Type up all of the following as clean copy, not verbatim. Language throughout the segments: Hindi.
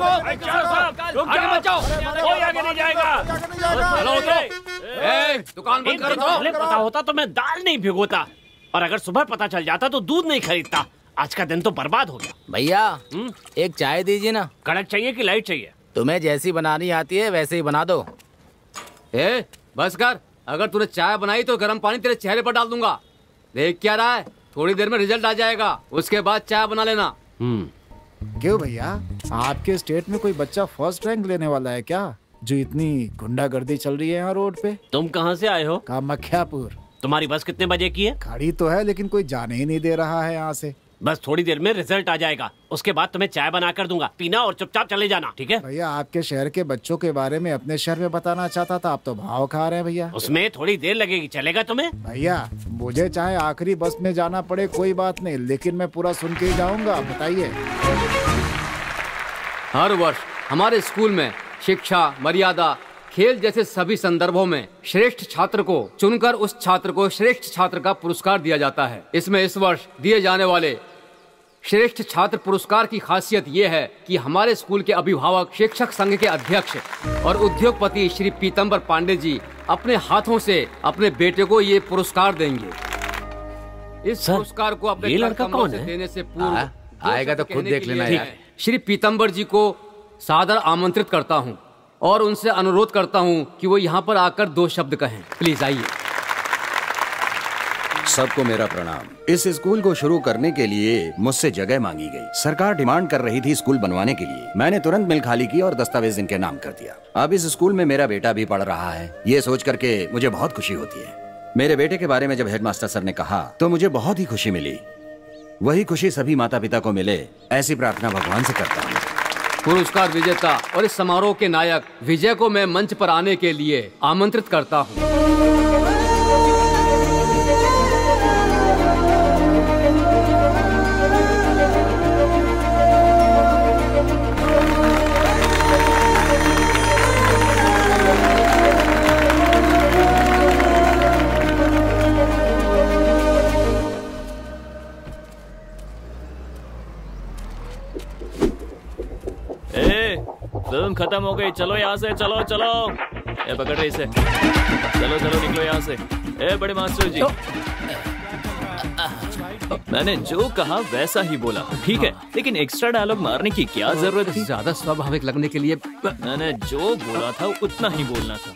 आगे मत जाओ, कोई आगे नहीं जाएगा। चलो दुकान बंद कर दो। पता होता तो मैं दाल नहीं भिगोता, और अगर सुबह पता चल जाता तो दूध नहीं खरीदता। आज का दिन तो बर्बाद हो गया। भैया एक चाय दीजिए ना। कड़क चाहिए कि लाइट चाहिए? तुम्हें जैसी बनानी आती है वैसे ही बना दो। बस कर, अगर तूने चाय बनाई तो गर्म पानी तेरे चेहरे पर डाल दूंगा। देख क्या रहा है, थोड़ी देर में रिजल्ट आ जाएगा, उसके बाद चाय बना लेना। क्यों भैया, आपके स्टेट में कोई बच्चा फर्स्ट रैंक लेने वाला है क्या, जो इतनी गुंडागर्दी चल रही है यहाँ रोड पे? तुम कहाँ से आए हो? कामाख्यापुर। तुम्हारी बस कितने बजे की है? खड़ी तो है लेकिन कोई जाने ही नहीं दे रहा है यहाँ से। बस थोड़ी देर में रिजल्ट आ जाएगा, उसके बाद तुम्हें चाय बना कर दूंगा, पीना और चुपचाप चले जाना, ठीक है? भैया आपके शहर के बच्चों के बारे में अपने शहर में बताना चाहता था, आप तो भाव खा रहे हैं भैया। उसमें थोड़ी देर लगेगी, चलेगा तुम्हें? भैया मुझे चाहे आखिरी बस में जाना पड़े कोई बात नहीं, लेकिन मैं पूरा सुन के ही जाऊंगा। बताइए। हर वर्ष हमारे स्कूल में शिक्षा, मर्यादा, खेल जैसे सभी संदर्भों में श्रेष्ठ छात्र को चुनकर उस छात्र को श्रेष्ठ छात्र का पुरस्कार दिया जाता है। इसमें इस वर्ष दिए जाने वाले श्रेष्ठ छात्र पुरस्कार की खासियत ये है कि हमारे स्कूल के अभिभावक, शिक्षक संघ के अध्यक्ष और उद्योगपति श्री पीतम्बर पांडे जी अपने हाथों से अपने बेटे को ये पुरस्कार देंगे। इस पुरस्कार को अपने ये लड़का कौन है? देने से पूर्व आएगा तो खुद देख लेना यार। श्री पीतम्बर जी को सादर आमंत्रित करता हूँ और उनसे अनुरोध करता हूँ कि वो यहाँ पर आकर 2 शब्द कहें। प्लीज आइए। सबको मेरा प्रणाम। इस स्कूल को शुरू करने के लिए मुझसे जगह मांगी गई। सरकार डिमांड कर रही थी स्कूल बनवाने के लिए। मैंने तुरंत मिल खाली की और दस्तावेज इनके नाम कर दिया। अब इस स्कूल में मेरा बेटा भी पढ़ रहा है। ये सोच करके मुझे बहुत खुशी होती है। मेरे बेटे के बारे में जब हेडमास्टर सर ने कहा तो मुझे बहुत ही खुशी मिली। वही खुशी सभी माता पिता को मिले, ऐसी प्रार्थना भगवान से करता हूँ। पुरस्कार विजेता और इस समारोह के नायक विजय को मैं मंच पर आने के लिए आमंत्रित करता हूँ। फिल्म खत्म हो गई, चलो यहाँ से, चलो चलो। ए पकड़ रहे इसे, चलो चलो निकलो यहाँ से। ए बड़े मास्टर जी, मैंने जो कहा वैसा ही बोला, ठीक है? लेकिन एक्स्ट्रा डायलॉग मारने की क्या जरूरत थी? ज्यादा स्वाभाविक लगने के लिए मैंने जो बोला था उतना ही बोलना था।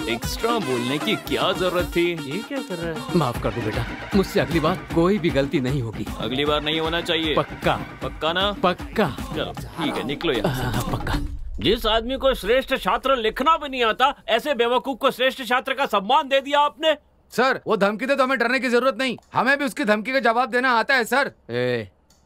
एक्स्ट्रा बोलने की क्या जरूरत थी? ये क्या कर रहा है? माफ कर दो बेटा, मुझसे अगली बार कोई भी गलती नहीं होगी। अगली बार नहीं होना चाहिए। पक्का? पक्का ना? पक्का। चलो ठीक है, निकलो यहाँ। पक्का। जिस आदमी को श्रेष्ठ छात्र लिखना भी नहीं आता, ऐसे बेवकूफ को श्रेष्ठ छात्र का सम्मान दे दिया आपने। सर वो धमकी दे तो हमें डरने की जरूरत नहीं, हमें भी उसकी धमकी का जवाब देना आता है सर।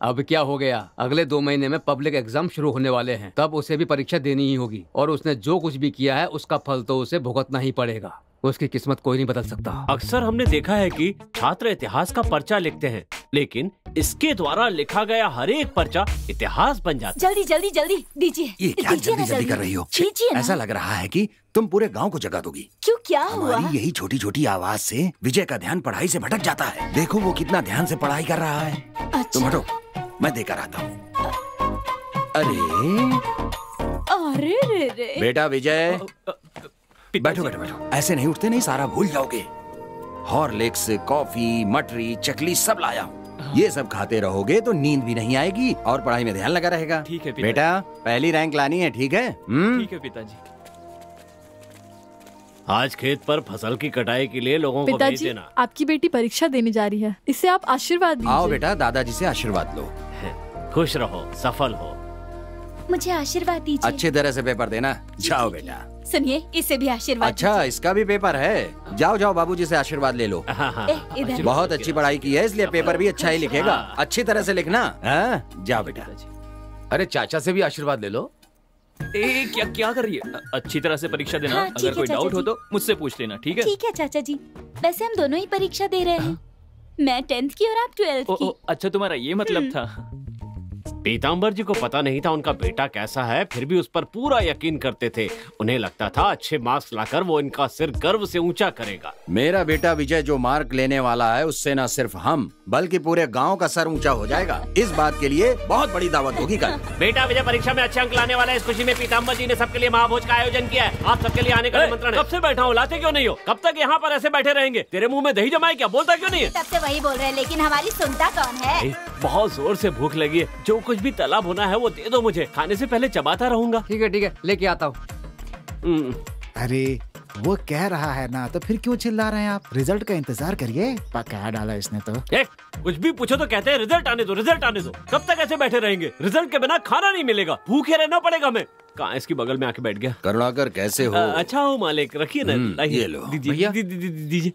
अब क्या हो गया, अगले 2 महीने में पब्लिक एग्जाम शुरू होने वाले हैं, तब उसे भी परीक्षा देनी ही होगी, और उसने जो कुछ भी किया है उसका फल तो उसे भुगतना ही पड़ेगा। उसकी किस्मत कोई नहीं बदल सकता। अक्सर हमने देखा है कि छात्र इतिहास का पर्चा लिखते हैं, लेकिन इसके द्वारा लिखा गया हर एक पर्चा इतिहास बन जाता है। जल्दी जल्दी जल्दी दीजिए। ये क्या जल्दी जल्दी कर रही हो? ऐसा लग रहा है कि तुम पूरे गांव को जगा दोगी। क्यों, क्या हुआ? हमारी यही छोटी छोटी आवाज से विजय का ध्यान पढ़ाई से भटक जाता है। देखो वो कितना ध्यान से पढ़ाई कर रहा है। अच्छा। तुम हटो, मैं देकर आता हूँ। अरे रे रे। बेटा विजय, बैठो बैठो बैठो। ऐसे नहीं उठते, नहीं सारा भूल जाओगे। हॉर्लिक्स, कॉफी, मटरी, चकली सब लाया हूँ। ये सब खाते रहोगे तो नींद भी नहीं आएगी और पढ़ाई में ध्यान लगा रहेगा। ठीक है बेटा, पहली रैंक लानी है, ठीक है? ठीक है पिताजी। आज खेत पर फसल की कटाई के लिए लोगों को भेज देना। आपकी बेटी परीक्षा देने जा रही है, इससे आप आशीर्वाद दीजिए। आओ बेटा, दादाजी से आशीर्वाद लो। खुश रहो, सफल हो। मुझे आशीर्वाद दीजिए। अच्छी तरह से पेपर देना। जाओ बेटा। सुनिए, इसे भी आशीर्वाद। अच्छा, इसका भी पेपर है? जाओ जाओ, बाबूजी से आशीर्वाद ले लो। इधर। बहुत अच्छी पढ़ाई की है, इसलिए पेपर भी अच्छा ही लिखेगा। अच्छी तरह से लिखना। जाओ बेटा। अरे चाचा से भी आशीर्वाद ले लो। क्या क्या कर रही है? अच्छी तरह से परीक्षा देना। हाँ, अगर कोई डाउट हो तो मुझसे पूछ लेना, ठीक है? ठीक है चाचा जी। वैसे हम दोनों ही परीक्षा दे रहे हैं। मैं 10th की और आप 12th की। अच्छा, तुम्हारा ये मतलब था। पीताम्बर जी को पता नहीं था उनका बेटा कैसा है, फिर भी उस पर पूरा यकीन करते थे। उन्हें लगता था अच्छे मार्क्स लाकर वो इनका सिर गर्व से ऊंचा करेगा। मेरा बेटा विजय जो मार्क लेने वाला है, उससे न सिर्फ हम बल्कि पूरे गांव का सर ऊंचा हो जाएगा। इस बात के लिए बहुत बड़ी दावत होगी कल। बेटा विजय परीक्षा में अच्छे अंक लाने वाला है, इस खुशी में पीताम्बर जी ने सबके लिए महाभोज का आयोजन किया है। आप सबके लिए आने का निमंत्रण है। कब से बैठा हूँ, लाते क्यों नहीं हो? कब तक यहाँ पर ऐसे बैठे रहेंगे? तेरे मुंह में दही जमाए क्या? बोलता क्यों नहीं है? तब से वही बोल रहे हैं, लेकिन हमारी सुनता कौन है? बहुत जोर से भूख लगी है, जो कुछ भी तलब होना है वो दे दो मुझे, खाने से पहले चबाता रहूंगा। ठीक है लेके आता हूँ। अरे वो कह रहा है ना, तो फिर क्यों चिल्ला रहे हैं आप? रिजल्ट का इंतजार करिए, पका डाला इसने तो। कुछ भी पूछो तो कहते हैं रिजल्ट आने दो, रिजल्ट आने दो। कब तक ऐसे बैठे रहेंगे? रिजल्ट के बिना खाना नहीं मिलेगा, भूखे रहना पड़ेगा। मैं कहाँ इसकी बगल में आके बैठ गया। करुणाकर कैसे हो? अच्छा हो मालिक, रखिए ना। ये लो। दीजिए।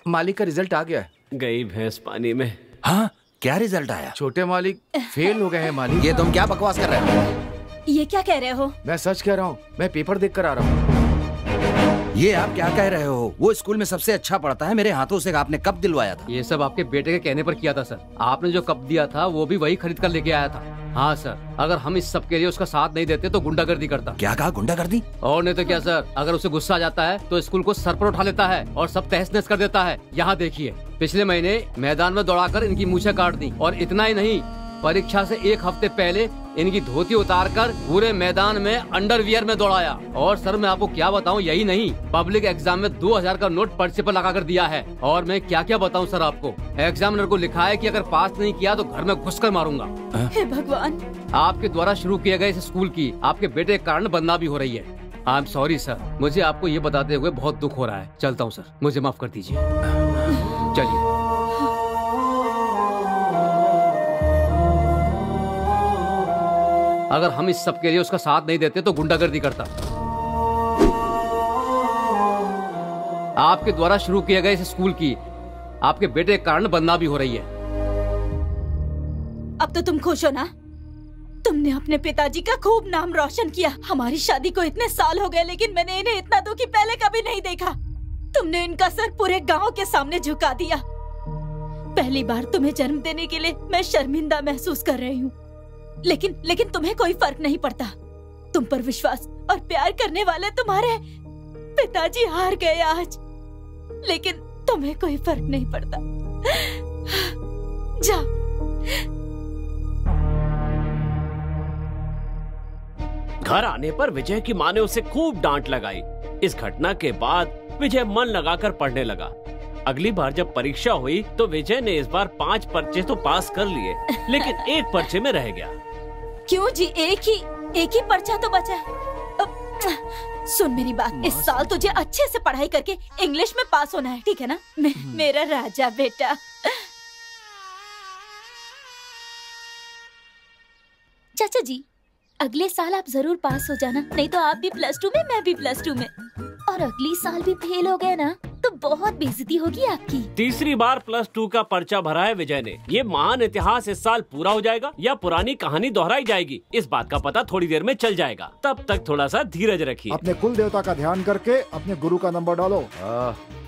मालिक का रिजल्ट आ गया है। गई भैंस पानी में। हाँ, क्या रिजल्ट आया? छोटे मालिक फेल हो गए हैं मालिक। ये तुम क्या बकवास कर रहे हो? ये क्या कह रहे हो? मैं सच कह रहा हूँ, मैं पेपर देख कर आ रहा हूँ। ये आप क्या कह रहे हो? वो स्कूल में सबसे अच्छा पढ़ता है, मेरे हाथों से आपने कप दिलवाया था। ये सब आपके बेटे के कहने पर किया था सर। आपने जो कप दिया था वो भी वही खरीद कर लेके आया था। हाँ सर, अगर हम इस सब के लिए उसका साथ नहीं देते तो गुंडागर्दी करता। क्या कहा? गुंडागर्दी? और नहीं तो क्या सर, अगर उसे गुस्सा आ जाता है तो स्कूल को सर पर उठा लेता है और सब तहस नहस कर देता है। यहाँ देखिए, पिछले महीने मैदान में दौड़ाकर इनकी मूछें काट दी, और इतना ही नहीं, परीक्षा से एक हफ्ते पहले इनकी धोती उतारकर पूरे मैदान में अंडरवियर में दौड़ाया। और सर मैं आपको क्या बताऊं, यही नहीं, पब्लिक एग्जाम में 2000 का नोट पर्चे पर लगाकर दिया है। और मैं क्या क्या बताऊं सर आपको, एग्जामिनर को लिखा है कि अगर पास नहीं किया तो घर में घुसकर मारूंगा। हे भगवान। आपके द्वारा शुरू किए गए इस स्कूल की आपके बेटे के कारण बदनामी हो रही है। आई एम सॉरी सर, मुझे आपको ये बताते हुए बहुत दुख हो रहा है। चलता हूँ सर, मुझे माफ कर दीजिए। चलिए। अगर हम इस सब के लिए उसका साथ नहीं देते तो गुंडागर्दी करता। आपके द्वारा शुरू किए गए इस स्कूल की आपके बेटे के कारण बदनामी हो रही है। अब तो तुम खुश हो ना? तुमने अपने पिताजी का खूब नाम रोशन किया। हमारी शादी को इतने साल हो गए, लेकिन मैंने इन्हें इतना दुखी पहले कभी नहीं देखा। तुमने इनका सर पूरे गांव के सामने झुका दिया। पहली बार तुम्हें जन्म देने के लिए मैं शर्मिंदा महसूस कर रही हूँ, लेकिन तुम्हें कोई फर्क नहीं पड़ता। तुम पर विश्वास और प्यार करने वाले तुम्हारे पिताजी हार गए आज, लेकिन तुम्हें कोई फर्क नहीं पड़ता। जाओ। घर आने पर विजय की माँ ने उसे खूब डांट लगाई। इस घटना के बाद विजय मन लगाकर पढ़ने लगा। अगली बार जब परीक्षा हुई तो विजय ने इस बार 5 पर्चे तो पास कर लिए, लेकिन एक पर्चे में रह गया। क्यों जी? एक ही पर्चा तो बचा है। सुन मेरी बात, इस साल तुझे अच्छे से पढ़ाई करके इंग्लिश में पास होना है, ठीक है ना? मेरा राजा बेटा। चाचा जी, अगले साल आप जरूर पास हो जाना, नहीं तो आप भी +2 में, मैं भी +2 में। और अगली साल भी फेल हो गए ना तो बहुत बेइज्जती होगी आपकी। तीसरी बार +2 का पर्चा भरा है विजय ने। ये महान इतिहास इस साल पूरा हो जाएगा या पुरानी कहानी दोहराई जाएगी, इस बात का पता थोड़ी देर में चल जाएगा। तब तक थोड़ा सा धीरज रखिए। अपने कुल देवता का ध्यान करके अपने गुरु का नंबर डालो।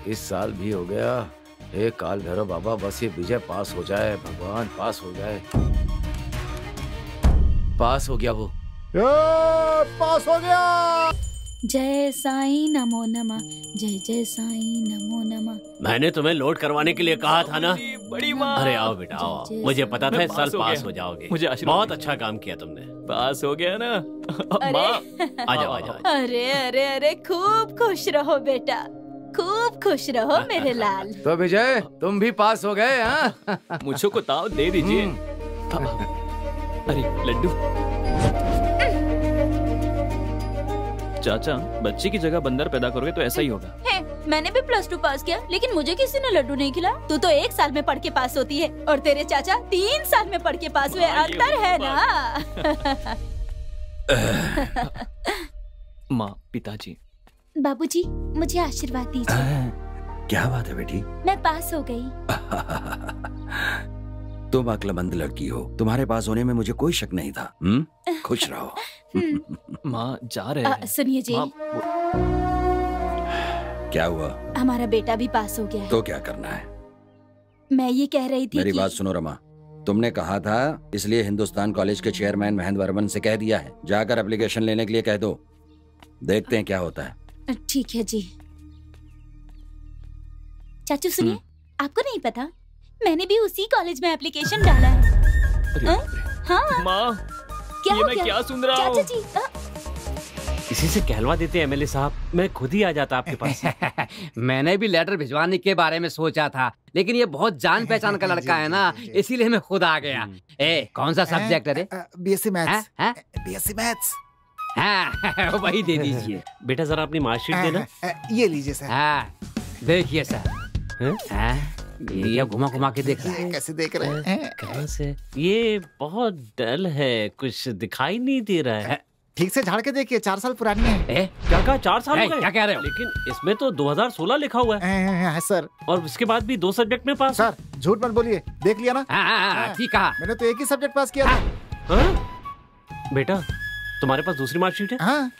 इस साल भी हो गया। हे काल भैरव बाबा, बस ये विजय पास हो जाए, भगवान पास हो जाए। पास हो गया वो। पास हो गया। जय साईं नमो नमः, जय जय साईं नमो नमः। मैंने तुम्हें लोड करवाने के लिए कहा था ना। बड़ी माँ। अरे आओ बेटा आओ, मुझे पता था इस साल पास हो जाओगे। मुझे बहुत अच्छा काम किया तुमने। पास हो गया ना माँ। आ जाओ। अरे अरे अरे, खूब खुश रहो बेटा, खूब खुश रहो मेरे लाल। तो विजय तुम भी पास हो गए? हाँ, मुझको को ताव दे दीजिए। अरे लड्डू। चाचा, बच्चे की जगह बंदर पैदा करोगे तो ऐसा ही होगा। मैंने भी +2 पास किया, लेकिन मुझे किसी ने लड्डू नहीं खिलाया। तू तो 1 साल में पढ़ के पास होती है और तेरे चाचा 3 साल में पढ़ के पास हुए। अंतर है ना? माँ, पिताजी। बाबूजी, मुझे आशीर्वाद दीजिए। क्या बात है बेटी? मैं पास हो गई। तुम अक्लमंद लड़की हो, तुम्हारे पास होने में मुझे कोई शक नहीं था। खुश रहो। माँ जा रहे हैं। सुनिए जी, क्या हुआ? हमारा बेटा भी पास हो गया है। तो क्या करना है? मैं ये कह रही थी मेरी बात सुनो रमा, तुमने कहा था, इसलिए हिंदुस्तान कॉलेज के चेयरमैन महेंद्र वर्मन से कह दिया है, जाकर एप्लीकेशन लेने के लिए कह दो। देखते हैं क्या होता है। ठीक है जी। चाचू सुनिए, आपको नहीं पता मैंने भी उसी कॉलेज में एप्लीकेशन डाला है। हाँ माँ, क्या ये हो मैं गया? क्या सुन रहा हूँ? चाचा जी इसी से कहलवा देते एमएलए साहब, मैं खुद ही आ जाता आपके पास। मैंने भी लेटर भिजवाने के बारे में सोचा था, लेकिन ये बहुत जान पहचान का लड़का है ना, इसीलिए मैं खुद आ गया। ए, कौन सा सब्जेक्ट है रे? BSc maths. हैं? BSc maths. हाँ, वही दे दीजिए। बेटा जरा अपनी मार्कशीट देना। ये लीजिए सर। हाँ, देखिए सर। हाँ, ये घुमा घुमा के देख रहा है। कैसे देख रहे हैं? कहाँ से? ये बहुत डल है, कुछ दिखाई नहीं दे रहा है। ठीक से झाड़ के देखिए, 4 साल पुरानी है। क्या कहा? 4 साल हो गए? क्या कह रहे हो? लेकिन इसमें तो 2016 लिखा हुआ है। सर। और उसके बाद भी 2 सब्जेक्ट में पास। सर झूठ मत बोलिए, देख लिया ना? ठीक कहा। मैंने तो एक ही सब्जेक्ट पास किया था। बेटा तुम्हारे पास दूसरी मार्कशीट है? हाँ,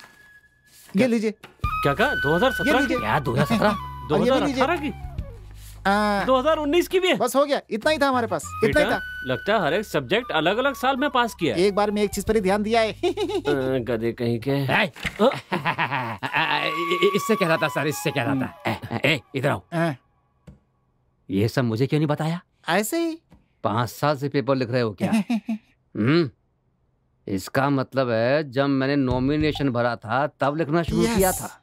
ये लीजिए। क्या कहा? 2017 की? क्या 2017? 2018 की? 2019 की भी है? बस हो गया, इतना ही था हमारे पास, इतना ही था। लगता है हर एक सब्जेक्ट अलग अलग साल में पास किया है। एक बार में एक चीज पर ही ध्यान दिया है। गधे कहीं के। इससे कह रहा था सर, इससे कह रहा था। इधर आओ। ये सब मुझे क्यों नहीं बताया? ऐसे ही 5 साल से पेपर लिख रहे हो क्या? इसका मतलब है जब मैंने नॉमिनेशन भरा था तब लिखना शुरू किया था।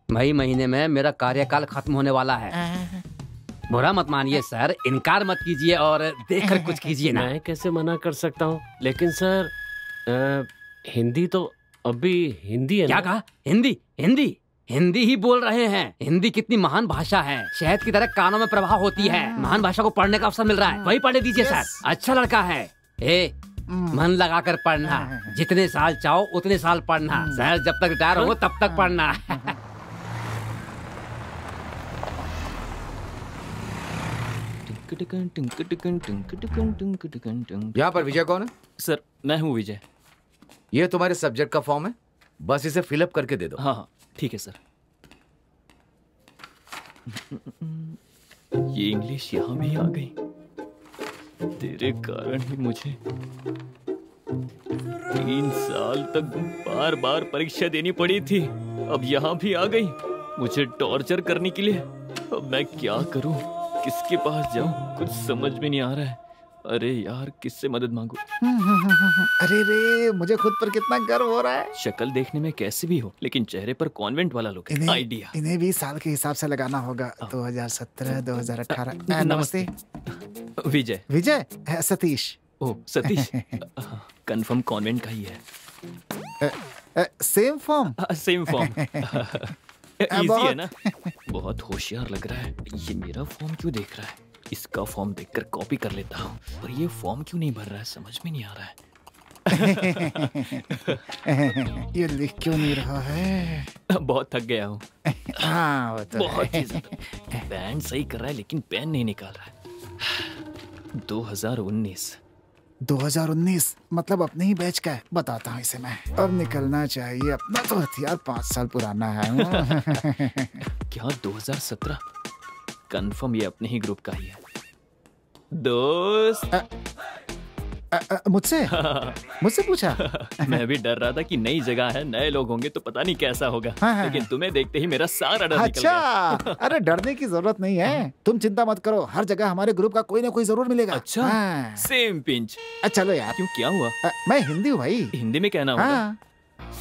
मई महीने में मेरा कार्यकाल खत्म होने वाला है। बुरा मत मानिए सर, इनकार मत कीजिए और देखकर कुछ कीजिए ना। मैं कैसे मना कर सकता हूँ? लेकिन सर हिंदी तो अभी हिंदी है। क्या कहा? हिंदी? हिंदी हिंदी ही बोल रहे हैं। हिंदी कितनी महान भाषा है, शहद की तरह कानों में प्रवाह होती है। महान भाषा को पढ़ने का अवसर मिल रहा है, वही पढ़ने दीजिए सर। अच्छा लड़का है। मन लगाकर पढ़ना, जितने साल चाहो उतने साल पढ़ना सर, जब तक रिटायर हो तब तक पढ़ना। यहाँ पर विजय कौन है? सर मैं हूँ विजय। ये तुम्हारे सब्जेक्ट का फॉर्म है, बस इसे फिलअप करके दे दो। हाँ हाँ ठीक है सर। ये इंग्लिश यहाँ भी आ गई, तेरे कारण ही मुझे 3 साल तक बार बार परीक्षा देनी पड़ी थी। अब यहाँ भी आ गई मुझे टॉर्चर करने के लिए। अब मैं क्या करूँ, किसके पास जाऊँ, कुछ समझ में नहीं आ रहा है। अरे यार किससे मदद मांगू? अरे रे, मुझे खुद पर कितना गर्व हो रहा है। शक्ल देखने में कैसे भी हो, लेकिन चेहरे पर कॉन्वेंट वाला लुक है। आइडिया। इन्हें भी साल के हिसाब से लगाना होगा। 2017, 2018। नमस्ते विजय। विजय? सतीश। ओ सतीश। कंफर्म कॉन्वेंट का ही है। Same form? Same form. Easy है ना? बहुत होशियार लग रहा है। ये मेरा फॉर्म क्यों देख रहा है? इसका फॉर्म देखकर कॉपी कर लेता हूँ। और ये फॉर्म क्यों नहीं भर रहा है, समझ में नहीं आ रहा है। ये लिख क्यों नहीं रहा है? बहुत थक गया हूँ। हाँ, वो तो बहुत ही ज्यादा। पेन सही कर रहा है लेकिन पेन नहीं निकाल रहा है। 2019 मतलब अपने ही बैच का है। बताता हूँ इसे मैं। अब निकलना चाहिए, अपना तो हथियार 5 साल पुराना है। क्या 2017? कंफर्म ये अपने ही ग्रुप का ही है। दोस्त मुझसे पूछा? मैं भी डर रहा था कि नई जगह है, नए लोग होंगे तो पता नहीं कैसा होगा। लेकिन तुम्हें देखते ही मेरा सारा डर निकल गया। अरे डरने की जरूरत नहीं है, तुम चिंता मत करो, हर जगह हमारे ग्रुप का कोई ना कोई जरूर मिलेगा। अच्छा सेम पिंच। चलो यार। क्यों, क्या हुआ? मैं हिंदी हूँ भाई। हिंदी में कहना होगा।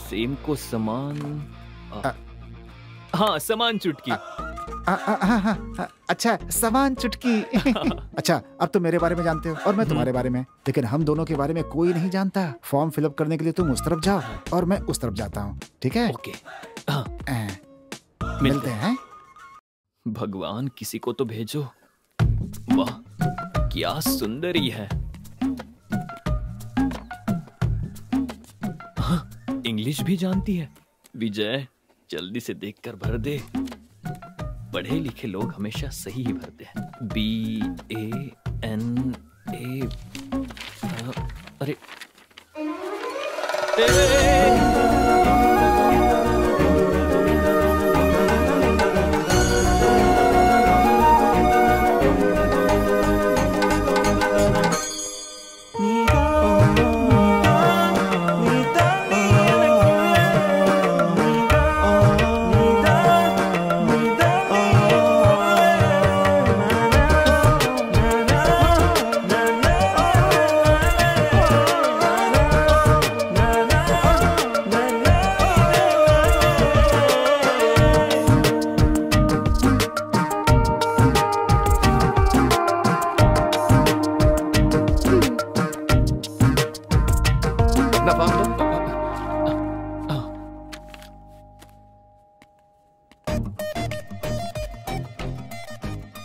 सेम को समान। हाँ समान चुटकी। अच्छा समान चुटकी। अच्छा अब तो मेरे बारे में जानते हो और मैं तुम्हारे बारे में, लेकिन हम दोनों के बारे में कोई नहीं जानता। फॉर्म फिलअप करने के लिए तुम उस तरफ जाओ और मैं उस तरफ जाता हूँ, ठीक है? ओके। मिलते हैं। भगवान किसी को तो भेजो। वाह क्या सुंदर ही है। इंग्लिश भी जानती है। विजय जल्दी से देखकर भर दे। पढ़े लिखे लोग हमेशा सही ही भरते हैं। BANA। अरे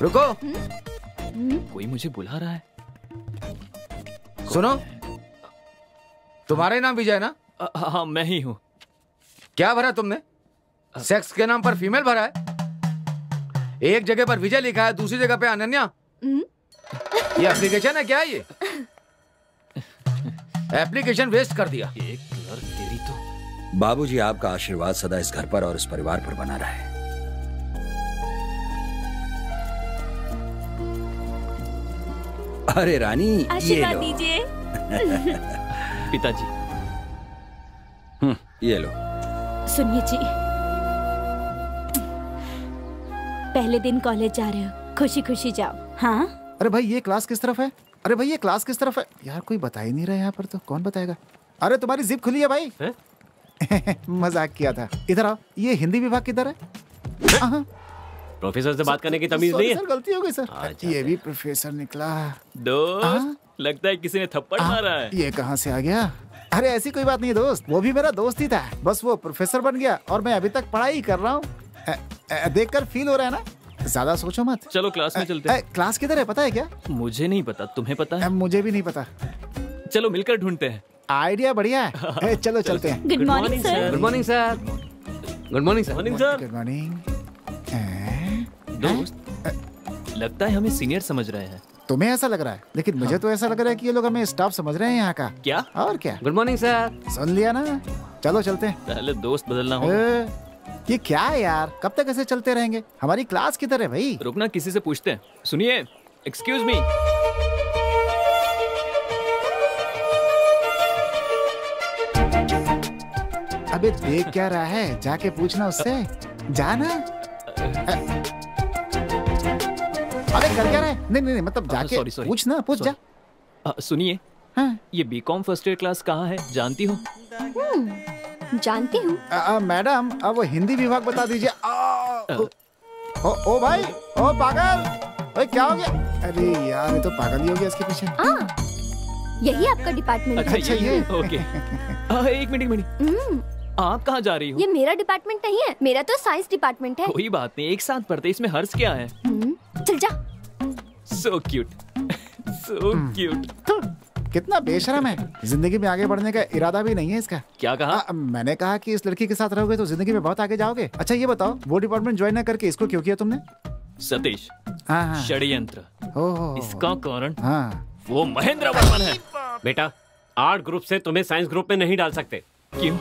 रुको, कोई मुझे बुला रहा है। सुनो, तुम्हारा नाम विजय ना? हाँ मैं ही हूँ। क्या भरा तुमने? सेक्स के नाम पर फीमेल भरा है। एक जगह पर विजय लिखा है, दूसरी जगह पे अनन्या। ये एप्लीकेशन है क्या? ये एप्लीकेशन वेस्ट कर दिया। एक क्लर्क तेरी तो। बाबूजी, आपका आशीर्वाद सदा इस घर पर और इस परिवार पर बना रहे। अरे रानी, आशीर्वाद दीजिए। पिताजी। ये लो। सुनिए जी, पहले दिन कॉलेज जा रहे हो, खुशी खुशी जाओ। हाँ। अरे भाई ये क्लास किस तरफ है? अरे भाई ये क्लास किस तरफ है? यार कोई बता ही नहीं रहा यहाँ पर, तो कौन बताएगा? अरे तुम्हारी जिप खुली है भाई। मजाक किया था। इधर आओ। ये हिंदी विभाग किधर है? प्रोफेसर से बात करने की तमीज नहीं है। सर गलती हो गई सर। ये भी प्रोफेसर निकला। दोस्त, लगता है किसी ने थप्पड़ मारा है। ये कहाँ से आ गया? अरे ऐसी कोई बात नहीं दोस्त, वो भी मेरा दोस्त ही था, बस वो प्रोफेसर बन गया और मैं अभी तक पढ़ाई कर रहा हूँ। देखकर फील हो रहा है ना? ज्यादा सोचो मत। चलो क्लास में चलते हैं। क्लास किधर है पता है क्या? मुझे नहीं पता, तुम्हें पता है? मुझे भी नहीं पता। चलो मिलकर ढूंढते हैं। आइडिया बढ़िया है। चलो चलते हैं। Good morning sir. Good morning sir. Good morning sir. Morning sir. Good morning. दोस्त, लगता है हमें सीनियर समझ रहे हैं। तुम्हें ऐसा लग रहा है, लेकिन मुझे तो ऐसा लग रहा है कि ये लोग हमें स्टाफ समझ रहे हैं यहाँ का। क्या? और क्या? Good morning sir. सुन लिया ना? चलो चलते हैं। पहले दोस्त बदलना होगा। ये क्या है यार, कब तक ऐसे चलते रहेंगे? हमारी क्लास किधर है भाई? रुकना, किसी से पूछते हैं। सुनिए, एक्सक्यूज मी। अबे देख क्या रहा है, जाके पूछना उससे। जाना। अरे कर क्या रहा है? नहीं नहीं मतलब जाके पूछना, पूछ जा। सुनिए, ये बीकॉम फर्स्ट ईयर क्लास कहाँ है, जानती हो? जानती हूँ। मैडम, अब वो हिंदी विभाग बता दीजिए। ओ भाई, ओ पागल, भाई क्या हो गया? अरे यार ये तो पागल ही हो गया इसके पीछे। यही आपका डिपार्टमेंट है? अच्छा ये ओके। एक मिनट, आप कहाँ जा रही हो? ये मेरा डिपार्टमेंट नहीं है, मेरा तो साइंस डिपार्टमेंट है। कोई बात नहीं, एक साथ पढ़ते, इसमें हर्ष क्या है? चल जा। So cute, so cute। कितना बेशरम है, जिंदगी में आगे बढ़ने का इरादा भी नहीं है इसका। क्या कहा? मैंने कहा कि इस लड़की के साथ रहोगे तो जिंदगी में बहुत आगे जाओगे। अच्छा ये बताओ, वो डिपार्टमेंट ज्वाइन न करके इसको क्यों किया तुमने? सतीश, षड्यंत्र। इसका कारण वो महेंद्र वर्मन है। बेटा, आर्ट ग्रुप से तुम्हें साइंस ग्रुप में नहीं डाल सकते। क्यों?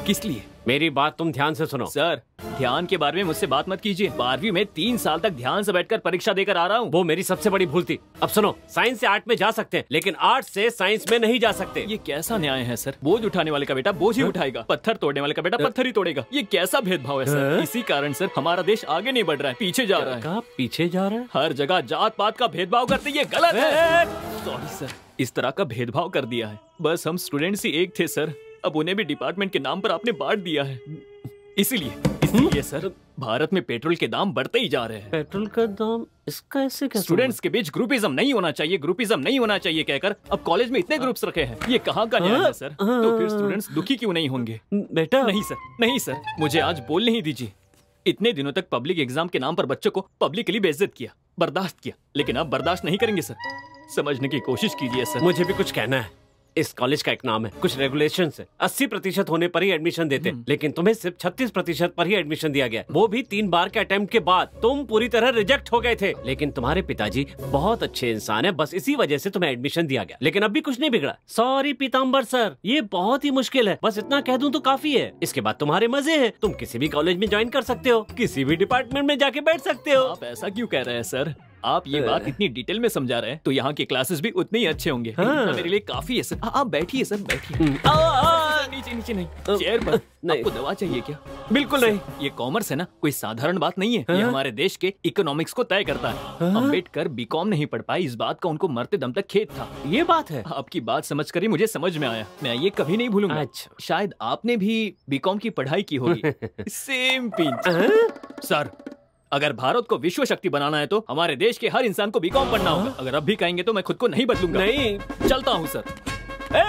किस लिए? मेरी बात तुम ध्यान से सुनो। सर, ध्यान के बारे में मुझसे बात मत कीजिए। 12वीं में 3 साल तक ध्यान से बैठकर परीक्षा देकर आ रहा हूँ। वो मेरी सबसे बड़ी भूल थी। अब सुनो, साइंस से आर्ट में जा सकते हैं, लेकिन आर्ट से साइंस में नहीं जा सकते। ये कैसा न्याय है सर? बोझ उठाने वाले का बेटा बोझ ही उठाएगा, पत्थर तोड़ने वाले का बेटा पत्थर ही तोड़ेगा। ये कैसा भेदभाव है सर? इसी कारण सर हमारा देश आगे नहीं बढ़ रहा है, पीछे जा रहा है। कहाँ पीछे जा रहा है? हर जगह जात पात का भेदभाव करते, ये गलत है। सॉरी सर, इस तरह का भेदभाव कर दिया है। बस हम स्टूडेंट्स ही एक थे सर, अब उन्हें भी डिपार्टमेंट के नाम पर आपने बांट दिया है। इसीलिए सर भारत में पेट्रोल के दाम बढ़ते ही जा रहे हैं। पेट्रोल का दाम? इसका ऐसे कैसे? स्टूडेंट्स के बीच ग्रुपिज्म नहीं होना चाहिए, ग्रुपिज्म नहीं होना चाहिए कहकर अब कॉलेज में इतने ग्रुप्स रखे हैं। ये कहाँ का न्याय है सर? तो फिर स्टूडेंट्स दुखी क्यों नहीं होंगे? बेटा नहीं सर, मुझे आज बोलने ही दीजिए। इतने दिनों तक पब्लिक एग्जाम के नाम पर बच्चों को पब्लिकली बेइज्जत किया, बर्दाश्त किया, लेकिन अब बर्दाश्त नहीं करेंगे सर। समझने की कोशिश कीजिए सर। मुझे भी कुछ कहना है। इस कॉलेज का एक नाम है, कुछ रेगुलेशन है। 80% होने पर ही एडमिशन देते, लेकिन तुम्हें सिर्फ 36% पर ही एडमिशन दिया गया, वो भी 3 बार के अटेम्प्ट के बाद। तुम पूरी तरह रिजेक्ट हो गए थे, लेकिन तुम्हारे पिताजी बहुत अच्छे इंसान है, बस इसी वजह से तुम्हें एडमिशन दिया गया। लेकिन अब भी कुछ नहीं बिगड़ा। सॉरी पीताम्बर सर, ये बहुत ही मुश्किल है, बस इतना कह दूं तो काफी है। इसके बाद तुम्हारे मजे हैं, तुम किसी भी कॉलेज में ज्वाइन कर सकते हो, किसी भी डिपार्टमेंट में जाके बैठ सकते हो। आप ऐसा क्यों कह रहे हैं सर? आप ये बात इतनी डिटेल में समझा रहे हैं तो यहाँ के क्लासेस भी उतने ही अच्छे होंगे। मेरे लिए काफी है सर। आप बैठिए सर, बैठिए। नीचे नहीं, चेयर पर। आपको दवा चाहिए क्या? बिल्कुल नहीं। ये कॉमर्स है ना, कोई साधारण बात नहीं है। ये हमारे देश के इकोनॉमिक्स को तय करता है। अम्बेडकर बीकॉम नहीं पढ़ पाए, इस बात का उनको मरते दम तक खेद था। ये बात है। आपकी बात समझकर ही मुझे समझ में आया, मैं ये कभी नहीं भूलूंगा। अच्छा। शायद आपने भी बीकॉम की पढ़ाई की होगी। Same pinch sir. अगर भारत को विश्व शक्ति बनाना है तो हमारे देश के हर इंसान को बीकॉम पढ़ना होगा। अगर अब भी कहेंगे तो मैं खुद को नहीं बदलूंगा। नहीं, चलता हूँ सर।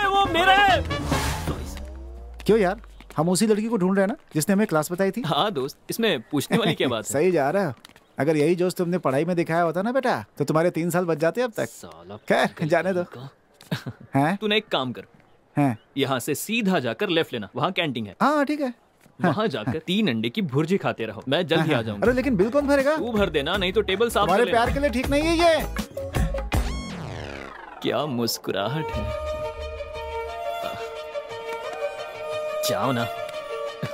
वो मेरा है। क्यों यार, हम उसी लड़की को ढूंढ रहे हैं ना जिसने हमें क्लास बताई थी। हाँ दोस्त, इसमें पूछने वाली क्या बात है? सही जा रहा है। अगर यही जोश तुमने पढ़ाई में दिखाया होता ना बेटा तो तुम्हारे 3 साल बच जाते अब तक। खैर जाने दो। हैं? तूने एक काम कर, हैं? यहाँ से सीधा जाकर लेफ्ट लेना, वहाँ कैंटीन है। हाँ ठीक है। वहाँ जाकर 3 अंडे की भुर्जी खाते रहो, मैं जल्द ही आ जाऊंगा। अरे लेकिन बिल कौन भरेगा? तू भर देना, नहीं तो टेबल साफ कर लेना। हमारे प्यार के लिए ठीक नहीं है ये। क्या मुस्कुराहट है। जाओ ना।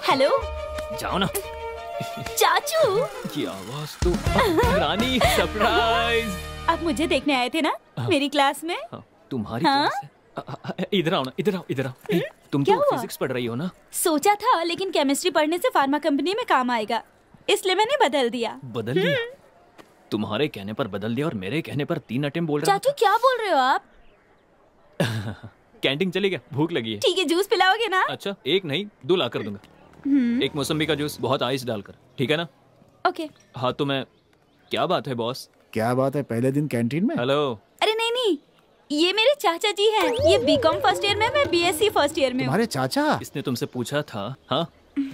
हेलो जाओ ना। चाचू की आवाज तो रानी सरप्राइज। आप मुझे देखने आए थे ना मेरी क्लास में? तुम्हारी हाँ? क्लास है? इधर आओ ना, इधर आओ, इधर आओ। तुम क्या तो हुआ? फिजिक्स पढ़ रही हो ना? सोचा था लेकिन केमिस्ट्री पढ़ने से फार्मा कंपनी में काम आएगा, इसलिए मैंने बदल दिया। बदल दिया? तुम्हारे कहने पर बदल दिया और मेरे कहने पर 3 अटेम्प्ट बोल रहा। चाचू क्या बोल रहे हो आप? कैंटीन चली गया, भूख लगी है। ठीक है, जूस पिलाओगे ना? अच्छा, 1 नहीं 2 ला कर दूंगा। 1 मौसम्बी का जूस, बहुत आइस डालकर, ठीक है ना? ओके। हाँ तो मैं, क्या बात है बॉस? क्या बात है, पहले दिन कैंटीन में? हेलो। अरे नहीं, ये मेरे चाचा जी हैं। ये बीकॉम फर्स्ट ईयर में, मैं बीएससी फर्स्ट ईयर में हूँ। तुम्हारे चाचा? इसने तुमसे पूछा था? हाँ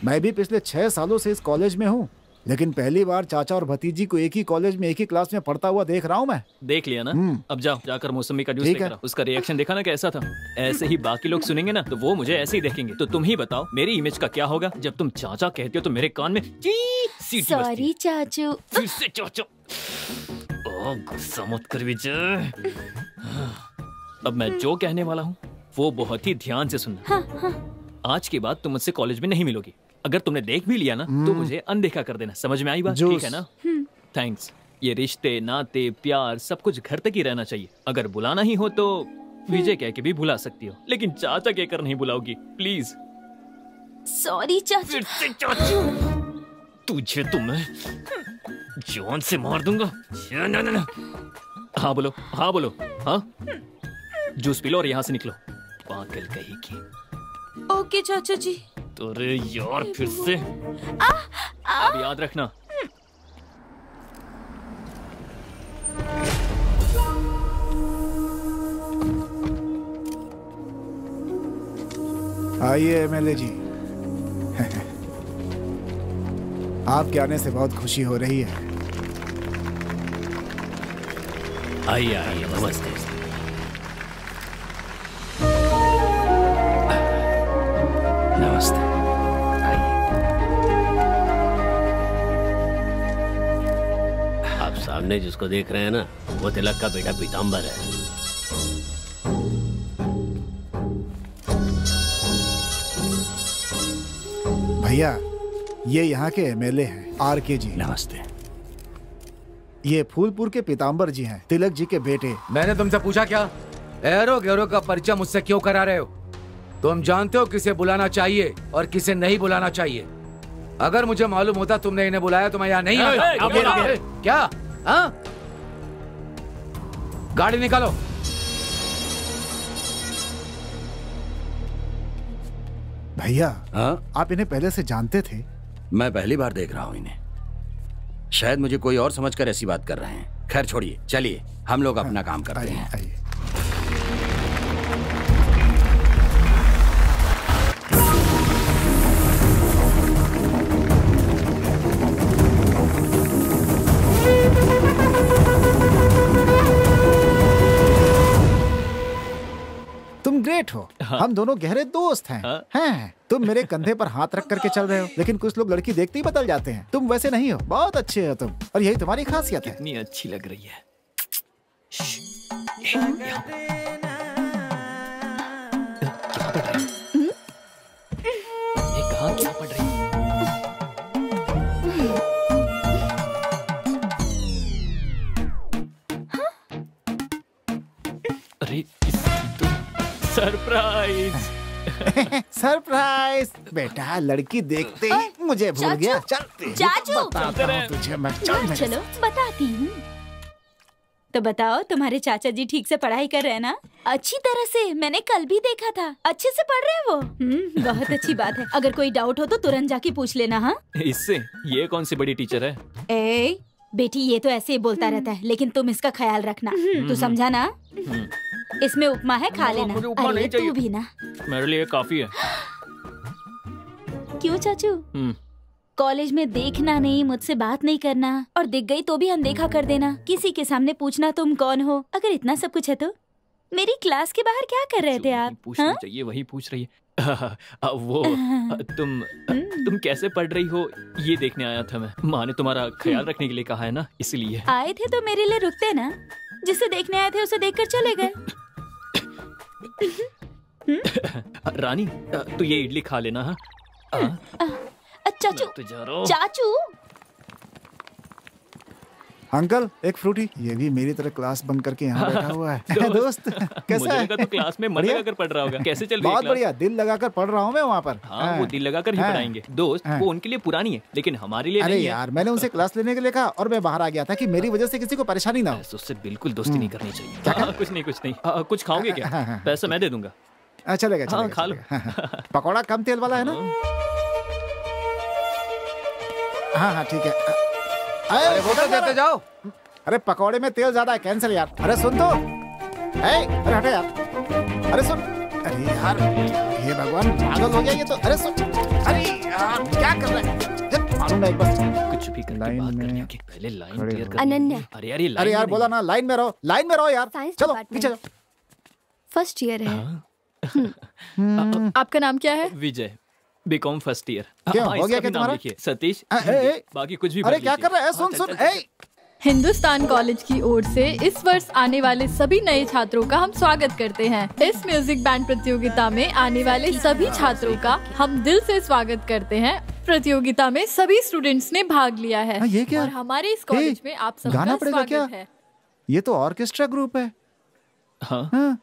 मैं भी पिछले 6 सालों से इस कॉलेज में हूँ, लेकिन पहली बार चाचा और भतीजी को एक ही कॉलेज में एक ही क्लास में पढ़ता हुआ देख रहा हूँ मैं। देख लिया ना? अब जाओ, जाकर मौसमी का जूस ठीक लेकर आओ। उसका रिएक्शन देखा ना कैसा था? ऐसे ही बाकी लोग सुनेंगे ना तो वो मुझे ऐसे ही देखेंगे। तो तुम ही बताओ मेरी इमेज का क्या होगा जब तुम चाचा कहते हो तो मेरे कान में सीटी बजती है। सॉरी चाचू। फिर से चाचा। ओह गुस्सा मत कर विजय। अब मैं जो कहने वाला हूँ वो बहुत ही ध्यान से सुनना। हाँ। आज के बाद तुम मुझसे कॉलेज में नहीं मिलोगी। अगर तुमने देख भी लिया ना तो मुझे अनदेखा कर देना। समझ में आई बात? ठीक है ना? थैंक्स। ये रिश्ते नाते प्यार सब कुछ घर तक ही रहना चाहिए। अगर बुलाना ही हो तो विजय कह के भी बुला सकती हो, लेकिन चाचा कहकर नहीं बुलाओगी प्लीज। सॉरी चाचू। फिर से चाचू। तुझे तो मैं जान से मार दूंगा। हाँ बोलो, हाँ बोलो। हाँ जूस पी लो और यहाँ से निकलो, पागल कहीं की। ओके चाचा जी। अरे यार फिर से। अब याद रखना। आइए एमएलए जी। आपके आने से बहुत खुशी हो रही है। आइए आइए, नमस्ते। नमस्ते। आप सामने जिसको देख रहे हैं ना, वो तिलक का बेटा पीताम्बर है। भैया ये यहाँ के एमएलए हैं, आरके जी। नमस्ते। ये फूलपुर के पीताम्बर जी हैं, तिलक जी के बेटे। मैंने तुमसे पूछा क्या? एरो गैरो का परिचय मुझसे क्यों करा रहे हो? तुम जानते हो किसे बुलाना चाहिए और किसे नहीं बुलाना चाहिए। अगर मुझे मालूम होता तुमने इन्हें बुलाया तो मैं यहाँ नहीं आता। क्या? हाँ? गाड़ी निकालो। भैया हाँ? आप इन्हें पहले से जानते थे? मैं पहली बार देख रहा हूँ इन्हें। शायद मुझे कोई और समझकर ऐसी बात कर रहे हैं। खैर छोड़िए, चलिए हम लोग अपना काम करते हैं। आइए। तुम ग्रेट हो। हाँ। हम दोनों गहरे दोस्त हैं। हाँ। हैं। तुम मेरे कंधे पर हाथ रख करके चल रहे हो, लेकिन कुछ लोग लड़की देखते ही बदल जाते हैं। तुम वैसे नहीं हो, बहुत अच्छे हो तुम, और यही तुम्हारी खासियत है। कितनी अच्छी लग रही है। क्या पढ़ रही है? ये कहाँ क्या पढ़ रही है? अरे इसकी तो सरप्राइज। सरप्राइज। बेटा लड़की देखते ही मुझे भूल गया। चल चाचू। बताता हूँ तुझे मैं। चल मेरे चलो बताती हूँ। तो बताओ तुम्हारे चाचा जी ठीक से पढ़ाई कर रहे हैं ना? अच्छी तरह से, मैंने कल भी देखा था। अच्छे से पढ़ रहे हैं वो। बहुत अच्छी बात है। अगर कोई डाउट हो तो तुरंत जाके पूछ लेना। हाँ इससे ये कौन सी बड़ी टीचर है? ए बेटी, ये तो ऐसे ही बोलता रहता है, लेकिन तुम इसका ख्याल रखना। तू समझा ना? इसमें उपमा है, खा लेना। मुझे उपमा अरे नहीं चाहिए। तू भी ना। मेरे लिए काफी है। क्यों चाचू? कॉलेज में देखना नहीं, मुझसे बात नहीं करना, और दिख गई तो भी अनदेखा कर देना, किसी के सामने पूछना तुम कौन हो। अगर इतना सब कुछ है तो मेरी क्लास के बाहर क्या कर रहे थे आप? पूछना चाहिए वही पूछ रही है। वो तुम कैसे पढ़ रही हो ये देखने आया था मैं। माँ ने तुम्हारा ख्याल रखने के लिए कहा है ना, इसलिए। आए थे तो मेरे लिए रुकते ना, जिसे देखने आए थे उसे देखकर चले गए। रानी तू ये इडली खा लेना। हाँ चाचू, तो चाचू। अंकल एक फ्रूटी। ये भी मेरी तरह क्लास बंक करके यहाँ बैठा हुआ है। दोस्त कैसा है? तो क्लास में मन लगाकर पढ़ रहा होगा। कैसे चल रही है बहुत क्लास? बढ़िया, दिल लगाकर पढ़ रहा हूँ मैं वहाँ पर। हाँ, वो दिल लगाकर ही पढ़ाएंगे दोस्त। वो उनके लिए पुरानी है लेकिन हमारे लिए अरे नहीं है। यार, मैंने उनसे क्लास लेने के लिए कहा और मैं बाहर आ गया था कि मेरी वजह से किसी को परेशानी ना हो। उससे बिल्कुल दोस्ती नहीं करनी चाहिए। कुछ नहीं। कुछ खाओगे क्या? पैसा मैं दे दूंगा। चलेगा, खा लो। पकौड़ा कम तेल वाला है ना? हाँ ठीक है। अरे बोतल देते जाओ। अरे पकौड़े में तेल ज्यादा है, कैंसिल यार। अरे सुन तो, अरे हटे यार। अरे सुन, अरे यार, हे भगवान, पागल हो गया ये तो। अरे सुन, अरे यार क्या कर रहा है? मालूम ना एक बार कुछ भी करके बात करने के पहले लाइन क्लियर कर। अनन्या। अरे यार बोला ना, लाइन में रहो यार। चलो पीछे जाओ। फर्स्ट ईयर है। आपका नाम क्या है? विजय, बीकॉम फर्स्ट ईयर। क्यों हो गया क्या तुम्हारा? सतीश, बाकी कुछ भी। अरे क्या कर रहा है? सुन। हिंदुस्तान कॉलेज की ओर से इस वर्ष आने वाले सभी नए छात्रों का हम स्वागत करते हैं। इस म्यूजिक बैंड प्रतियोगिता में आने वाले सभी छात्रों का हम दिल से स्वागत करते हैं। प्रतियोगिता में सभी स्टूडेंट्स ने भाग लिया है। ये क्या? और हमारे इस कॉलेज में आप सबका गाना पड़ेगा क्या? स्वागत है। ये तो ऑर्केस्ट्रा ग्रुप है। हाँ।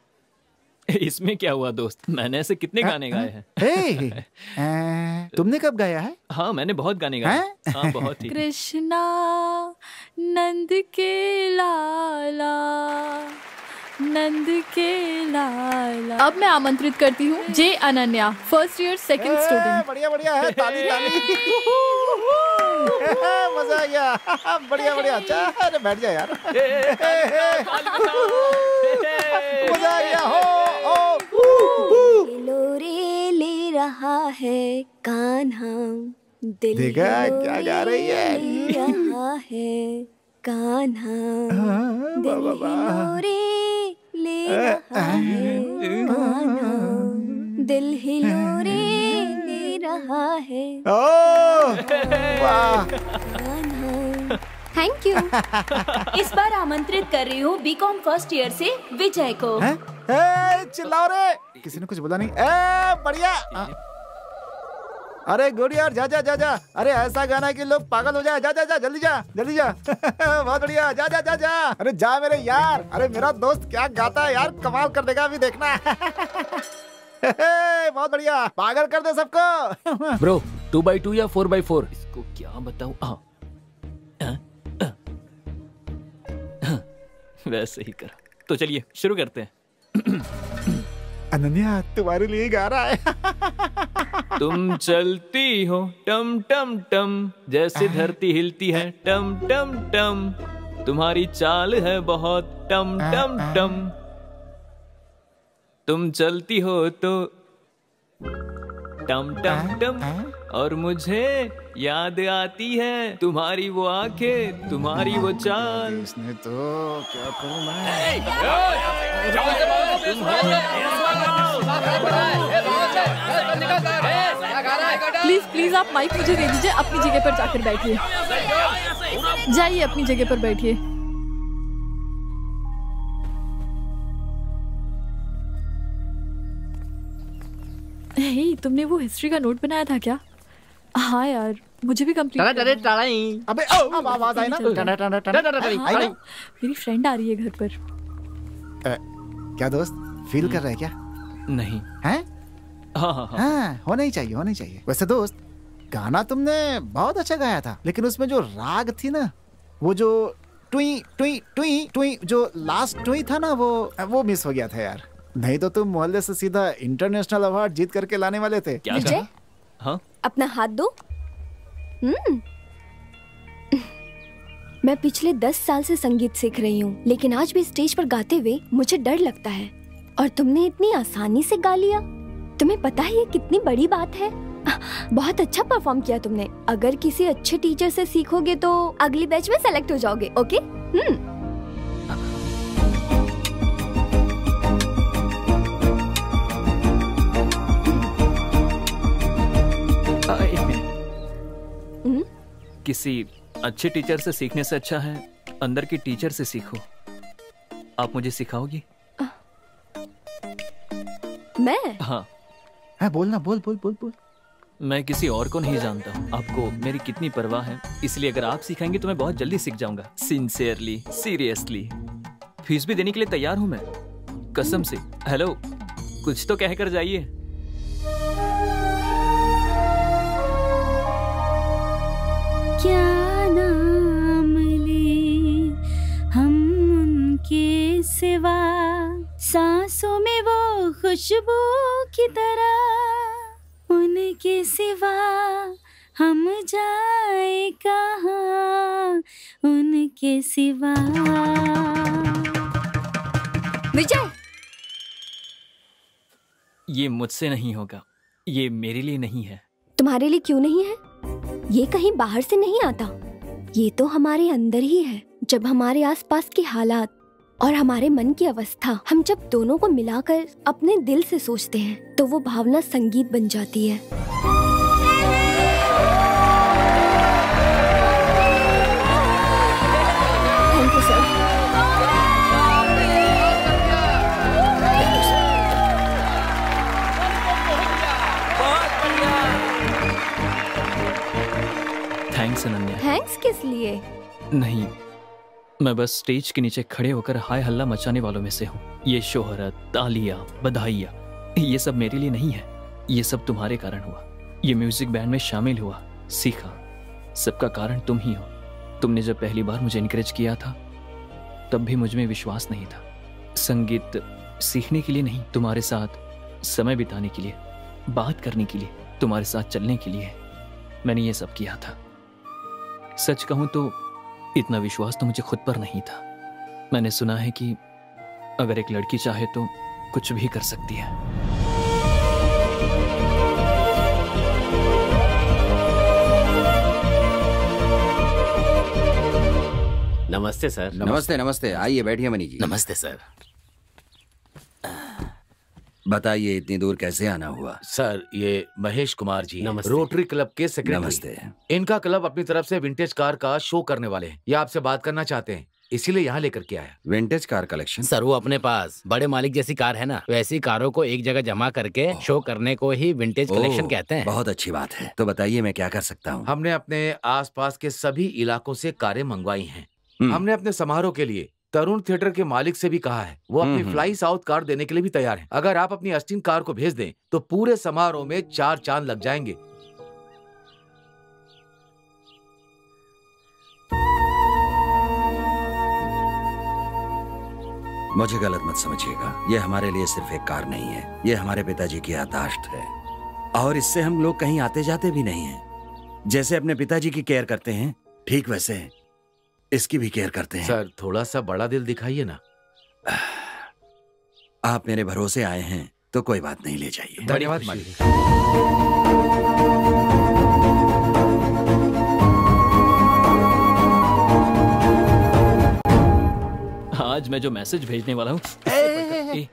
इसमें क्या हुआ दोस्त? मैंने ऐसे कितने गाने गाए हैं। तुमने कब गाया है? हाँ, मैंने बहुत गाने गाए। हाँ, बहुत ही। कृष्णा नंद के लाला, नंद के लाला। अब मैं आमंत्रित करती हूँ J Ananya, first year second student. बढ़िया है, ताली। मजा आ गया। बढ़िया। अच्छा बैठ जा यार। मजा आ गया। हो लोरे ले रहा है कान्हा, दिल देखा क्या गा रही है? ले रहा है कान्हा, दिल लोरे ले रहा है कान्हा, दिल हिलोरे ले रहा है। वाह, थैंक यू। इस बार आमंत्रित कर रही हूँ बीकॉम फर्स्ट ईयर से विजय को। चिल्लाओ रे, किसी ने कुछ बोला नहीं। बढ़िया। अरे गुड यार, जा। अरे ऐसा गाना कि लोग पागल हो जाए। जा जल्दी जा। बहुत बढ़िया, जा। अरे जा मेरे यार। अरे मेरा दोस्त क्या गाता है यार, कमाल कर देगा, अभी देखना। बहुत बढ़िया, पागल कर दे सबको। ब्रो 2x2 या 4x4? इसको क्या बताऊं? वैसे ही कर। तो चलिए शुरू करते हैं। अनन्या तुम्हारे लिए गा रहा है। तुम चलती हो टम टम टम, जैसे धरती हिलती है टम टम टम, तुम्हारी चाल है बहुत टम टम टम, तुम चलती हो तो टम टम टम, और मुझे याद आती है तुम्हारी वो आंखें, तुम्हारी वो चाल। इसने तो क्या करूं मैं? प्लीज आप माइक मुझे दे दीजिए। अपनी जगह पर जाकर बैठिए। जाइए अपनी जगह पर बैठिए। हे, तुमने वो हिस्ट्री का नोट बनाया था क्या? हाँ यार, मुझे भी कंप्लीट। अबे अब आवाज आई ना। मेरी फ्रेंड आ रही है घर पर। क्या दोस्त, फील कर रहा है क्या? नहीं। हैं? हाँ, होना ही चाहिए। वैसे दोस्त, गाना तुमने बहुत अच्छा गाया था, लेकिन उसमें जो राग थी ना, वो जो टुई टुई टुई टुई जो लास्ट टुई था ना, वो मिस हो गया था यार। नहीं तो तुम मोहल्ले से सीधा इंटरनेशनल अवार्ड जीत करके लाने वाले थे। क्या विजय, हाँ? अपना हाथ दो। मैं पिछले 10 साल से संगीत सीख रही हूँ, लेकिन आज भी स्टेज पर गाते हुए मुझे डर लगता है, और तुमने इतनी आसानी से गा लिया। तुम्हें पता है ये कितनी बड़ी बात है? बहुत अच्छा परफॉर्म किया तुमने। अगर किसी अच्छे टीचर से सीखोगे तो अगली बैच में सेलेक्ट हो जाओगे। ओके? किसी अच्छे टीचर से सीखने से अच्छा है अंदर की टीचर से सीखो। आप मुझे सिखाओगी? मैं? हाँ। बोलना, बोल बोल बोल बोल। मैं किसी और को नहीं जानता हूँ। आपको मेरी कितनी परवाह है, इसलिए अगर आप सिखाएंगे तो मैं बहुत जल्दी सीख जाऊंगा। Sincerely, seriously. फीस भी देने के लिए तैयार हूँ मैं, कसम से। हेलो, कुछ तो कहकर जाइए। क्या नाम ले हम उनके सिवा, सांसों में वो खुशबू की तरह, उनके सिवा हम जाए कहाँ, उनके सिवा। विजय, ये मुझसे नहीं होगा, ये मेरे लिए नहीं है। तुम्हारे लिए क्यों नहीं है? ये कहीं बाहर से नहीं आता, ये तो हमारे अंदर ही है। जब हमारे आसपास के हालात और हमारे मन की अवस्था, हम जब दोनों को मिलाकर अपने दिल से सोचते हैं तो वो भावना संगीत बन जाती है। Thank you sir. Thanks Ananya. Thanks किस लिए? नहीं, मैं बस स्टेज के नीचे खड़े होकर हाय हल्ला मचाने वालों में से हूँ। ये शोहरत, तालियां, बधाइयाँ, ये सब मेरे लिए नहीं है। ये सब तुम्हारे कारण हुआ। ये म्यूजिक बैंड में शामिल हुआ, सीखा, सबका कारण तुम ही हो। तुमने जब पहली बार मुझे इनकरेज किया था तब भी मुझ में विश्वास नहीं था। संगीत सीखने के लिए नहीं, तुम्हारे साथ समय बिताने के लिए, बात करने के लिए, तुम्हारे साथ चलने के लिए मैंने ये सब किया था। सच कहूं तो इतना विश्वास तो मुझे खुद पर नहीं था। मैंने सुना है कि अगर एक लड़की चाहे तो कुछ भी कर सकती है। नमस्ते सर। नमस्ते नमस्ते, आइए बैठिए मनी जी। नमस्ते सर। बताइए इतनी दूर कैसे आना हुआ? सर, ये महेश कुमार जी नमस्ते। रोटरी क्लब के सेक्रेटरी। नमस्ते। इनका क्लब अपनी तरफ से विंटेज कार का शो करने वाले हैं। ये आपसे बात करना चाहते हैं, इसीलिए यहाँ लेकर के आया। Vintage car collection? सर, वो अपने पास बड़े मालिक जैसी कार है ना, वैसी कारों को एक जगह जमा करके शो करने को ही विंटेज कलेक्शन कहते हैं। बहुत अच्छी बात है। तो बताइए मैं क्या कर सकता हूँ? हमने अपने आसपास के सभी इलाकों से कारें मंगवाई हैं। हमने अपने समारोह के लिए तरुण थिएटर के मालिक से भी कहा है, वो अपनी फ्लाई साउथ कार देने के लिए भी तैयार है। अगर आप अपनी अस्टिन कार को भेज दें तो पूरे समारोह में 4 चांद लग जाएंगे। मुझे गलत मत समझिएगा, ये हमारे लिए सिर्फ एक कार नहीं है, ये हमारे पिताजी की याददाश्त है। और इससे हम लोग कहीं आते जाते भी नहीं हैं। जैसे अपने पिताजी की केयर करते हैं, ठीक वैसे इसकी भी केयर करते हैं। सर, थोड़ा सा बड़ा दिल दिखाइए ना। आप मेरे भरोसे आए हैं तो कोई बात नहीं, ले जाइए। धन्यवाद मालिक। आज मैं जो मैसेज भेजने वाला हूँ,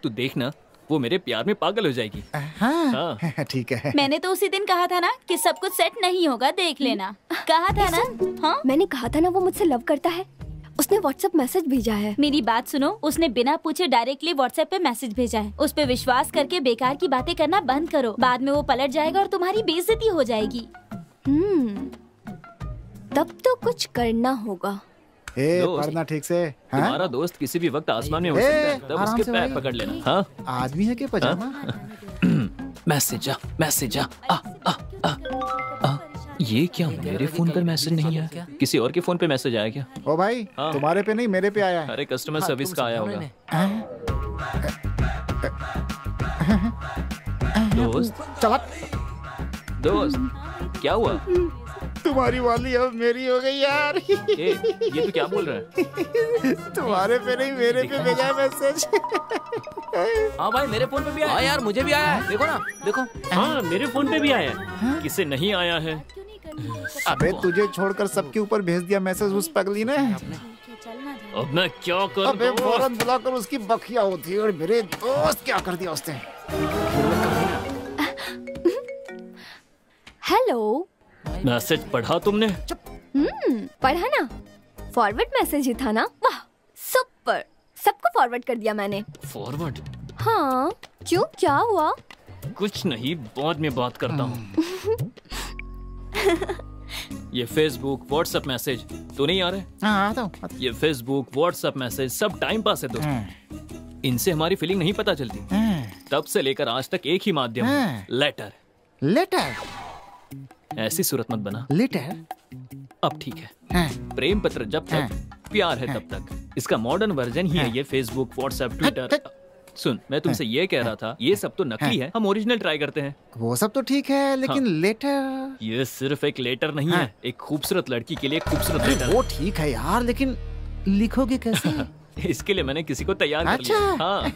तू देखना, वो मेरे प्यार में पागल हो जाएगी। हाँ, ठीक है। मैंने तो उसी दिन कहा था ना कि सब कुछ सेट नहीं होगा, देख लेना। कहा था ना? हाँ, मैंने कहा था ना वो मुझसे लव करता है। उसने व्हाट्सएप मैसेज भेजा है। मेरी बात सुनो, उसने बिना पूछे डायरेक्टली व्हाट्सएप पे मैसेज भेजा है। उस पे विश्वास करके बेकार की बातें करना बंद करो, बाद में वो पलट जाएगा और तुम्हारी बेइज्जती हो जाएगी। तब तो कुछ करना होगा। पढ़ना ठीक से। तुम्हारा दोस्त किसी भी वक्त आसमान में हो सकता है, तब उसके पैर पकड़ लेना। हाँ, आदमी है कि पजामा? मैसेज आ। ये क्या मेरे फोन पर मैसेज नहीं आया? किसी और के फोन पे मैसेज आया क्या? ओ भाई, तुम्हारे पे नहीं मेरे पे आया है। अरे कस्टमर सर्विस का आया होगा। दोस्त क्या हुआ? तुम्हारी वाली अब मेरी हो गई यार। ये तो क्या बोल रहा है? तुम्हारे पे नहीं मेरे पे भेजा मैसेज। हाँ भाई मेरे फोन पे भी आया। हाँ यार मुझे भी आया है, देखो ना, देखो। हाँ मेरे फोन पे भी आया है। किसे नहीं आया है? अबे तुझे छोड़कर सबके ऊपर भेज दिया मैसेज उस पगली ने। अब मैं क्या करूं? अबे फौरन बुलाकर उसकी बखिया होती और मेरे दोस्त क्या कर दिया उसने। हेलो। मैसेज पढ़ा तुमने? पढ़ा ना, फॉरवर्ड मैसेज ही था ना। वाह सुपर, सबको फॉरवर्ड कर दिया मैंने। फॉरवर्ड? हाँ क्यों, क्या हुआ? कुछ नहीं, बाद में बात करता हूँ। ये फेसबुक व्हाट्सएप मैसेज तो नहीं आ रहे? हाँ तो ये फेसबुक व्हाट्सएप मैसेज सब टाइम पास है दोस्त। इनसे हमारी फीलिंग नहीं पता चलती। तब से लेकर आज तक एक ही माध्यम है, लेटर। लेटर? ऐसी सूरत मत बना। लेटर? अब ठीक है। प्रेम पत्र जब तक, प्यार है तब तक। इसका मॉडर्न वर्जन ही है ये फेसबुक व्हाट्सएप ट्विटर। सुन, मैं तुमसे ये कह रहा था, ये सब तो नकली है, हम ओरिजिनल ट्राई करते हैं। वो सब तो ठीक है, लेकिन लेटर? ये सिर्फ एक लेटर नहीं है, एक खूबसूरत लड़की के लिए खूबसूरत लेटर। वो ठीक है यार, लेकिन लिखोगे कैसे? इसके लिए मैंने किसी को तैयार कर लिया। हाँ।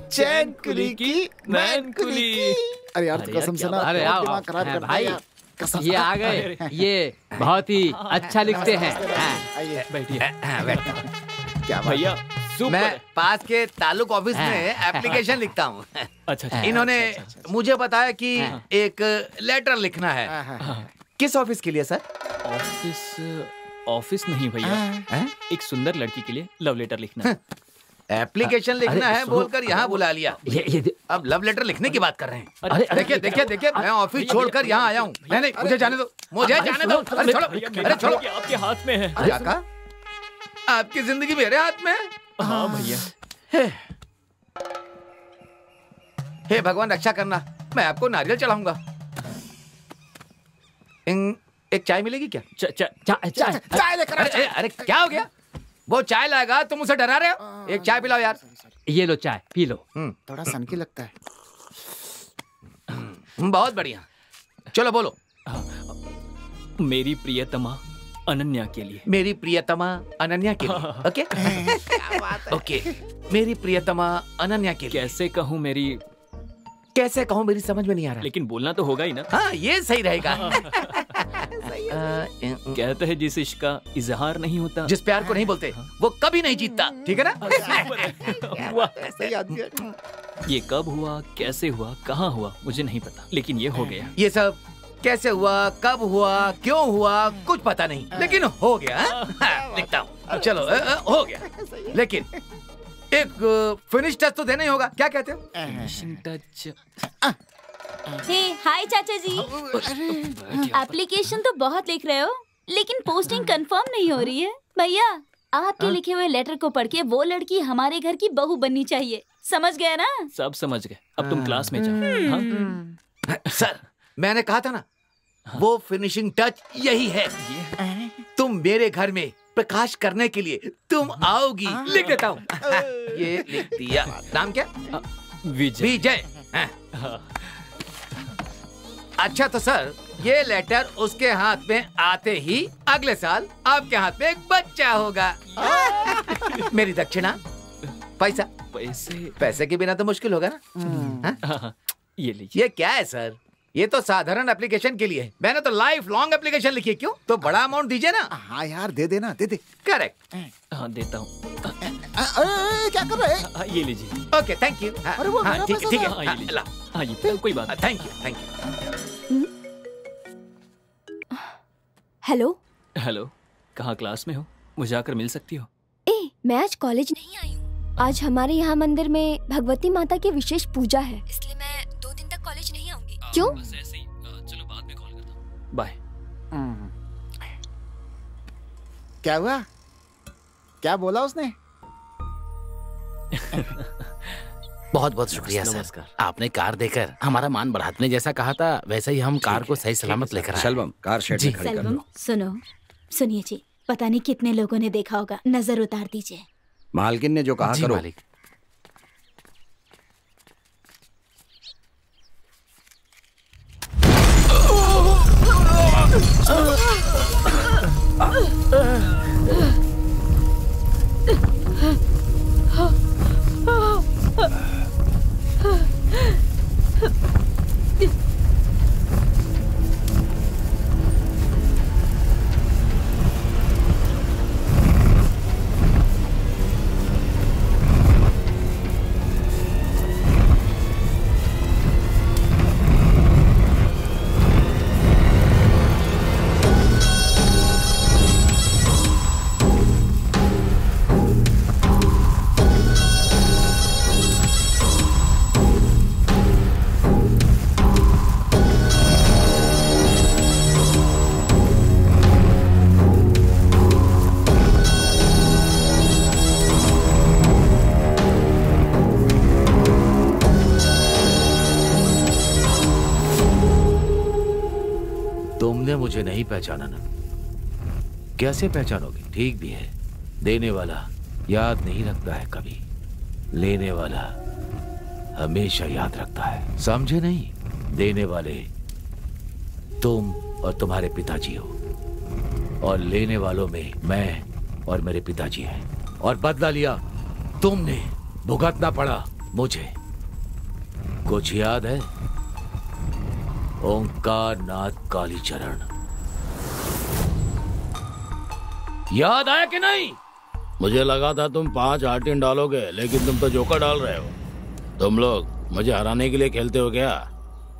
चैन कुली की मैन कुली। अरे यार कसम से ना, अरे दिमाग खराब कर भाई, ये आ गए, ये बहुत ही अच्छा लिखते हैं। बैठिए। क्या भैया, मैं पास के तालुक ऑफिस में एप्लीकेशन लिखता हूँ। अच्छा। इन्होंने मुझे बताया कि एक लेटर लिखना है। किस ऑफिस के लिए सर? ऑफिस नहीं भैया, एक सुंदर लड़की के लिए लव लेटर लिखना है। एप्लीकेशन लिखना है बोलकर यहाँ बुला लिया। अब लव लेटर लिखने की बात कर रहे हैं। देखिए देखिए देखिए, मैं ऑफिस छोड़कर यहाँ आया हूँ। नहीं, मुझे जाने दो, मुझे जाने दो। अरे छोड़ो, अरे छोड़ो। आपके हाथ में है। क्या कहा? आपकी जिंदगी मेरे हाथ में है? हाँ भैया। हे भगवान रक्षा करना, मैं आपको नारियल चढ़ाऊंगा। एक चाय मिलेगी क्या? चाय लेकर। अरे क्या हो गया? वो चाय लाएगा, तुम उसे डरा रहे हो? एक चाय पिलाओ यार। ये लो चाय, पी लो। थोड़ा सनकी लगता है। बहुत बढ़िया, चलो बोलो। मेरी प्रियतमा अनन्या के लिए। मेरी प्रियतमा अनन्या के लिए। ओके ओके, मेरी प्रियतमा अनन्या के लिए। कैसे कहूँ मेरी समझ में नहीं आ रहा। लेकिन बोलना तो होगा ही ना। हाँ ये सही रहेगा। कहते हैं जिस इश्क का इजहार नहीं होता, जिस प्यार को नहीं बोलते, वो कभी नहीं जीतता। ठीक है ना? सही आदमी है। ये कब हुआ, कैसे हुआ, कहाँ हुआ, मुझे नहीं पता, लेकिन ये हो गया। ये सब कैसे हुआ, कब हुआ, क्यों हुआ, कुछ पता नहीं, लेकिन हो गया। लिखता हूँ, चलो हो गया। लेकिन एक फिनिश टच तो देना ही होगा। क्या कहते हो? Finishing touch. हाय चाचा जी, एप्लीकेशन तो बहुत लिख रहे हो, लेकिन पोस्टिंग कंफर्म नहीं हो रही है। भैया, आपके लिखे हुए लेटर को पढ़ के वो लड़की हमारे घर की बहू बननी चाहिए। समझ गए ना? सब समझ गए। अब तुम क्लास में जाओ। सर, मैंने कहा था ना, वो फिनिशिंग टच यही है। तुम मेरे घर में प्रकाश करने के लिए तुम आओगी। लिख देता हूँ। ये लिख दिया। नाम क्या? विजय। विजय। अच्छा तो सर, ये लेटर उसके हाथ में आते ही अगले साल आपके हाथ में एक बच्चा होगा। मेरी दक्षिणा, पैसा। पैसे के बिना तो मुश्किल होगा ना। ये लीजिए। ये क्या है सर? ये तो साधारण एप्लीकेशन के लिए है। मैंने तो लाइफ लॉन्ग एप्लीकेशन लिखी है। क्यों? तो बड़ा अमाउंट दीजिए ना। हाँ यार, दे देना, दे दे। करेक्ट। हाँ देता हूँ। क्या कर रहे हैं? ये लीजिए। Okay thank you. अरे वो मेरा ठीक पैसा है। हाँ ये लीजिए। हाँ ये कोई बात। Thank you. हेलो। हेलो, कहाँ क्लास में हो? मुझे आकर मिल सकती हो? मैं आज कॉलेज नहीं आई हूँ। आज हमारे यहाँ मंदिर में भगवती माता की विशेष पूजा है, इसलिए मैं 2 दिन तक कॉलेज नहीं आऊंगी। क्यों? बस ऐसे ही। चलो बाद में कॉल करता हूँ। बाय। क्या हुआ? क्या बोला उसने? बहुत बहुत शुक्रिया सर। आपने कार देकर हमारा मान बढ़ा। आपने जैसा कहा था वैसे ही हम कार को सही सलामत लेकर आए। शलवम, कार शेड में खड़ी कर लो। सुनिए जी, पता नहीं कितने लोगों ने देखा होगा, नजर उतार दीजिए। मालकिन ने जो कहा करो। मालिक। मुझे नहीं पहचाना ना? कैसे पहचानोगे? ठीक भी है, देने वाला याद नहीं रखता है कभी, लेने वाला हमेशा याद रखता है, समझे नहीं? देने वाले तुम और तुम्हारे पिताजी हो, और लेने वालों में मैं और मेरे पिताजी हैं। और बदला लिया तुमने, भुगतना पड़ा मुझे। कुछ याद है? ओंकार नाथ कालीचरण, याद आया कि नहीं? मुझे लगा था तुम 5 आर्टिन डालोगे, लेकिन तुम तो जोकर डाल रहे हो। तुम लोग मुझे हराने के लिए खेलते हो क्या?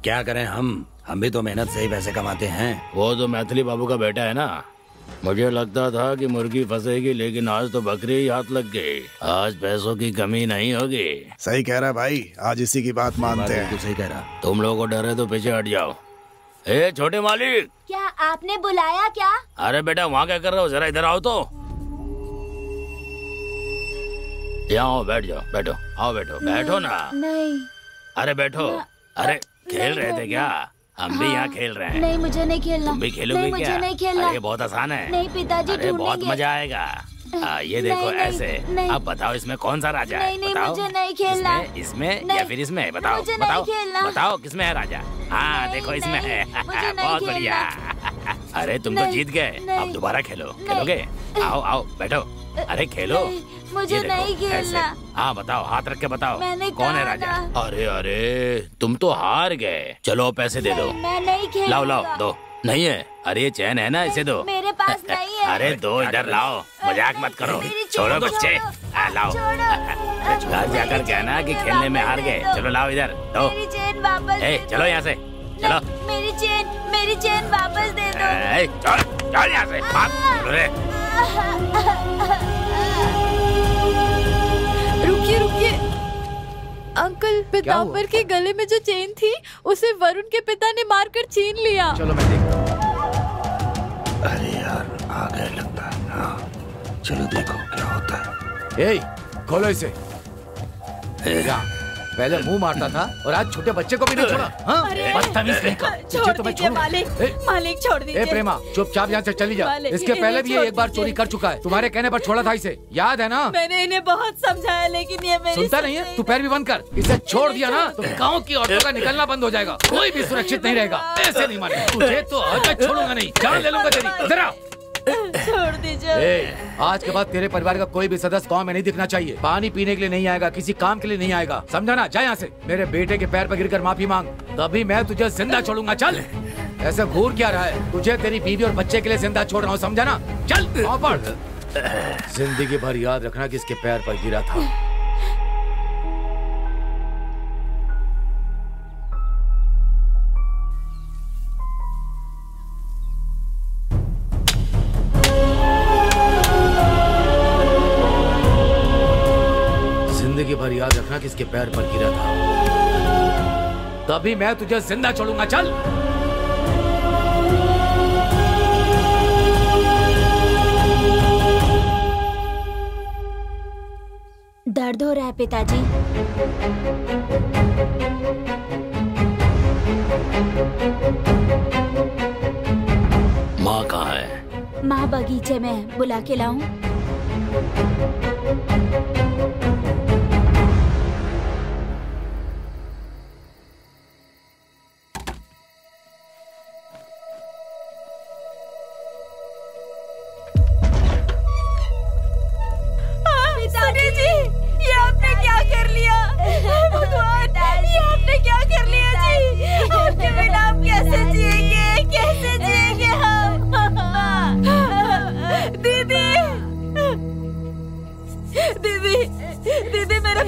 क्या करें हम भी तो मेहनत से ही पैसे कमाते हैं। वो तो मैथिली बाबू का बेटा है ना। मुझे लगता था कि मुर्गी फंसेगी, लेकिन आज तो बकरी ही हाथ लग गई। आज पैसों की कमी नहीं होगी। सही कह रहा भाई, आज इसी की बात मानते हैं। सही कह रहा। तुम लोगों को डर है तो पीछे हट जाओ। ए छोटे मालिक, क्या आपने बुलाया क्या? अरे बेटा वहाँ क्या कर रहे हो, जरा इधर आओ तो। यहाँ आओ, बैठ जाओ, बैठो, आओ बैठो, बैठो ना। नहीं। अरे बैठो। अरे खेल रहे थे क्या? हम भी यहाँ खेल रहे हैं। नहीं, मुझे नहीं खेलना। तुम भी खेलोगे क्या? मुझे नहीं खेलना। अरे बहुत आसान है। नहीं पिताजी, अरे बहुत मजा आएगा। ये देखो नहीं, ऐसे। नहीं। अब बताओ इसमें कौन सा राजा है? नहीं, बताओ। मुझे नहीं खेलना। इसमें या फिर इसमें? बताओ मुझे बताओ नहीं खेलना। बताओ किसमें है राजा? हाँ देखो इसमें है। बहुत बढ़िया। अरे तुम तो जीत गए, अब दोबारा खेलो। खेलोगे? आओ आओ बैठो। अरे खेलो। मुझे नहीं खेलना। हाँ बताओ, हाथ रख के बताओ कौन है राजा? अरे अरे तुम तो हार गए। चलो पैसे दे दो। मैं नहीं खेलूंगा। लाओ लाओ दो। नहीं है? अरे ये चैन है ना, इसे दो। मेरे पास नहीं है। अरे दो, इधर लाओ, मजाक मत करो। छोड़ो बच्चे, लाओ। घर जाकर कहना कि खेलने में हार गए। चलो लाओ इधर दो। मेरी चेन वापस दे दो। चलो यहाँ से, चलो। मेरी चेन वापस दे दो। चल यहाँ से, चलो रे। रुकिए रुकिए अंकल, पिताम्बर के गले में जो चेन थी उसे वरुण के पिता ने मारकर छीन लिया। चलो मैं देखता हूँ। अरे यार आ गए लगता है। हाँ चलो देखो क्या होता है। खोलो इसे। पहले मुंह मारता था और आज छोटे बच्चे को भी नहीं छोड़ा। हाँ? बदतमीज कहीं का। छोड़ दीजिए मालिक छोड़ दीजिए। प्रेमा चुपचाप यहाँ से चली जा। इसके पहले भी ये एक बार चोरी कर चुका है। तुम्हारे कहने पर छोड़ा था इसे, याद है ना? मैंने इन्हें बहुत समझाया लेकिन ये मेरी सुनता नहीं है। तू पैर भी बंद कर। इसे छोड़ दिया ना तो गाँव की औरतों का निकलना बंद हो जाएगा। कोई भी सुरक्षित नहीं रहेगा। ऐसे नहीं माने तुझे तो आज छोड़ूंगा नहीं। जान ले लूंगा तेरी। जरा छोड़ दीजिए। आज के बाद तेरे परिवार का कोई भी सदस्य गांव में नहीं दिखना चाहिए। पानी पीने के लिए नहीं आएगा, किसी काम के लिए नहीं आएगा, समझा ना? जा यहाँ से। मेरे बेटे के पैर पर गिरकर माफी मांग, तभी मैं तुझे जिंदा छोड़ूंगा। चल। ऐसे घूर क्या रहा है? तुझे तेरी बीवी और बच्चे के लिए जिंदा छोड़ रहा हूँ, समझा ना? चल पढ़। जिंदगी भर याद रखना कि इसके पैर पर गिरा था। जिंदगी भर याद रखना कि इसके पैर पर गिरा था, तभी मैं तुझे जिंदा छोड़ूंगा। चल। दर्द हो रहा है पिताजी? माँ कहाँ है? माँ बगीचे में है, बुला के लाऊं?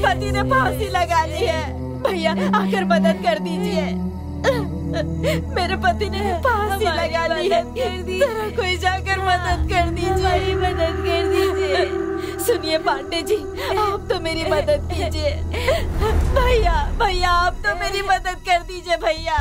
पति ने फांसी लगा ली है। भैया आकर मदद कर दीजिए। मेरे पति ने फांसी लगा ली है। जरा कोई जाकर मदद कर दीजिए। मदद कर दीजिए। सुनिए पांडे जी, आप तो मेरी मदद कीजिए। भैया भैया आप तो मेरी मदद कर दीजिए भैया।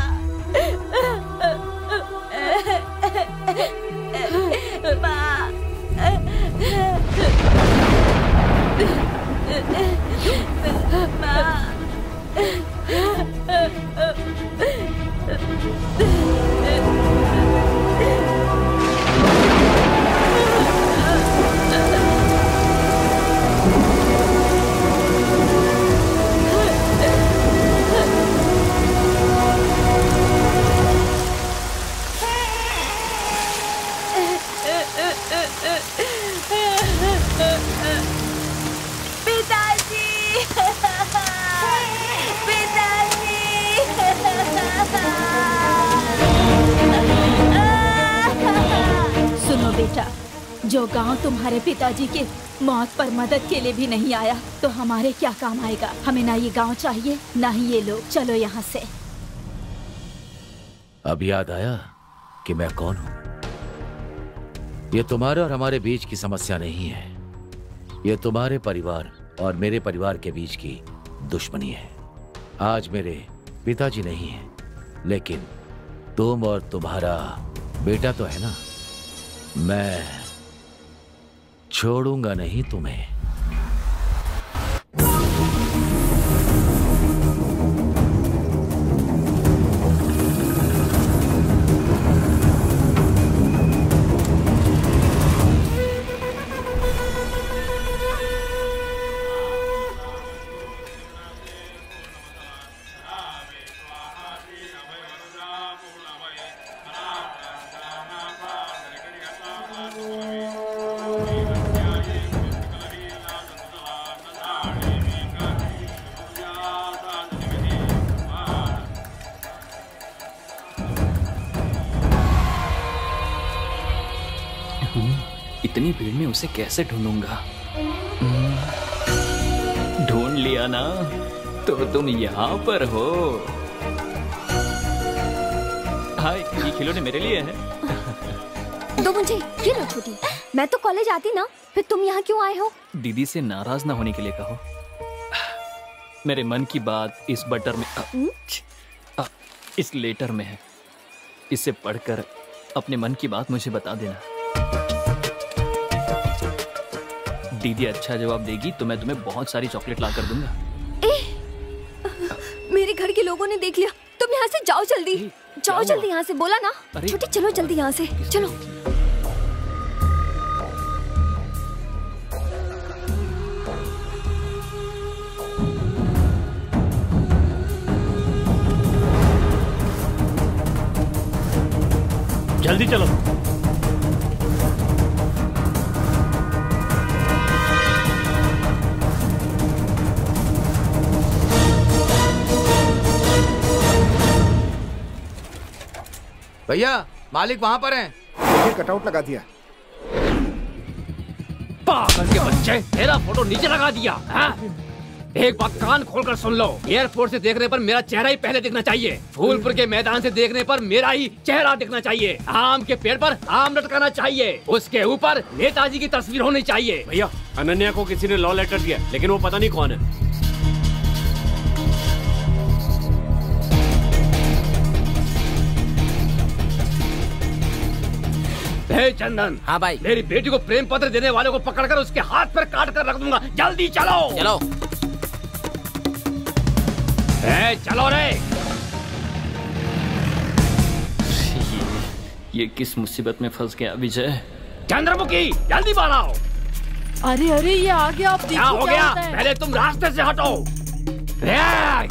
बेटा, जो गांव तुम्हारे पिताजी के मौत पर मदद के लिए भी नहीं आया तो हमारे क्या काम आएगा। हमें ना ये गांव चाहिए ना ही ये लोग। चलो यहाँ से। अब याद आया कि मैं कौन हूं। ये तुम्हारे और हमारे बीच की समस्या नहीं है, ये तुम्हारे परिवार और मेरे परिवार के बीच की दुश्मनी है। आज मेरे पिताजी नहीं है, लेकिन तुम और तुम्हारा बेटा तो है ना। मैं छोड़ूंगा नहीं तुम्हें। इतनी भीड़ में उसे कैसे ढूंढूंगा? ढूंढ लिया ना, तो तुम यहाँ पर हो। हाय, ये खिलौने मेरे लिए है। दो मुझे। ये लो छोटी, मैं तो कॉलेज आती ना, फिर तुम यहाँ क्यों आए हो? दीदी से नाराज ना होने के लिए कहो। मेरे मन की बात इस बटर में इस लेटर में है। इसे पढ़कर अपने मन की बात मुझे बता देना। दीदी अच्छा जवाब देगी तो मैं तुम्हें बहुत सारी चॉकलेट ला कर दूंगा। मेरे घर के लोगों ने देख लिया। तुम यहाँ से जाओ जल्दी, जाओ जल्दी यहाँ से। बोला ना छोटी, चलो जल्दी यहाँ से चलो। जल्दी चलो। भैया, मालिक वहाँ पर हैं। देखिए, कटआउट लगा दिया। पागल के बच्चे, मेरा फोटो नीचे लगा दिया। एक बात कान खोलकर सुन लो, एयरपोर्ट से देखने पर मेरा चेहरा ही पहले दिखना चाहिए। फूलपुर के मैदान से देखने पर मेरा ही चेहरा दिखना चाहिए। आम के पेड़ पर आम लटकाना चाहिए, उसके ऊपर नेताजी की तस्वीर होनी चाहिए। भैया, अनन्या को किसी ने लव लेटर दिया, लेकिन वो पता नहीं कौन है। हे चंदन। हाँ भाई। मेरी बेटी को प्रेम पत्र देने वाले को पकड़कर उसके हाथ पर काट कर रख दूंगा। जल्दी चलो। चलो। चलो रे। ये किस मुसीबत में फंस गया विजय? चंद्रमुखी, जल्दी बाहर आओ। अरे अरे, ये आ गया। आप क्या हो गया? पहले तुम रास्ते से हटो। भैया,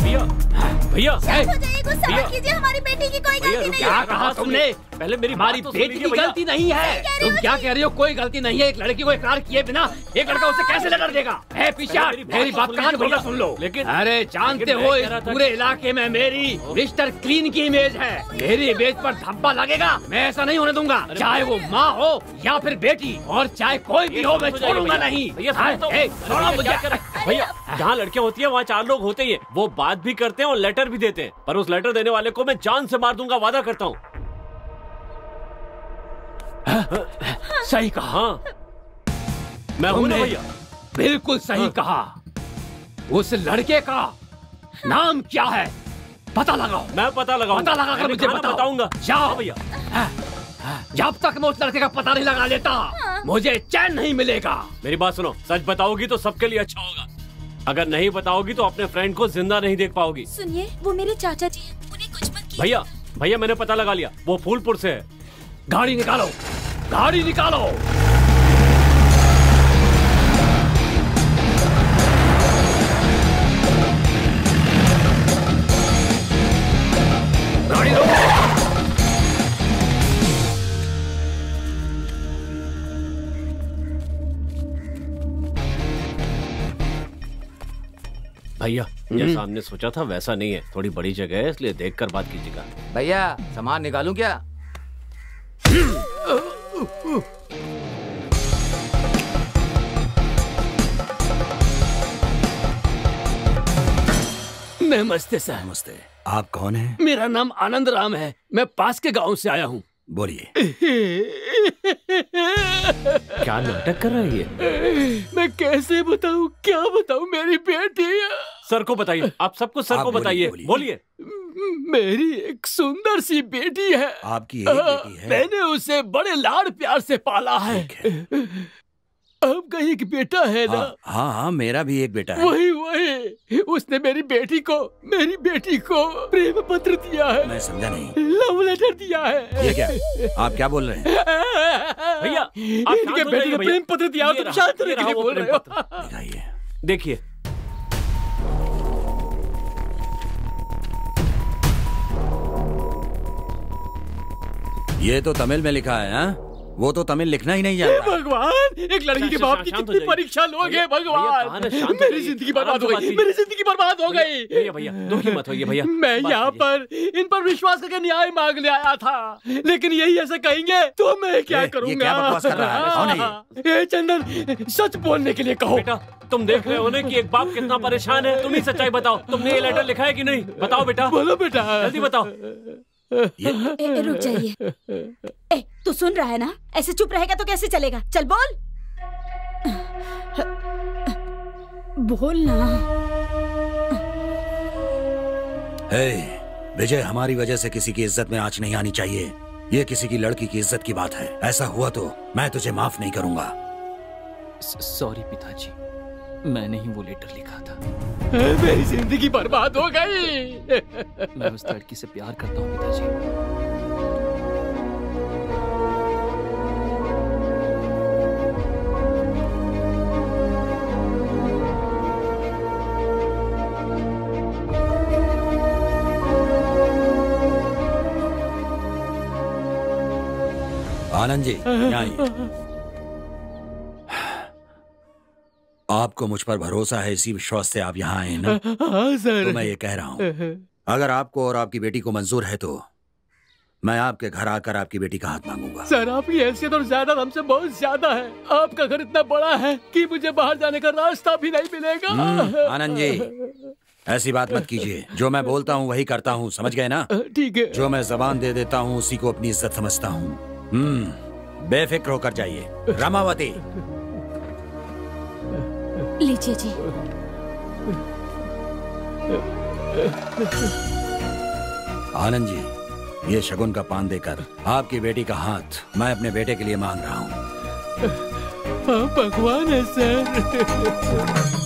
भैया, गुस्सा मत कीजिए, हमारी बेटी की कोई गलती नहीं है। क्या कहा तुमने? पहले मेरी हमारी बेटी की गलती नहीं है। तुम क्या कह रही हो? कोई गलती नहीं है। एक लड़की को इकरार किए बिना एक लड़का उसे कैसे लेटर देगा? है पीछा, मेरी बात कान खोलकर सुन लो। लेकिन अरे जानते हो, इस पूरे इलाके में मेरी मिस्टर क्लीन की इमेज है। मेरी इमेज पर धब्बा लगेगा, मैं ऐसा नहीं होने दूंगा। चाहे वो माँ हो या फिर बेटी, और चाहे कोई भी हो, मैं छोड़ूंगा नहीं। भैया, जहाँ लड़कियाँ होती है वहाँ 4 लोग होते ही हैं। वो बात भी करते हैं और लेटर भी देते हैं, पर उस लेटर देने वाले को मैं जान से मार दूंगा, वादा करता हूँ। सही कहा। मैं हूँ ना भैया। बिल्कुल सही कहा। उस लड़के का नाम क्या है? पता लगाओ। मैं पता लगाऊंगा। पता लगा कर मुझे बताऊंगा। जाओ भैया। जब तक मैं उस लड़के का पता नहीं लगा लेता, मुझे चैन नहीं मिलेगा। मेरी बात सुनो, सच बताओगी तो सबके लिए अच्छा होगा। अगर नहीं बताओगी तो अपने फ्रेंड को जिंदा नहीं देख पाओगी। सुनिए, वो मेरे चाचा जी हैं, उन्हें कुछ मत कीजिए। भैया, भैया मैंने पता लगा लिया, वो फूलपुर से है। गाड़ी निकालो, गाड़ी निकालो। गाड़ी रोको। भैया, जैसा हमने सोचा था वैसा नहीं है। थोड़ी बड़ी जगह है, इसलिए देखकर बात कीजिएगा। भैया, सामान निकालूं क्या? नमस्ते सर। नमस्ते। आप कौन हैं? मेरा नाम आनंद राम है, मैं पास के गांव से आया हूँ। बोलिए। क्या नाटक कर रहा है ये? मैं कैसे बताऊँ, क्या बताऊँ? मेरी बेटी। सर को बताइए, आप सबको सर को बताइए। बोलिए। मेरी एक सुंदर सी बेटी है। आपकी एक बेटी है? मैंने उसे बड़े लाड प्यार से पाला है। आपका एक बेटा है ना? हाँ, मेरा भी एक बेटा है। वही उसने मेरी बेटी को प्रेम पत्र दिया है। मैं समझा नहीं। लव लेटर दिया है। ये क्या? आप क्या बोल रहे हैं? भैया, इनके बेटे ने प्रेम पत्र दिया हो, तुम शांत रहने के लिए बोल रहे हो। दिखाइए। देखिए। ये तो तमिल में लिखा है। हाँ? वो तो तमिल लिखना ही नहीं जानता। भगवान, एक लड़की के बाप की कितनी परीक्षा लोगे भगवान। मेरी जिंदगी बर्बाद हो गई, मेरी जिंदगी बर्बाद हो गई। भैया दुखी मत होइए भैया। मैं यहाँ पर इन पर विश्वास करके न्याय मांगने आया था, लेकिन यही ऐसे कहेंगे तो मैं क्या करूँगा? ये क्या बकवास कर रहा है? कौन है ये? ए चंदन, सच बोलने के लिए कहो। बेटा, तुम देख रहे हो ना कि एक बाप कितना परेशान है। तुम ही सच्चाई बताओ, तुमने ये लेटर लिखा है कि नहीं? बताओ बेटा। बोलो बेटा, जल्दी बताओ। रुक जाइए। तू सुन रहा है ना? ऐसे चुप रहेगा तो कैसे चलेगा? चल बोल। बोल ना। विजय, हमारी वजह से किसी की इज्जत में आंच नहीं आनी चाहिए। ये किसी की लड़की की इज्जत की बात है। ऐसा हुआ तो मैं तुझे माफ नहीं करूंगा। सॉरी पिताजी, मैंने ही वो लेटर लिखा था। मेरी जिंदगी बर्बाद हो गई। मैं उस लड़की से प्यार करता हूँ पिताजी। आनंद जी, यहाँ आइए। आपको मुझ पर भरोसा है, इसी विश्वास से आप यहाँ आए ना? हाँ सर। तो मैं ये कह रहा हूँ, अगर आपको और आपकी बेटी को मंजूर है तो मैं आपके घर आकर आपकी बेटी का हाथ मांगूंगा। सर, आपकी हैसियत और जायदाद हमसे बहुत ज्यादा है। आपका घर इतना बड़ा है कि मुझे बाहर जाने का रास्ता भी नहीं मिलेगा। आनंद जी, ऐसी बात मत कीजिए। जो मैं बोलता हूँ वही करता हूँ, समझ गए ना? ठीक है। जो मैं जबान दे देता हूँ उसी को अपनी इज्जत समझता हूँ। बेफिक्र होकर जाइए। रमावती, लीजिए जी। आनंद जी, ये शगुन का पान देकर आपकी बेटी का हाथ मैं अपने बेटे के लिए मांग रहा हूँ। भगवान है सर।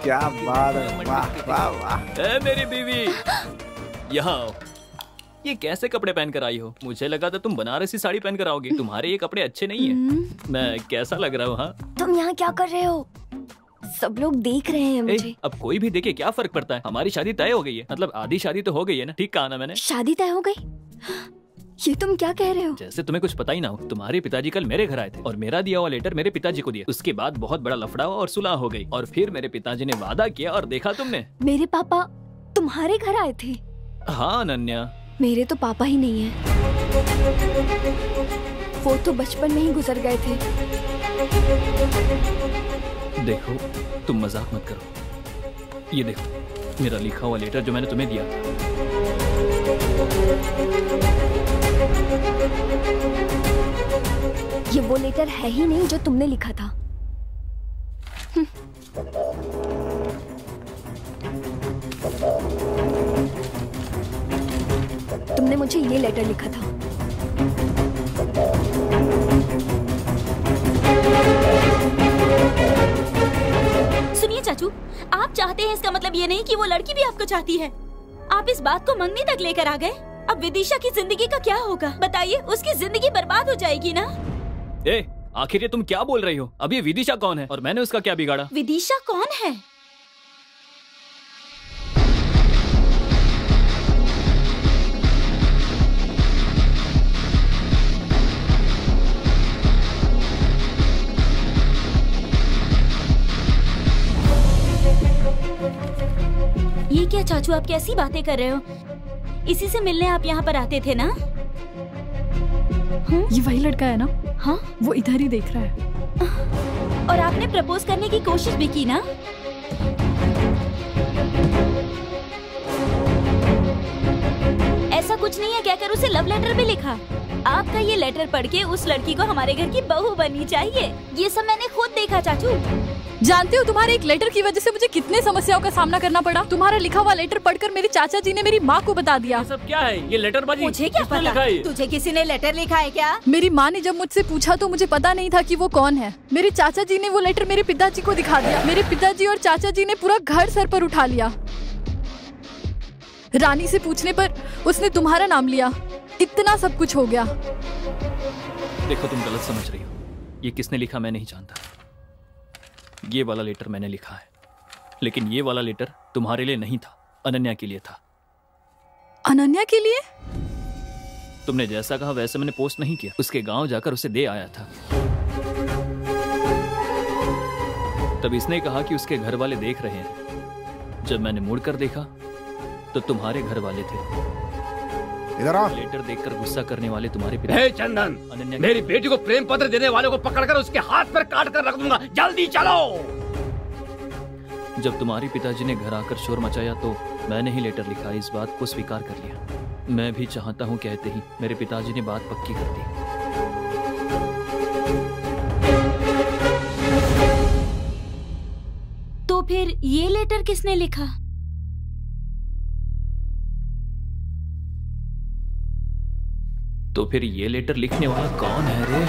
क्या बात है, वाह वाह वाह। मेरी बीवी, यहाँ आओ। ये कैसे कपड़े पहन कर आई हो? मुझे लगा था तुम बनारसी साड़ी पहन कर आओगे। तुम्हारे ये कपड़े अच्छे नहीं है। मैं कैसा लग रहा हूँ? हाँ, तुम यहाँ क्या कर रहे हो? सब लोग देख रहे हैं मुझे। अब कोई भी देखे क्या फर्क पड़ता है? हमारी शादी तय हो गई है। मतलब आधी शादी तो हो गई है ना? ठीक कहा ना मैंने? शादी तय हो गई? ये तुम क्या कह रहे हो? जैसे तुम्हें कुछ पता ही ना हो। तुम्हारे पिताजी कल मेरे घर आए थे और मेरा दिया हुआ लेटर मेरे पिताजी को दिया। उसके बाद बहुत बड़ा लफड़ा हुआ और सुलह हो गई। और फिर मेरे पिताजी ने वादा किया और देखा तुमने। मेरे पापा तुम्हारे घर आए थे? हाँ अनन्या। मेरे तो पापा ही नहीं है। वो तो बचपन में ही गुजर गए थे। देखो, तुम मजाक मत करो। ये देखो मेरा लिखा हुआ लेटर जो मैंने तुम्हें दिया था। ये वो लेटर है ही नहीं जो तुमने लिखा था। तुमने मुझे ये लेटर लिखा था। सुनिए चाचू, आप चाहते हैं इसका मतलब ये नहीं कि वो लड़की भी आपको चाहती है। आप इस बात को मंगनी तक लेकर आ गए। अब विदिशा की जिंदगी का क्या होगा? बताइए, उसकी जिंदगी बर्बाद हो जाएगी ना? आखिर ये तुम क्या बोल रही हो? अब ये विदिशा कौन है और मैंने उसका क्या बिगाड़ा? विदिशा कौन है? चाचू आप कैसी बातें कर रहे हो? इसी से मिलने आप यहाँ पर आते थे ना? ये वही लड़का है ना? हाँ, वो इधर ही देख रहा है। और आपने प्रपोज करने की कोशिश भी की ना? ऐसा कुछ नहीं है कहकर उसे लव लेटर भी लिखा। आपका ये लेटर पढ़ के उस लड़की को हमारे घर की बहू बननी चाहिए। ये सब मैंने खुद देखा चाचू। जानते हो तुम्हारे एक लेटर की वजह से मुझे कितने समस्याओं का सामना करना पड़ा। तुम्हारा लिखा हुआ लेटर पढ़कर मेरे चाचा जी ने मेरी माँ को बता दिया। ये सब क्या है? ये लेटर बाजी मुझे क्या पता? तुझे किसी ने लेटर लिखा है क्या? मेरी माँ ने जब मुझसे पूछा तो मुझे पता नहीं था कि वो कौन है। मेरे चाचा जी ने वो लेटर मेरे पिताजी को दिखा दिया। मेरे पिताजी और चाचा जी ने पूरा घर सर पर उठा लिया। रानी से पूछने पर उसने तुम्हारा नाम लिया। इतना सब कुछ हो गया। देखो तुम गलत समझ रही हो। ये किसने लिखा मैं नहीं जानता। ये वाला लेटर मैंने लिखा है, लेकिन ये वाला लेटर तुम्हारे लिए नहीं था, अनन्या के लिए था। अनन्या के लिए? तुमने जैसा कहा वैसे मैंने पोस्ट नहीं किया, उसके गांव जाकर उसे दे आया था। तब इसने कहा कि उसके घर वाले देख रहे हैं। जब मैंने मुड़कर देखा तो तुम्हारे घर वाले थे। इधर आ। लेटर देखकर गुस्सा करने वाले तुम्हारे पिता। हे चंदन, मेरी बेटी को प्रेम पत्र देने वाले को पकड़कर उसके हाथ पर काट कर रख दूंगा। जल्दी चलो। जब तुम्हारे पिताजी ने घर आकर शोर मचाया तो मैंने ही लेटर लिखा। इस बात को स्वीकार कर लिया। मैं भी चाहता हूँ कहते ही मेरे पिताजी ने बात पक्की कर दी। तो फिर ये लेटर किसने लिखा? तो फिर ये लेटर लिखने वाला कौन है रे?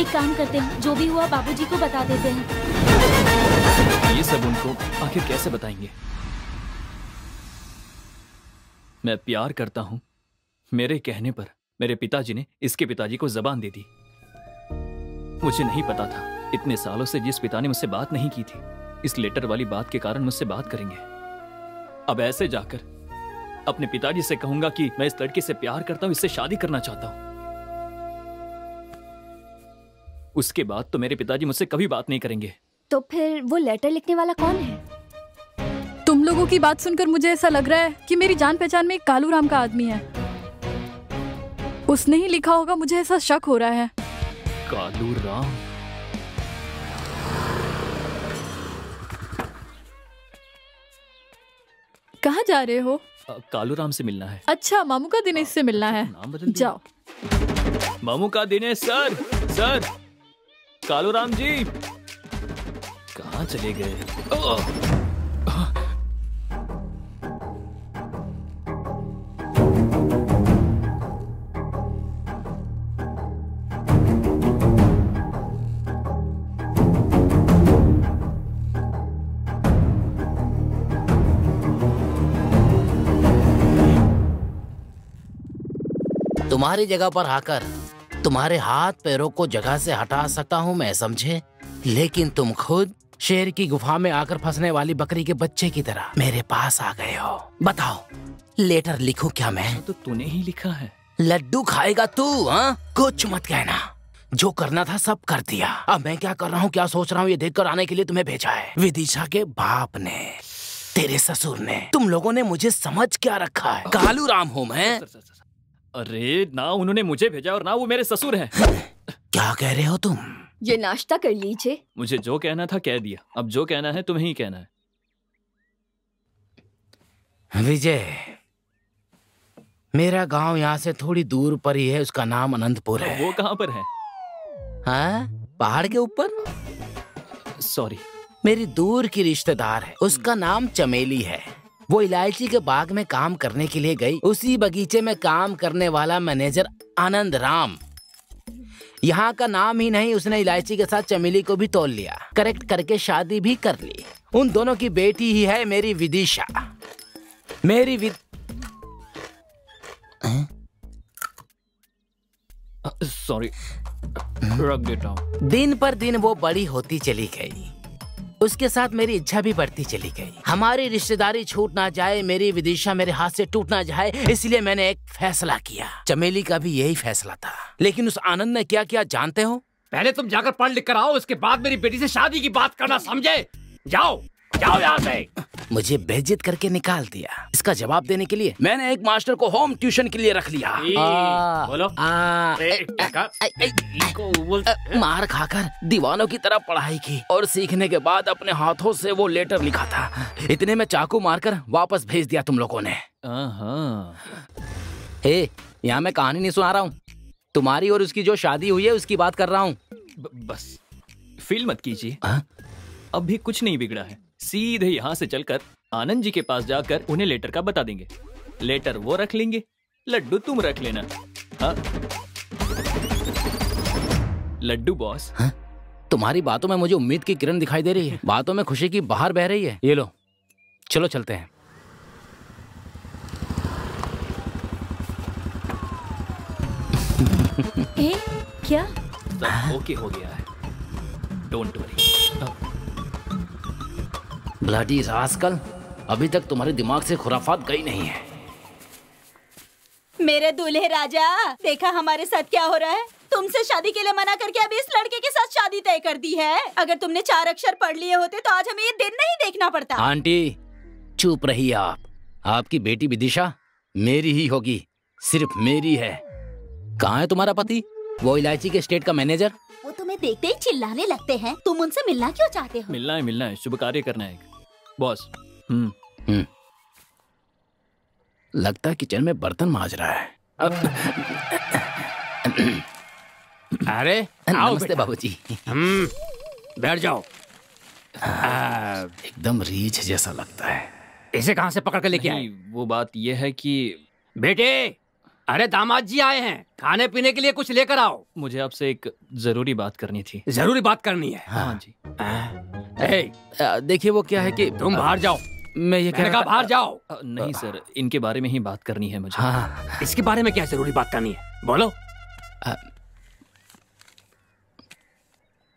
एक काम करते हैं, जो भी हुआ बाबूजी को बता देते हैं। ये सब उनको आखिर कैसे बताएंगे? मैं प्यार करता हूं। मेरे कहने पर मेरे पिताजी ने इसके पिताजी को जबान दे दी। मुझे नहीं पता था इतने सालों से जिस पिता ने मुझसे बात नहीं की थी, इस लेटर वाली बात के कारण मुझसे बात करेंगे। अब ऐसे जाकर अपने पिताजी से कहूंगा कि मैं इस लड़के से प्यार करता हूं, इससे शादी करना चाहता हूं। उसके बाद तो मेरे पिताजी मुझसे कभी बात नहीं करेंगे। तो फिर वो लेटर लिखने वाला कौन है? तुम लोगों की बात सुनकर मुझे ऐसा लग रहा है कि मेरी जान पहचान में एक कालू राम का आदमी है। उसने ही लिखा होगा, मुझे ऐसा शक हो रहा है। कालू राम? कहाँ जा रहे हो? कालू राम से मिलना है। अच्छा, मामू का दिनेश से मिलना है। नाम बदल जाओ। मामू का दिनेश सर। सर, कालू राम जी कहाँ चले गए? तुम्हारी जगह पर आकर तुम्हारे हाथ पैरों को जगह से हटा सकता हूँ मैं, समझे? लेकिन तुम खुद शेर की गुफा में आकर फंसने वाली बकरी के बच्चे की तरह मेरे पास आ गए हो। बताओ, लेटर लिखूं क्या मैं? तो तूने ही लिखा है। लड्डू खाएगा तू? हाँ, कुछ मत कहना। जो करना था सब कर दिया। अब मैं क्या कर रहा हूँ, क्या सोच रहा हूँ, ये देखकर आने के लिए तुम्हें भेजा है। विदिशा के बाप ने, तेरे ससुर ने। तुम लोगों ने मुझे समझ क्या रखा है? कालू राम हूँ मैं। अरे ना, उन्होंने मुझे भेजा और ना वो मेरे ससुर हैं। क्या कह रहे हो तुम? ये नाश्ता कर लीजिए। मुझे जो कहना था कह दिया, अब जो कहना है तुम्हें ही कहना है। विजय, मेरा गांव यहाँ से थोड़ी दूर पर ही है, उसका नाम अनंतपुर है। वो कहाँ पर है? हाँ, पहाड़ के ऊपर। सॉरी, मेरी दूर की रिश्तेदार है, उसका नाम चमेली है। वो इलायची के बाग में काम करने के लिए गई। उसी बगीचे में काम करने वाला मैनेजर आनंद राम, यहाँ का नाम ही नहीं, उसने इलायची के साथ चमेली को भी तोल लिया, करेक्ट करके शादी भी कर ली। उन दोनों की बेटी ही है मेरी विदिशा। मेरी सॉरी, रख देता हूँ। दिन पर दिन वो बड़ी होती चली गई, उसके साथ मेरी इच्छा भी बढ़ती चली गई। हमारी रिश्तेदारी छूट ना जाए, मेरी विदिशा मेरे हाथ से टूट ना जाए, इसलिए मैंने एक फैसला किया। चमेली का भी यही फैसला था, लेकिन उस आनंद ने क्या किया जानते हो? पहले तुम जाकर पढ़ लिख कर आओ, उसके बाद मेरी बेटी से शादी की बात करना, समझे? जाओ जाओ यहाँ से। मुझे बेइज्जत करके निकाल दिया। इसका जवाब देने के लिए मैंने एक मास्टर को होम ट्यूशन के लिए रख लिया। बोलो। मार खाकर दीवानों की तरह पढ़ाई की और सीखने के बाद अपने हाथों से वो लेटर लिखा था। इतने में चाकू मारकर वापस भेज दिया तुम लोगों ने। यहाँ मैं कहानी नहीं सुना रहा हूँ, तुम्हारी और उसकी जो शादी हुई है उसकी बात कर रहा हूँ। बस फील मत कीजिए, अभी कुछ नहीं बिगड़ा है। सीधे यहाँ से चलकर आनंद जी के पास जाकर उन्हें लेटर का बता देंगे। लेटर वो रख लेंगे, लड्डू तुम रख लेना। हाँ? लड्डू बॉस। तुम्हारी बातों में मुझे उम्मीद की किरण दिखाई दे रही है, बातों में खुशी की बहार बह रही है। ये लो, चलो चलते हैं। क्या? सब ओके हो गया है, डोंट वरी। ब्लडी रास्कल, अभी तक तुम्हारे दिमाग से खुराफात गई नहीं है। मेरे दूल्हे राजा, देखा हमारे साथ क्या हो रहा है? तुमसे शादी के लिए मना करके अभी इस लड़के के साथ शादी तय कर दी है। अगर तुमने 4 अक्षर पढ़ लिए होते तो आज हमें ये दिन नहीं देखना पड़ता। आंटी चुप रहिए आप। आपकी बेटी विदिशा मेरी ही होगी, सिर्फ मेरी है। कहाँ है तुम्हारा पति, वो इलायची के स्टेट का मैनेजर? वो तुम्हें देखते ही चिल्लाने लगते हैं। तुम उनसे मिलना क्यों चाहते हो? मिलना है, शुभ कार्य करना है बॉस। लगता है किचन में बर्तन मांज रहा है। अरे नमस्ते बाबूजी। बैठ जाओ। एकदम रीछ जैसा लगता है। इसे कहाँ से पकड़ कर लेके आए? वो बात ये है कि बेटे, अरे दामाद जी आए हैं, खाने पीने के लिए कुछ लेकर आओ। मुझे आपसे एक जरूरी बात करनी थी। जरूरी बात करनी है? हाँ जी। देखिए वो क्या है कि तुम बाहर जाओ। मैं ये कह रहा बाहर जाओ। नहीं सर, इनके बारे में ही बात करनी है मुझे। हाँ, इसके बारे में क्या जरूरी बात करनी है, बोलो।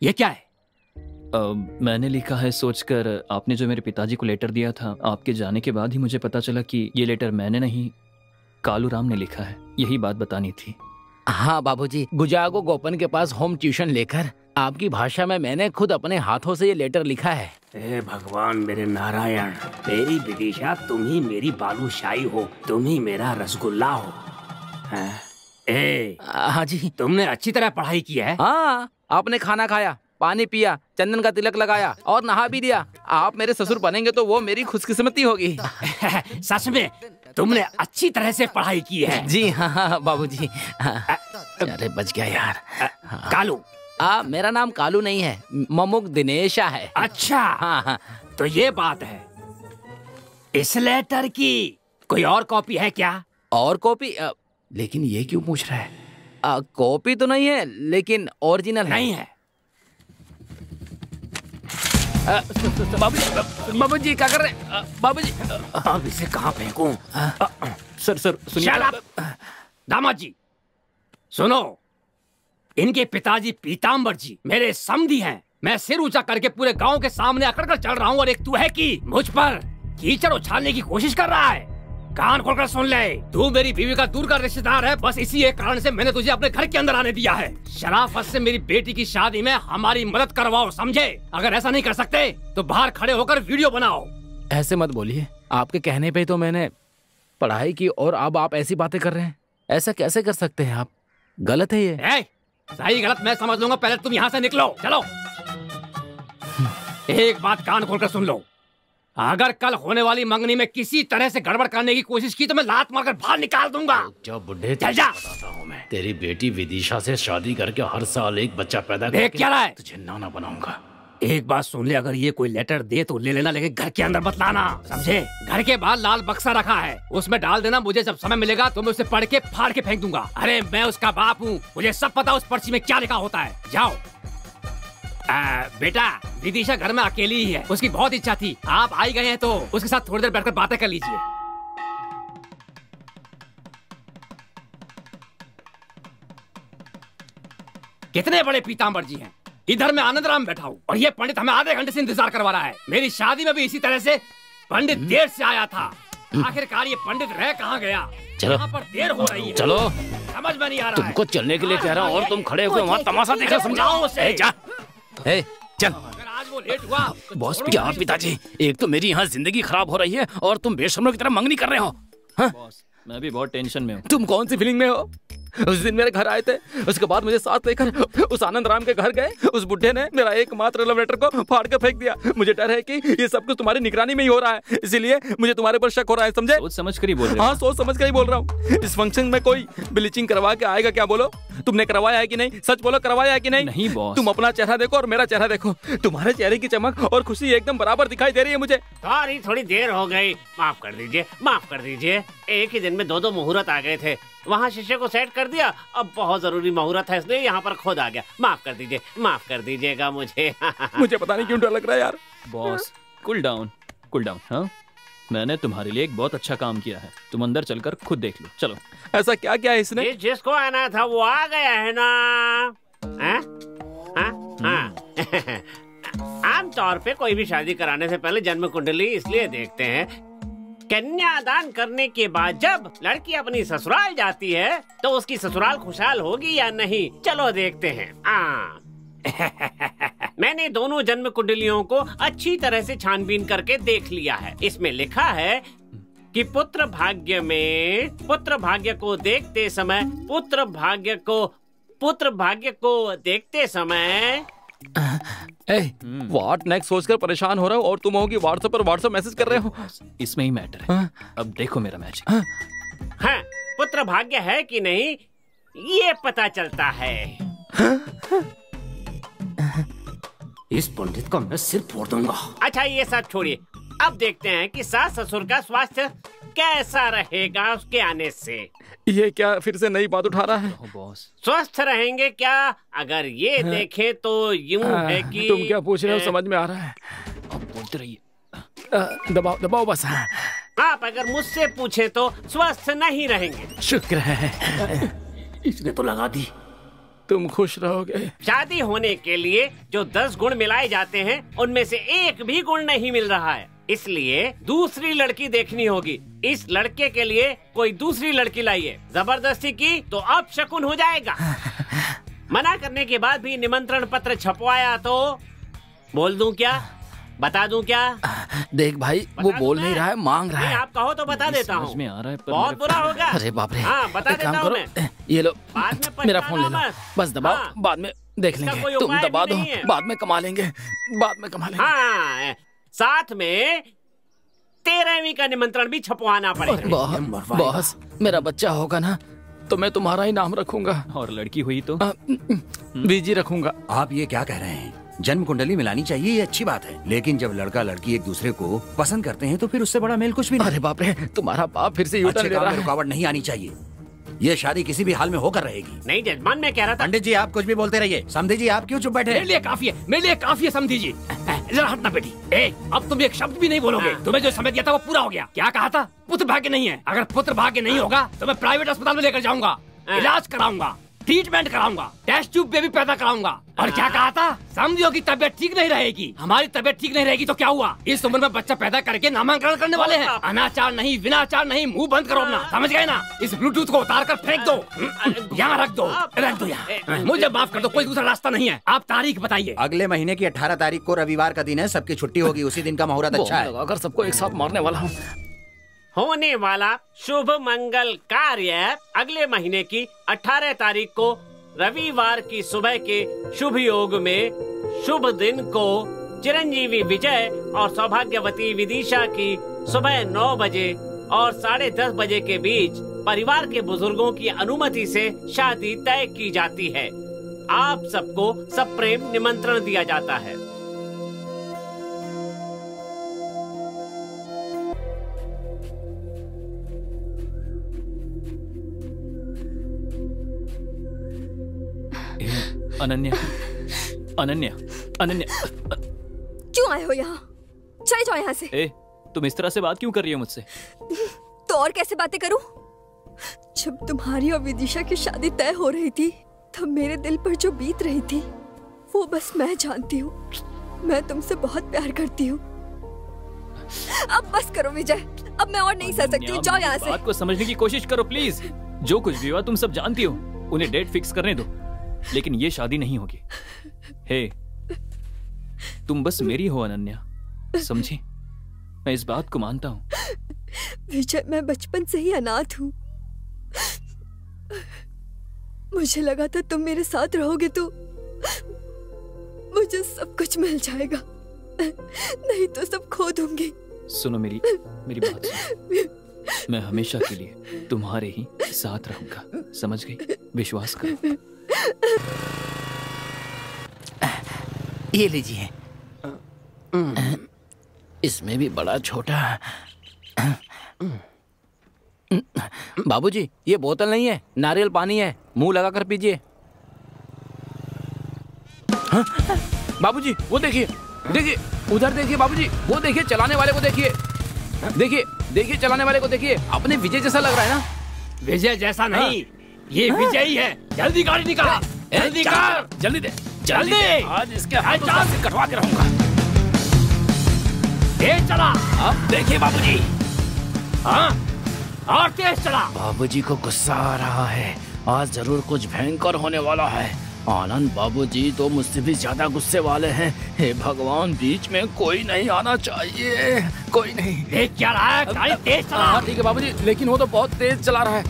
ये क्या है? मैंने लिखा है सोचकर, आपने जो मेरे पिताजी को लेटर दिया था, आपके जाने के बाद ही मुझे पता चला कि ये लेटर मैंने नहीं, कालू राम ने लिखा है। यही बात बतानी थी। हाँ बाबूजी, गुजागो गोपन के पास होम ट्यूशन लेकर आपकी भाषा में मैंने खुद अपने हाथों से ये लेटर लिखा है। हे भगवान मेरे नारायण, मेरी विदिशा, तुम ही मेरी बालूशाही हो, तुम ही मेरा रसगुल्ला हो। हाँ जी। तुमने अच्छी तरह पढ़ाई की है? हाँ, आपने खाना खाया, पानी पिया, चंदन का तिलक लगाया और नहा भी लिया। आप मेरे ससुर बनेंगे तो वो मेरी खुशकिस्मती होगी। सच में तुमने अच्छी तरह से पढ़ाई की है। जी हाँ बाबूजी। अरे बच गया यार। कालू? मेरा नाम कालू नहीं है, ममुक दिनेशा है। अच्छा हाँ, तो ये बात है। इस लेटर की कोई और कॉपी है क्या? और कॉपी? लेकिन ये क्यों पूछ रहा है? कॉपी तो नहीं है, लेकिन ओरिजिनल नहीं है। बाबूजी क्या कर रहे हैं? बाबूजी अब इसे कहाँ फेंकूं? सर सुनिए। दामाद जी सुनो, इनके पिताजी पीताम्बर जी मेरे समधी हैं। मैं सिर ऊंचा करके पूरे गांव के सामने अकड़ कर चल रहा हूँ और एक तू है कि मुझ पर कीचड़ उछालने की कोशिश कर रहा है। कान खोलकर सुन ले, तू मेरी बीवी का दूर का रिश्तेदार है। बस इसी एक कारण से मैंने तुझे अपने घर के अंदर आने दिया है। शराफत से मेरी बेटी की शादी में हमारी मदद करवाओ, समझे? अगर ऐसा नहीं कर सकते तो बाहर खड़े होकर वीडियो बनाओ। ऐसे मत बोलिए, आपके कहने पे तो मैंने पढ़ाई की और अब आप ऐसी बातें कर रहे हैं। ऐसा कैसे कर सकते हैं आप? गलत है ये। सही गलत मैं समझ लूंगा, पहले तुम यहाँ से निकलो। चलो। एक बात कान खोलकर सुन लो, अगर कल होने वाली मंगनी में किसी तरह से गड़बड़ करने की कोशिश की तो मैं लात मारकर बाहर निकाल दूंगा। जो बुढ़े चल जा। बताता हूँ मैं, तेरी बेटी विदिशा से शादी करके हर साल एक बच्चा पैदा देख क्या रहा है? तुझे नाना बनाऊंगा। एक बात सुन ले, अगर ये कोई लेटर दे तो ले लेना, लेकिन घर के अंदर मत लाना, समझे? घर के बाहर लाल बक्सा रखा है, उसमें डाल देना। मुझे जब समय मिलेगा तो मैं उसे पढ़ के फाड़ के फेंक दूंगा। अरे मैं उसका बाप हूँ, मुझे सब पता उस पर्ची में क्या लिखा होता है। जाओ। बेटा, विदिशा घर में अकेली ही है, उसकी बहुत इच्छा थी। आप आई गए हैं तो उसके साथ थोड़ी देर बैठकर बातें कर लीजिए। कितने बड़े पीताम्बर जी हैं। इधर मैं आनंद राम बैठा हूँ और ये पंडित हमें आधे घंटे से इंतजार करवा रहा है। मेरी शादी में भी इसी तरह से पंडित देर से आया था। आखिरकार ये पंडित रह कहाँ गया? चलो यहाँ पर देर हो रही है। चलो, समझ में नहीं आ रहा तुमको है। चलने के लिए कह रहा हूँ और तुम खड़े हुए वहाँ तमाशा देखा, समझाओ उसे। जा, चल। आज वो लेट हुआ। बॉस क्या पिताजी, एक तो मेरी यहाँ जिंदगी खराब हो रही है और तुम बेशर्मों की तरह मंगनी कर रहे हो। बॉस मैं भी बहुत टेंशन में हूँ। तुम कौन सी फीलिंग में हो? उस दिन मेरे घर आए थे, उसके बाद मुझे साथ लेकर उस आनंद राम के घर गए। उस बुढ़े ने मेरा एकमात्र लव लेटर को फाड़ कर फेंक दिया। मुझे डर है कि ये सब कुछ तुम्हारी निगरानी में ही हो रहा है, इसीलिए मुझे तुम्हारे पर शक हो रहा है, समझे? सोच समझ कर ही बोल रहे हो। हाँ, सोच समझ कर ही बोल रहा हूँ। इस फंक्शन में कोई ब्लीचिंग करवा के आएगा क्या? बोलो, तुमने करवाया है कि नहीं? सच बोलो, करवाया है कि नहीं? नहीं बॉस। तुम अपना चेहरा देखो और मेरा चेहरा देखो, तुम्हारे चेहरे की चमक और खुशी एकदम बराबर दिखाई दे रही है मुझे। सॉरी, थोड़ी देर हो गई, माफ कर दीजिए, माफ कर दीजिए। एक ही दिन में दो मुहूर्त आ गए थे। वहाँ शीशे को सेट कर दिया, अब बहुत जरूरी मुहूर्त है इसलिए यहाँ पर खुद आ गया। माफ कर दीजिए, माफ कर दीजिएगा मुझे। मुझे पता नहीं क्यों डर लग रहा है यार। Boss cool down, cool down. हाँ, मैंने तुम्हारे लिए एक बहुत अच्छा काम किया है, तुम अंदर चलकर खुद देख लो। चलो। ऐसा क्या किया है इसने? जिसको आना था वो आ गया है ना। आमतौर पे कोई भी शादी कराने से पहले जन्म कुंडली इसलिए देखते हैं, कन्यादान करने के बाद जब लड़की अपनी ससुराल जाती है तो उसकी ससुराल खुशहाल होगी या नहीं। चलो देखते हैं। मैंने दोनों जन्म कुंडलियों को अच्छी तरह से छानबीन करके देख लिया है। इसमें लिखा है कि पुत्र भाग्य को देखते समय व्हाट नेक्स्ट सोचकर परेशान हो रहा हूँ और तुम होगी व्हाट्सएप पर व्हाट्सएप मैसेज कर रहे हो। इसमें ही मैटर है। अब देखो मेरा मैजिक। हाँ, पुत्र भाग्य है कि नहीं ये पता चलता है। इस पंडित का मैं सिर फोड़ दूंगा। अच्छा ये सब छोड़िए, अब देखते हैं कि सास ससुर का स्वास्थ्य कैसा रहेगा उसके आने से। ये क्या फिर से नई बात उठा रहा है? बॉस स्वस्थ रहेंगे क्या? अगर ये देखें तो यूं है कि तुम क्या पूछ रहे हो समझ में आ रहा है। अब बोलते रहिए। दबाओ दबाओ बस। आप अगर मुझसे पूछे तो स्वस्थ नहीं रहेंगे। शुक्र है इसने तो लगा दी। तुम खुश रहोगे। शादी होने के लिए जो 10 गुण मिलाए जाते हैं उनमें से एक भी गुण नहीं मिल रहा है, इसलिए दूसरी लड़की देखनी होगी। इस लड़के के लिए कोई दूसरी लड़की लाइए। जबरदस्ती की तो अब शकुन हो जाएगा। मना करने के बाद भी निमंत्रण पत्र छपवाया तो बोल दूं क्या, बता दूं क्या? देख भाई वो बोल नहीं रहा है, मांग रहा है। आप कहो तो बता देता हूँ। समझ में आ रहा है पर बहुत बुरा होगा। अरे बाप रे। हाँ, बता एक काम देता हूँ करो, मैं। ये लो बाद में मेरा फोन ले लो, पछताना बस दबाओ। हाँ। बाद में देख इसका लेंगे। कोई तुम उपाय दबा भी दो, नहीं है। बाद में कमा लेंगे, बाद में कमा लेंगे। हाँ, साथ में 13वीं का निमंत्रण भी छपवाना पड़ेगा। बॉस मेरा बच्चा होगा ना तो मैं तुम्हारा ही नाम रखूंगा, और लड़की हुई तो बीजी रखूंगा। आप ये क्या कह रहे हैं? जन्म कुंडली मिलानी चाहिए, ये अच्छी बात है, लेकिन जब लड़का लड़की एक दूसरे को पसंद करते हैं तो फिर उससे बड़ा मेल कुछ भी नहीं। अरे बाप रे, तुम्हारा बाप फिर से यूटर्न अच्छे ले काम रहा में है। रुकावट नहीं आनी चाहिए। ये शादी किसी भी हाल में होकर रहेगी। नहीं जजमान, मैं कह रहा था। पंडित जी आप कुछ भी बोलते रहिए। समझी जी आप क्यों चुप बैठे? मेरे लिए काफी है, मेरे लिए काफी है समझी जी। जरा हटना बेटी। अब तुम एक शब्द भी नहीं बोलोगे। तुम्हें जो समय दिया था वो पूरा हो गया। क्या कहा था? पुत्र भाग्य नहीं है। अगर पुत्र भाग्य नहीं होगा तो मैं प्राइवेट अस्पताल में लेकर जाऊंगा, इलाज कराऊंगा, ट्रीटमेंट कराऊंगा, टेस्ट ट्यूब बेबी पैदा कराऊंगा। और क्या कहा था? समझियो की तबियत ठीक नहीं रहेगी। हमारी तबियत ठीक नहीं रहेगी तो क्या हुआ? इस उम्र में बच्चा पैदा करके नामांकन करने वाले हैं। अनाचार नहीं, विनाचार नहीं, मुंह बंद करो अपना, समझ गए ना? इस ब्लूटूथ को उतार कर फेंक दो, यहाँ रख दो, यहाँ। मुझे माफ कर दो, कोई दूसरा रास्ता नहीं है। आप तारीख बताइए। अगले महीने की 18 तारीख को रविवार का दिन है, सबकी छुट्टी होगी, उसी दिन का मुहूर्त अच्छा है। अगर सबको एक साथ मारने वाला हूँ। होने वाला शुभ मंगल कार्य अगले महीने की 18 तारीख को रविवार की सुबह के शुभ योग में शुभ दिन को चिरंजीवी विजय और सौभाग्यवती विदिशा की सुबह 9 बजे और 10:30 बजे के बीच परिवार के बुजुर्गों की अनुमति से शादी तय की जाती है। आप सबको सप्रेम निमंत्रण दिया जाता है। अनन्या, अनन्या, अनन्या, क्यों आए हो यहाँ? चले जाओ यहाँ से। ए, तुम इस तरह से बात क्यों कर रही हो मुझसे? तो और कैसे बातें करूं? जब तुम्हारी और विदिशा की शादी तय हो रही थी तब मेरे दिल पर जो बीत रही थी वो बस मैं जानती हूँ। मैं तुमसे बहुत प्यार करती हूँ। अब बस करो विजय, अब मैं और नहीं सह सकती हूँ। जाओ यहाँ से। बात को समझने की कोशिश करो प्लीज। जो कुछ भी हुआ तुम सब जानती हो। उन्हें डेट फिक्स करने दो, लेकिन ये शादी नहीं होगी। हे, तुम बस मेरी हो अनन्या, समझी? मैं इस बात को मानता हूँ। विजय, मैं बचपन से ही अनाथ हूँ। मुझे लगा था तुम मेरे साथ रहोगे तो मुझे सब कुछ मिल जाएगा, नहीं तो सब खो दूंगी। सुनो मेरी बात सुनो। मैं हमेशा के लिए तुम्हारे ही साथ रहूंगा, समझ गई? विश्वास करो। ये लीजिए। इसमें भी बड़ा छोटा। बाबूजी, ये बोतल नहीं है, नारियल पानी है, मुंह लगा कर पीजिए। बाबूजी, वो देखिए, देखिए उधर देखिए बाबूजी, वो देखिए चलाने वाले को देखिए, देखिए देखिए चलाने वाले को देखिए। अपने विजय जैसा लग रहा है ना? विजय जैसा नहीं, ये विजय ही है। जल्दी गाड़ी निकाल, जल्दी कर, जल्दी दे, जल्दी। आज इसके हाथों से कटवा के रहूंगा। तेज चला। अब देखिए बाबूजी। हाँ, और तेज चला। बाबूजी को गुस्सा आ रहा है, आज जरूर कुछ भयंकर होने वाला है। आनंद बाबूजी तो मुझसे भी ज्यादा गुस्से वाले हैं। हे भगवान, बीच में कोई नहीं आना चाहिए, कोई नहीं। देख क्या रहा है? गाड़ी तेज चला। हाँ ठीक है बाबूजी, लेकिन वो तो बहुत तेज चला रहा है।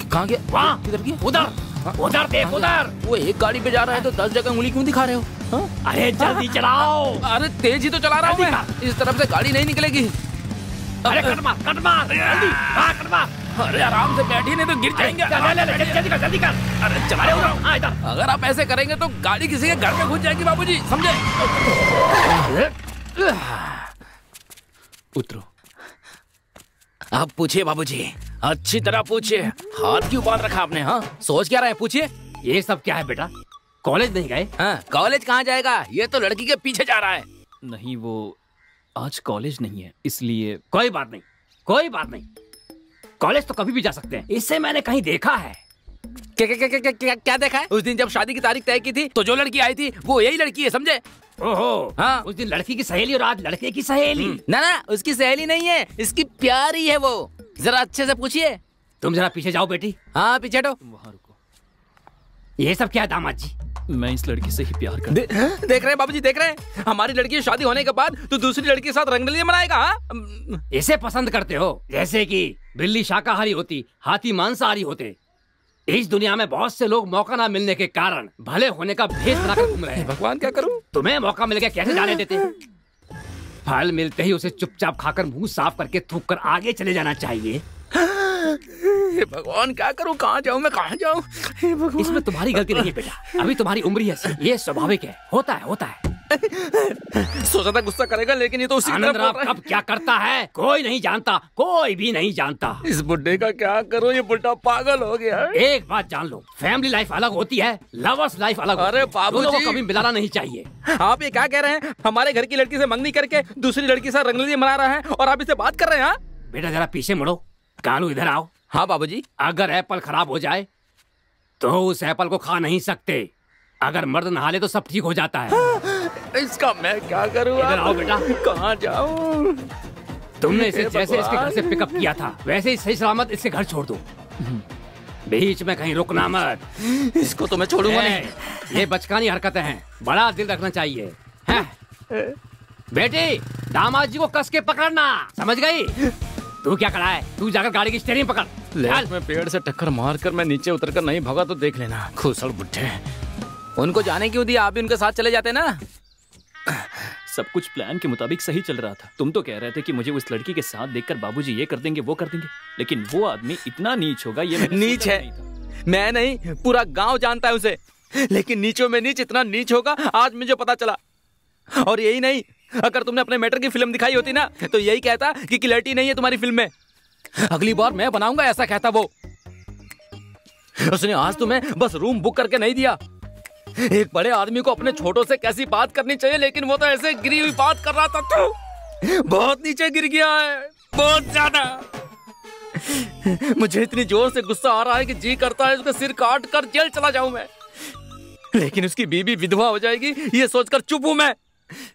कहाँ गया? वहाँ, किधर गया? उधर, उधर देख, उधर। वो एक गाड़ी पे जा रहा है तो 10 जगह उंगली क्यों दिखा रहे हो? अरे जल्दी चलाओ। अरे तेज ही तो चला रहा हूँ मैं, इस तरफ से गाड़ी नहीं निकलेगी। अरे कट मार, कट मार, जल्दी, हाँ कट मार। अरे आराम से बैठिए, नहीं तो गिर जाएंगे। जल्दी कर, जल्दी कर। अरे चला इधर। अगर आप ऐसे करेंगे तो गाड़ी किसी के घर में घुस जाएगी बाबूजी, समझे? उतरो। अब पूछिए बाबूजी, अच्छी तरह पूछिए। हाथ क्यों बांध रखा आपने? हाँ, सोच क्या रहे हैं? पूछिए। ये सब क्या है बेटा? कॉलेज नहीं गए? हाँ, कॉलेज कहाँ जाएगा? ये तो लड़की के पीछे जा रहा है। नहीं, वो आज कॉलेज नहीं है, इसलिए। कोई बात नहीं, कोई बात नहीं। कॉलेज तो कभी भी जा सकते हैं, इससे मैंने कहीं देखा है। क्या देखा है? उस दिन जब शादी की तारीख तय की थी तो जो लड़की आई थी वो यही लड़की है, समझे? ओहो, हाँ। उस दिन लड़की की सहेली और आज लड़के की सहेली। ना ना, उसकी सहेली नहीं है, इसकी प्यारी है वो। जरा अच्छे से पूछिए। तुम जरा पीछे जाओ बेटी। हाँ पीछे हटो। वहाँ रुको। ये सब क्या है दामाद जी? मैं इस लड़की से ही प्यार करता देख रहे हैं बाबूजी, देख रहे हैं? हमारी लड़की की शादी होने के बाद तो दूसरी लड़की के साथ रंगरलियां मनाएगा। हाँ? इसे पसंद करते हो? जैसे कि बिल्ली शाकाहारी होती, हाथी मांसाहारी होते। इस दुनिया में बहुत से लोग मौका ना मिलने के कारण भले होने का भेष बनाकर घूम रहे हैं। भगवान क्या करूं? तुम्हें मौका मिल गया, कैसे जाने देते? फल मिलते ही उसे चुपचाप खाकर मुंह साफ करके थूक कर आगे चले जाना चाहिए। भगवान क्या करूं? कहाँ जाऊं मैं, कहाँ जाऊं? इसमें तुम्हारी गलती नहीं है बेटा, अभी तुम्हारी उम्र ही ऐसी, ये स्वाभाविक है, होता है, होता है। सोचा था गुस्सा करेगा, लेकिन ये तो उसी आनंद राम कब क्या करता है कोई नहीं जानता, कोई भी नहीं जानता। इस बुड्ढे का क्या करूं? ये बुड्ढा पागल हो गया है। एक बात जान लो, फैमिली लाइफ अलग होती है, लवर्स लाइफ अलग। अरे बाबूजी, दोनों को कभी मिलाना नहीं चाहिए। आप ये क्या कह रहे हैं? हमारे घर की लड़की से मंगनी करके दूसरी लड़की के साथ रंगरलियां मना रहा है और आप इससे बात कर रहे हैं? बेटा जरा पीछे मुड़ो, कानू इधर आओ। हाँ बाबूजी। अगर एप्पल खराब हो जाए तो उस एप्पल को खा नहीं सकते। अगर मर्द नहा ले तो सब ठीक हो जाता है। इसका मैं क्या करूं? इधर आओ बेटा। कहाँ जाऊं? तुमने इसे जैसे इसके घर से पिकअप किया था वैसे ही सही सलामत इससे घर छोड़ दो। बीच में कहीं रुकना मत। इसको तो मैं छोड़ूंगा नहीं। ये बचकानी हरकतें हैं, बड़ा दिल रखना चाहिए। बेटी, दामाद जी को कस के पकड़ना, समझ गई? तू क्या करा है? तू जाकर गाड़ी की स्टीयरिंग पकड़। लेफ्ट में पेड़ से टक्कर मारकर मैं नीचे उतरकर नहीं भागा तो देख लेना। खुसड़ बुड्ढे, उनको जाने क्यों दिया? आप भी उनके साथ चले जाते ना। सब कुछ प्लान के मुताबिक सही चल रहा था। तुम तो कह रहे थे कि मुझे उस लड़की के साथ देखकर बाबूजी ये कर देंगे, वो कर देंगे, लेकिन वो आदमी इतना नीच होगा ये नीच है। मैं नहीं, पूरा गांव जानता है उसे, लेकिन नीचों में नीच इतना नीच होगा आज मुझे पता चला। और यही नहीं, अगर तुमने अपने मैटर की फिल्म दिखाई होती ना तो यही कहता कि क्लैरिटी नहीं है तुम्हारी फिल्म में, अगली बार मैं बनाऊंगा, ऐसा कहता वो। उसने आज तुम्हें बस रूम बुक करके नहीं दिया। एक बड़े आदमी को अपने छोटों से कैसी बात करनी चाहिए, लेकिन वो तो ऐसे गिरी हुई बात कर रहा था। तो बहुत नीचे गिर गया है, बहुत ज्यादा। मुझे इतनी जोर से गुस्सा आ रहा है कि जी करता है उसका सिर काट कर जेल चला जाऊं मैं। लेकिन उसकी बीवी विधवा हो जाएगी ये सोचकर चुप हूँ मैं।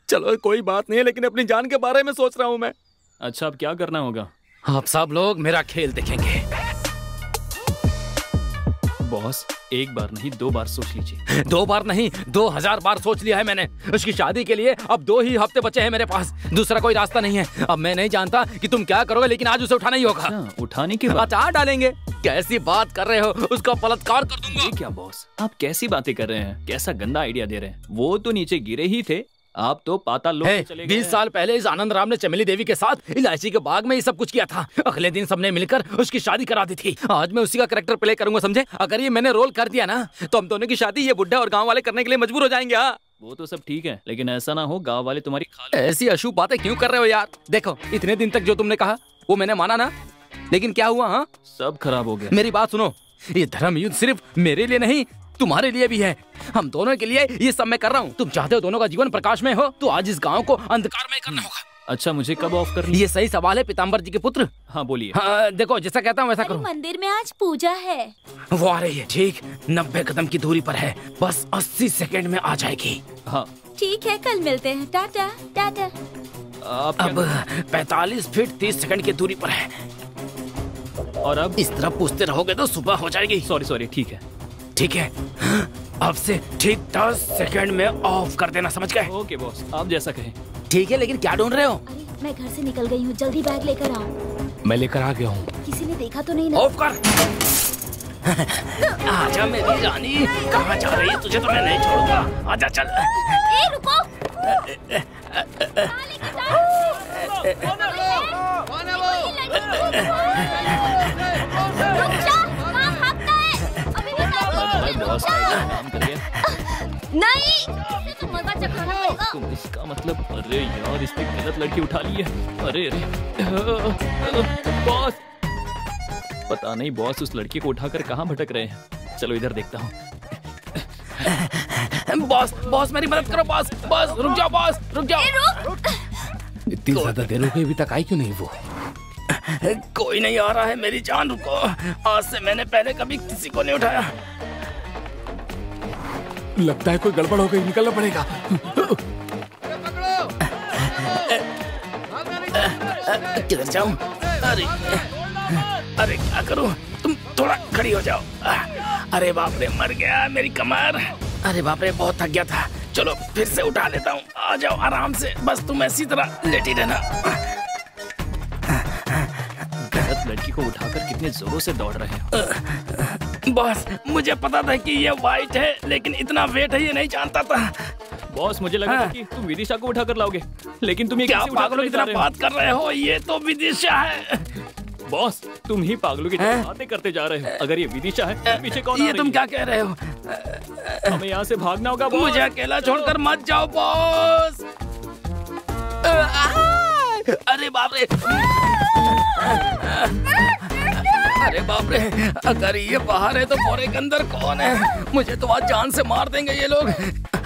चलो कोई बात नहीं है, लेकिन अपनी जान के बारे में सोच रहा हूँ मैं। अच्छा अब क्या करना होगा? आप सब लोग मेरा खेल देखेंगे। बॉस एक बार नहीं 2 बार सोच लीजिए। 2 बार नहीं 2000 बार सोच लिया है मैंने। उसकी शादी के लिए अब 2 ही हफ्ते बचे हैं मेरे पास, दूसरा कोई रास्ता नहीं है। अब मैं नहीं जानता कि तुम क्या करोगे, लेकिन आज उसे उठाना ही होगा। अच्छा, उठाने की बात? हटा डालेंगे। कैसी बात कर रहे हो, उसका बलात्कार कर दूंगा। ये क्या बॉस, आप कैसी बातें कर रहे हैं? कैसा गंदा आइडिया दे रहे हैं। वो तो नीचे गिरे ही थे, आप तो पाताल लोक में चले गए। 20 साल पहले इस आनंद राम ने चमेली देवी के साथ इलायची के बाग में ये सब कुछ किया था। अगले दिन सबने मिलकर उसकी शादी करा दी थी। आज मैं उसी का कैरेक्टर प्ले करूंगा, समझे? अगर ये मैंने रोल कर दिया ना तो हम दोनों की शादी ये बुढ़े और गांव वाले करने के लिए मजबूर हो जाएंगे। हाँ वो तो सब ठीक है, लेकिन ऐसा ना हो गाँव वाले तुम्हारी खाल। ऐसी अशुभ बातें क्यों कर रहे हो यार? देखो इतने दिन तक जो तुमने कहा वो मैंने माना ना, लेकिन क्या हुआ? हाँ सब खराब हो गया। मेरी बात सुनो, ये धर्म युद्ध सिर्फ मेरे लिए नहीं तुम्हारे लिए भी है। हम दोनों के लिए ये सब मैं कर रहा हूँ। तुम चाहते हो दोनों का जीवन प्रकाश में हो, तो आज इस गांव को अंधकार में करना होगा। अच्छा मुझे कब ऑफ करनी? ये सही सवाल है पीताम्बर जी के पुत्र। हाँ बोलिए। हाँ, देखो जैसा कहता हूँ वैसा करो। मंदिर में आज पूजा है। वो आ रही है, ठीक 90 कदम की दूरी पर है, बस 80 सेकंड में आ जाएगी। हाँ ठीक है, कल मिलते हैं। टाटा टाटा। अब 45 फीट 30 सेकंड की दूरी पर है। और अब इस तरह पूछते रहोगे तो सुबह हो जाएगी। सॉरी ठीक है। ठीक है, अब से ठीक 10 सेकंड में ऑफ कर देना, समझ गए? ओके बॉस, आप जैसा कहें। ठीक है, लेकिन क्या ढूंढ रहे हो? अरे मैं घर से निकल गई हूँ, जल्दी बैग लेकर आओ। मैं लेकर आ गया हूँ। किसी ने देखा तो नहीं ना? ऑफ कर। आजा मेरी रानी, कहाँ जा रही है? तुझे तो मैं नहीं छोड़ूंगा, आजा चल। ए रुको। नहीं तो मजा चखाना पड़ेगा। तुम इसका मतलब, अरे यार इसने गलत लड़की उठा ली है। अरे बॉस, पता नहीं बॉस उस लड़की को उठाकर कहाँ भटक रहे हैं। चलो इधर देखता हूँ। बॉस मेरी मदद करो। बॉस रुक जाओ, बॉस रुक जाओ। इतनी ज्यादा देर हो गई, अभी तक आई क्यों नहीं वो? कोई नहीं आ रहा है मेरी जान, रुको। आज से मैंने पहले कभी किसी को नहीं उठाया। लगता है कोई गड़बड़ हो गई, निकलना पड़ेगा। किधर जाऊं? अरे क्या करूं? तुम थोड़ा खड़ी हो जाओ। अरे बाप रे, मर गया मेरी कमर। अरे बाप रे, बहुत थक गया था। चलो फिर से उठा लेता हूँ। आ जाओ आराम से, बस तुम ऐसी तरह लेटी रहना। गलत लड़की को उठाकर कितने जोरों से दौड़ रहे हैं। बॉस मुझे पता था कि ये वाइट है, लेकिन इतना वेट है ये नहीं जानता था। बॉस मुझे लगा था कि तुम विदिशा को उठाकर लाओगे, लेकिन तुम ये क्या पागलों की तरह बात कर रहे हो? ये तो विदिशा है। बॉस तुम ही पागलों की तरह बातें करते जा रहे हो। अगर ये विदिशा है तो पीछे कौन आ रही है? ये तुम क्या कह रहे हो? हमें यहाँ से भागना होगा बॉस। मुझे अकेला छोड़कर मत जाओ बॉस। अरे बाप रे, अरे बाप रे, अगर ये बाहर है तो बोरे के अंदर कौन है? मुझे तो आज जान से मार देंगे ये लोग।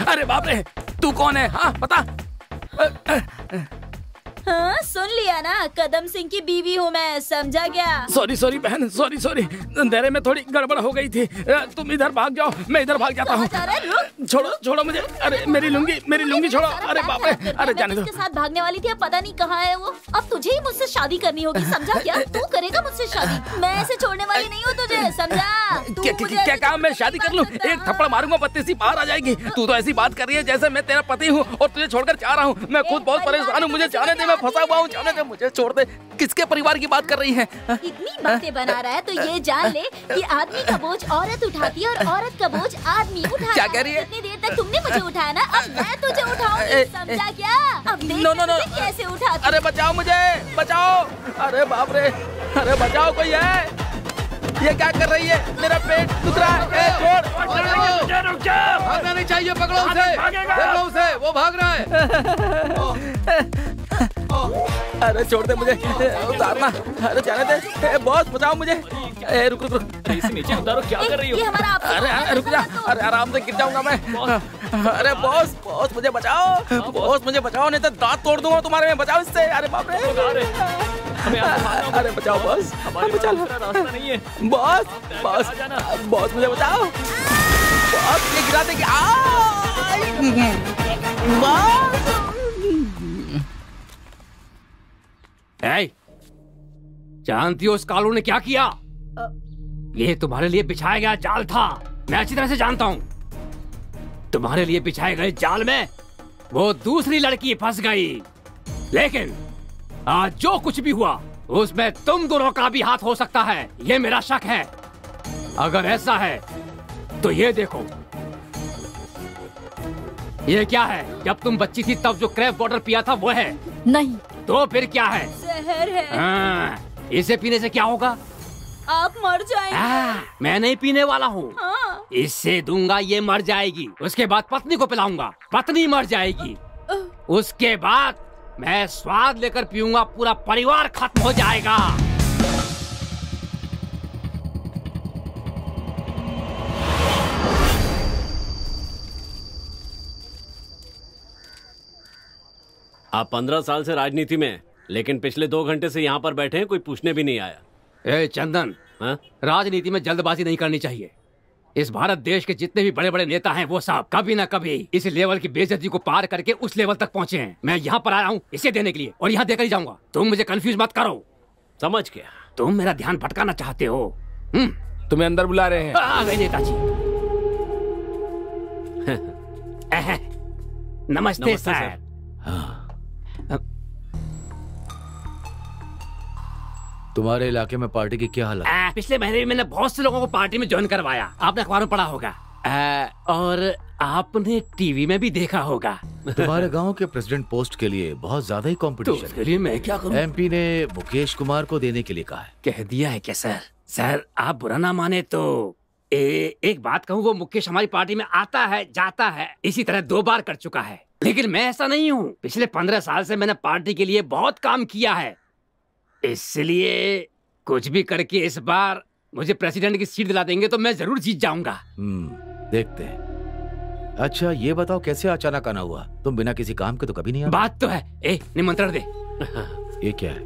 अरे बाप रे, तू कौन है? हाँ बता। हाँ सुन लिया ना, कदम सिंह की बीवी हूँ मैं, समझा क्या? सॉरी बहन, सॉरी। अंधेरे में थोड़ी गड़बड़ हो गई थी। तुम इधर भाग जाओ, मैं इधर भाग जाता हूँ। छोड़ो मुझे। अरे मेरी लुंगी छोड़ो। अरे बाप रे, अरे जाने दो। उसके साथ भागने वाली थी, अब पता नहीं कहाँ है वो। अब तुझे ही मुझसे शादी करनी होगी, समझा क्या? तू करेगा मुझसे शादी, मैं ऐसे छोड़ने वाली नहीं हूँ तुझे, समझा? क्या काम मैं शादी कर लूँ? एक थप्पड़ मारूंगा, बत्ती सी बाहर आ जाएगी। तू तो ऐसी बात कर रही है जैसे मैं तेरा पति हूँ और तुझे छोड़कर जा रहा हूँ। मैं खुद बहुत परेशान हूँ, मुझे जाने दे, मैं फंसा हुआ हूँ, जाने दे, मुझे छोड़ दे। किसके परिवार की बात कर रही है? इतनी बातें बना रहा है तो ये जान ले कि आदमी का बोझ औरत उठाती है और औरत का बोझ आदमी उठाता है। क्या कह रही है? इतनी देर तक तुमने मुझे उठाया ना, अब मैं तुझे उठाऊंगी, समझा क्या? अब देख नो, कैसे उठाती। अरे बचाओ मुझे, बचाओ। अरे बाप रे, अरे बचाओ, कोई है? ये क्या कर रही है? मेरा पेट दुख रहा है। रुक जा, भागना नहीं चाहिए। पकड़ो उसे, वो भाग रहा है। अरे छोड़ दे मुझे, उतारना। अरे जाने दे। बॉस बचाओ मुझे। रुक। इसे नीचे उतारो, क्या कर रही हो? अरे रुक जा, अरे आराम से गिर जाऊंगा मैं। अरे बॉस मुझे बचाओ, बॉस मुझे बचाओ, नहीं तो दांत तोड़ दूंगा तुम्हारे में। बचाओ इससे। अरे बाप रे, अरे बचाओ बॉस, हमारे पास रास्ता नहीं है। बॉस मुझे बचाओ। ये गिरा देगी। जानती हो उस कालू ने क्या किया? ये तुम्हारे लिए बिछाया गया जाल था। मैं अच्छी तरह से जानता हूँ। तुम्हारे लिए बिछाए गए जाल में वो दूसरी लड़की फंस गई। लेकिन आज जो कुछ भी हुआ उसमें तुम दोनों का भी हाथ हो सकता है, ये मेरा शक है। अगर ऐसा है तो ये देखो, ये क्या है? जब तुम बच्ची थी तब जो क्रैप वाटर पिया था वो है? नहीं। तो फिर क्या है? जहर है। इसे पीने से क्या होगा? आप मर जाएंगे। मैं नहीं पीने वाला हूँ। हाँ। इससे दूंगा, ये मर जाएगी। उसके बाद पत्नी को पिलाऊंगा, पत्नी मर जाएगी। उसके बाद मैं स्वाद लेकर पीऊंगा, पूरा परिवार खत्म हो जाएगा। आप 15 साल से राजनीति में हैं, लेकिन पिछले 2 घंटे से यहाँ पर बैठे हैं, कोई पूछने भी नहीं आया। ए चंदन, राजनीति में जल्दबाजी नहीं करनी चाहिए। इस भारत देश के जितने भी बड़े बड़े नेता हैं वो सब कभी ना कभी इस लेवल की बेइज्जती को पार करके उस लेवल तक पहुंचे हैं। मैं यहाँ पर आया हूँ इसे देने के लिए, और यहाँ देकर ही जाऊंगा। तुम मुझे कंफ्यूज मत करो। समझ गया। तुम मेरा ध्यान भटकाना चाहते हो। तुम्हें अंदर बुला रहे हैं। आ गए नेताजी। नमस्ते सर। तुम्हारे इलाके में पार्टी की क्या हालत? पिछले महीने में मैंने बहुत से लोगों को पार्टी में ज्वाइन करवाया। आपने अखबार में पढ़ा होगा। और आपने टीवी में भी देखा होगा। तुम्हारे गांव के प्रेसिडेंट पोस्ट के लिए बहुत ज्यादा ही कंपटीशन है। उसके लिए मैं क्या करूं? एमपी ने मुकेश कुमार को देने के लिए कहा है। कह दिया है क्या सर? सर आप बुरा ना माने तो एक बात कहूँ, वो मुकेश हमारी पार्टी में आता है जाता है, इसी तरह 2 बार कर चुका है। लेकिन मैं ऐसा नहीं हूँ। पिछले 15 साल से मैंने पार्टी के लिए बहुत काम किया है, इसलिए कुछ भी करके इस बार मुझे प्रेसिडेंट की सीट दिला देंगे तो मैं जरूर जीत जाऊंगा। देखते हैं। अच्छा ये बताओ, कैसे अचानक आना हुआ? तुम बिना किसी काम के तो कभी नहीं आते। बात तो है। निमंत्रण दे। ये क्या है?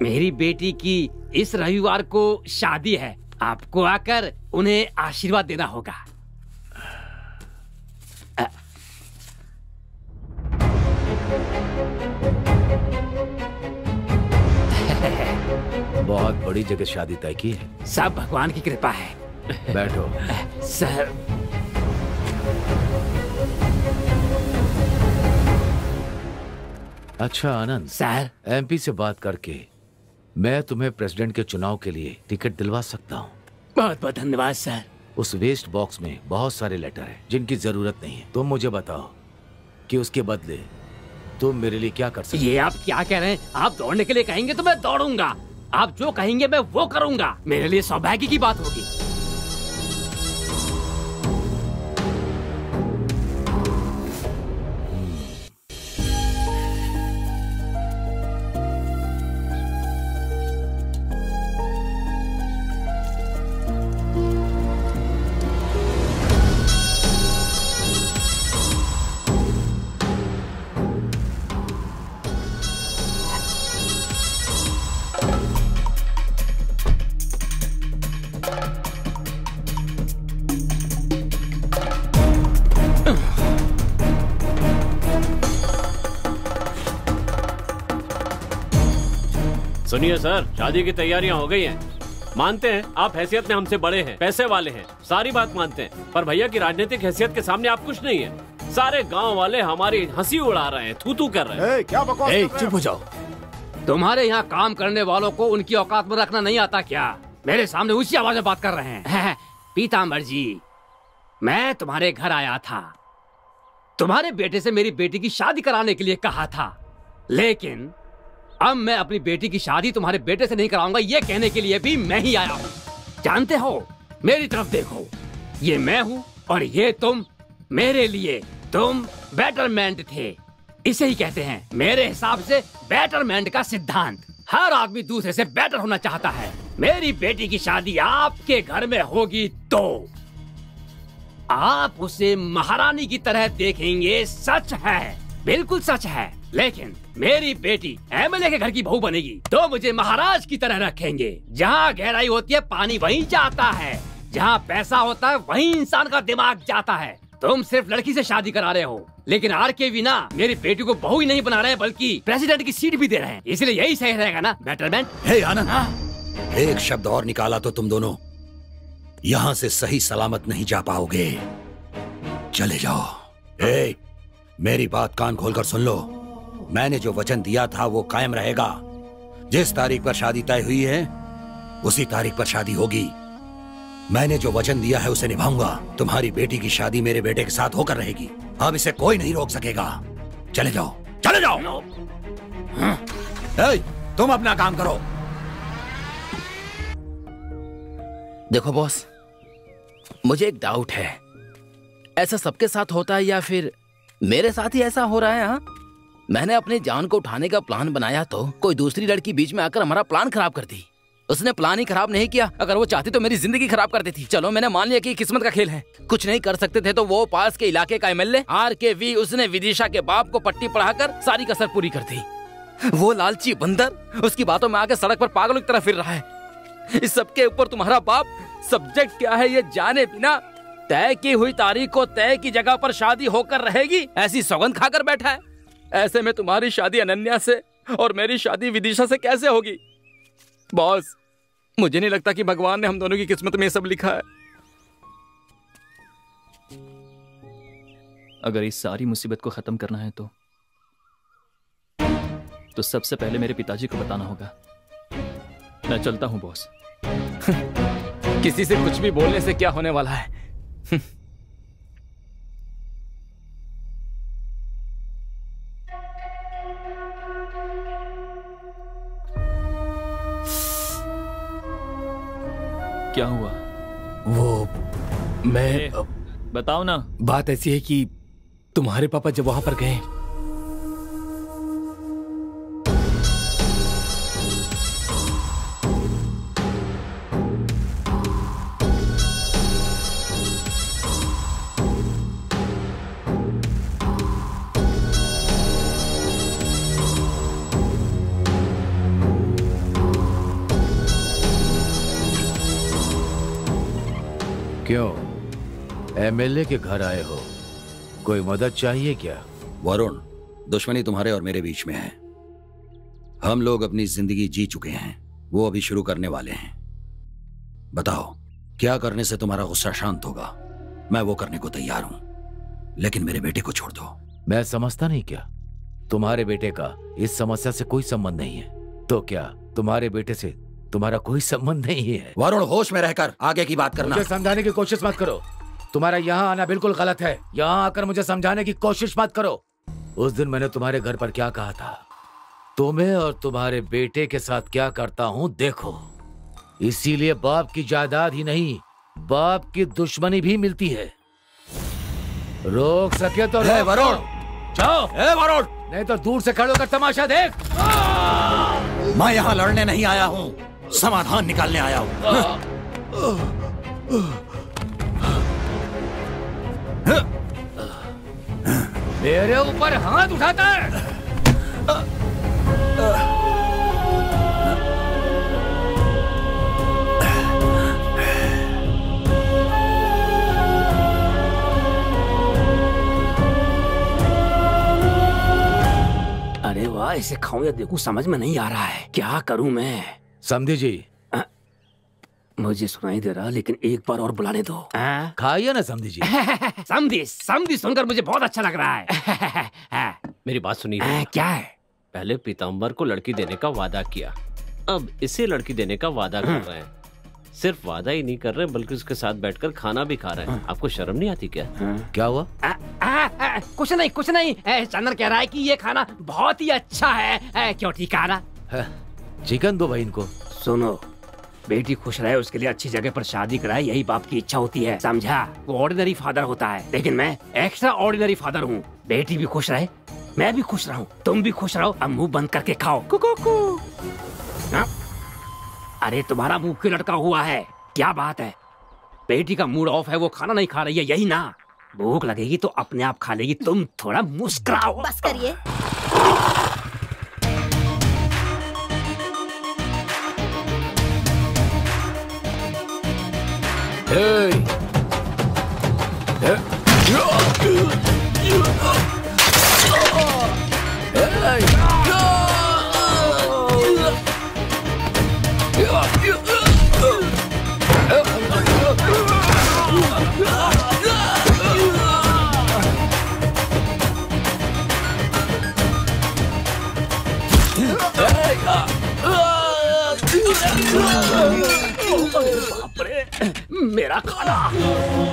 मेरी बेटी की इस रविवार को शादी है। आपको आकर उन्हें आशीर्वाद देना होगा। बहुत बड़ी जगह शादी तय की है। सब भगवान की कृपा है। बैठो। सर अच्छा आनंद सर, एमपी से बात करके मैं तुम्हें प्रेसिडेंट के चुनाव के लिए टिकट दिलवा सकता हूँ। बहुत बहुत धन्यवाद सर। उस वेस्ट बॉक्स में बहुत सारे लेटर हैं जिनकी जरूरत नहीं है। तुम मुझे बताओ कि उसके बदले तुम मेरे लिए क्या कर सकते? ये आप क्या कह रहे हैं? आप दौड़ने के लिए कहेंगे तो मैं दौड़ूंगा। आप जो कहेंगे मैं वो करूंगा। मेरे लिए सौभाग्य की बात होगी। सुनिए सर, शादी की तैयारियां हो गई हैं। मानते हैं आप हैसियत में हमसे बड़े हैं, पैसे वाले हैं, सारी बात मानते हैं, पर भैया की राजनीतिक हैसियत के सामने आप कुछ नहीं है। सारे गांव वाले हमारी हंसी उड़ा रहे हैं, थू-थू कर रहे हैं। क्या बकवास कर रहे हैं? चुप हो जाओ। तुम्हारे यहाँ काम करने वालों को उनकी औकात में रखना नहीं आता क्या? मेरे सामने ऊंची आवाज में बात कर रहे हैं। पीताम्बर जी, मैं तुम्हारे घर आया था, तुम्हारे बेटे से मेरी बेटी की शादी कराने के लिए कहा था, लेकिन अब मैं अपनी बेटी की शादी तुम्हारे बेटे से नहीं कराऊंगा, ये कहने के लिए भी मैं ही आया हूँ। जानते हो, मेरी तरफ देखो, ये मैं हूँ और ये तुम। मेरे लिए तुम बेटरमेंट थे, इसे ही कहते हैं मेरे हिसाब से बेटरमेंट का सिद्धांत। हर आदमी दूसरे से बेटर होना चाहता है। मेरी बेटी की शादी आपके घर में होगी तो आप उसे महारानी की तरह देखेंगे। सच है, बिल्कुल सच है। लेकिन मेरी बेटी एमएलए के घर की बहू बनेगी तो मुझे महाराज की तरह रखेंगे। जहाँ गहराई होती है पानी वहीं जाता है। जहाँ पैसा होता है वहीं इंसान का दिमाग जाता है। तुम सिर्फ लड़की से शादी करा रहे हो, लेकिन RKV ना मेरी बेटी को बहू ही नहीं बना रहे बल्कि प्रेसिडेंट की सीट भी दे रहे हैं, इसलिए यही सही रहेगा ना बेटरमेंट। हे आनंद, एक शब्द और निकाला तो तुम दोनों यहाँ से सही सलामत नहीं जा पाओगे। चले जाओ। हे, मेरी बात कान खोलकर सुन लो। मैंने जो वचन दिया था वो कायम रहेगा। जिस तारीख पर शादी तय हुई है उसी तारीख पर शादी होगी। मैंने जो वचन दिया है उसे निभाऊंगा। तुम्हारी बेटी की शादी मेरे बेटे के साथ होकर रहेगी। अब इसे कोई नहीं रोक सकेगा। चले जाओ, चले जाओ। तुम अपना काम करो। देखो बॉस, मुझे एक डाउट है, ऐसा सबके साथ होता है या फिर मेरे साथ ही ऐसा हो रहा है? हाँ, मैंने अपनी जान को उठाने का प्लान बनाया तो कोई दूसरी लड़की बीच में आकर हमारा प्लान खराब कर दी। उसने प्लान ही खराब नहीं किया, अगर वो चाहती तो मेरी जिंदगी खराब कर देती। चलो मैंने मान लिया कि किस्मत का खेल है, कुछ नहीं कर सकते थे तो वो पास के इलाके का MLA RKV, उसने विदिशा के बाप को पट्टी पढ़ाकर सारी कसर पूरी कर दी। वो लालची बंदर उसकी बातों में आके सड़क पर पागलों की तरह फिर रहा है। इस सबके ऊपर तुम्हारा बाप सब्जेक्ट क्या है ये जाने बिना तय की हुई तारीख को तय की जगह पर शादी होकर रहेगी ऐसी सौगंध खाकर बैठा है। ऐसे में तुम्हारी शादी अनन्या से और मेरी शादी विदिशा से कैसे होगी? बॉस, मुझे नहीं लगता कि भगवान ने हम दोनों की किस्मत में ये सब लिखा है। अगर इस सारी मुसीबत को खत्म करना है तो सबसे पहले मेरे पिताजी को बताना होगा। मैं चलता हूं बॉस। किसी से कुछ भी बोलने से क्या होने वाला है? क्या हुआ? वो मैं बताओ ना। बात ऐसी है कि तुम्हारे पापा जब वहां पर गए क्यों MLA के घर आए हो? कोई मदद चाहिए क्या? वरुण, दुश्मनी तुम्हारे और मेरे बीच में है। हम लोग अपनी जिंदगी जी चुके हैं, वो अभी शुरू करने वाले हैं। बताओ क्या करने से तुम्हारा गुस्सा शांत होगा? मैं वो करने को तैयार हूं, लेकिन मेरे बेटे को छोड़ दो। मैं समझता नहीं क्या तुम्हारे बेटे का इस समस्या से कोई संबंध नहीं है? तो क्या तुम्हारे बेटे से तुम्हारा कोई संबंध नहीं है? वरुण, होश में रहकर आगे की बात करना। मुझे समझाने की कोशिश मत करो। तुम्हारा यहाँ आना बिल्कुल गलत है। यहाँ आकर मुझे समझाने की कोशिश मत करो। उस दिन मैंने तुम्हारे घर पर क्या कहा था? तुम्हें और तुम्हारे बेटे के साथ क्या करता हूँ देखो। इसीलिए बाप की जायदाद ही नहीं, बाप की दुश्मनी भी मिलती है। रोक सके तो वरुण, जाओ। वरुण, नहीं तो दूर से खड़े होकर तमाशा देख। मैं यहाँ लड़ने नहीं आया हूँ, समाधान निकालने आया हूँ। मेरे ऊपर हाथ उठाता है। अरे वाह, इसे खाऊं या देखूं समझ में नहीं आ रहा है। क्या करूं मैं? समधी जी, मुझे सुनाई दे रहा, लेकिन एक बार और बुलाने दो। खाइए ना समधी जी। समधी समधी सुनकर मुझे बहुत अच्छा लग रहा है। मेरी बात सुनिए। क्या है? पहले पीताम्बर को लड़की देने का वादा किया, अब इसे लड़की देने का वादा कर रहे हैं। सिर्फ वादा ही नहीं कर रहे बल्कि उसके साथ बैठकर खाना भी खा रहे हैं। आपको शर्म नहीं आती क्या? क्या हुआ? कुछ नहीं कुछ नहीं। चंदन कह रहा है कि ये खाना बहुत ही अच्छा है। क्यों, ठीक है ना? चिकन दो भाई इनको। सुनो, बेटी खुश रहे उसके लिए अच्छी जगह पर शादी कराए, यही बाप की इच्छा होती है, समझा? वो ऑर्डिनरी फादर होता है, लेकिन मैं एक्स्ट्रा ऑर्डिनरी फादर हूँ। बेटी भी खुश रहे, मैं भी खुश रहूं, तुम भी खुश रहो। अब मुंह बंद करके खाओ। अरे तुम्हारा मुंह क्यों लटका हुआ है? क्या बात है? बेटी का मूड ऑफ है, वो खाना नहीं खा रही है, यही ना? भूख लगेगी तो अपने आप खा लेगी। तुम थोड़ा मुस्कुराओ। बस करिए। बाप रे, मेरा खाना।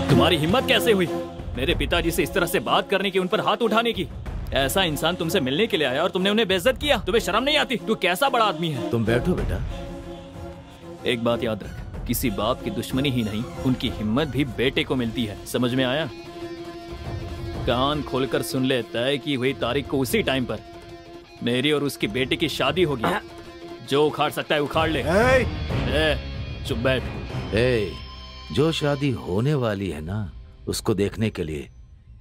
तुम्हारी हिम्मत कैसे हुई मेरे पिताजी से इस तरह से बात करने की, उन पर हाथ उठाने की? ऐसा इंसान तुमसे मिलने के लिए आया और तुमने उन्हें बेइज्जत किया। तुम्हें शर्म नहीं आती? तू कैसा बड़ा आदमी है? तुम बैठो बेटा। एक बात याद रख, किसी बाप की दुश्मनी ही नहीं, उनकी हिम्मत भी बेटे को मिलती है। समझ में आया? कान खोलकर सुन ले, तय की हुई तारीख को उसी टाइम पर मेरी और उसकी बेटी की शादी होगी। जो उखाड़ सकता है उखाड़ ले। चुप बैठ। जो शादी होने वाली है ना, उसको देखने के लिए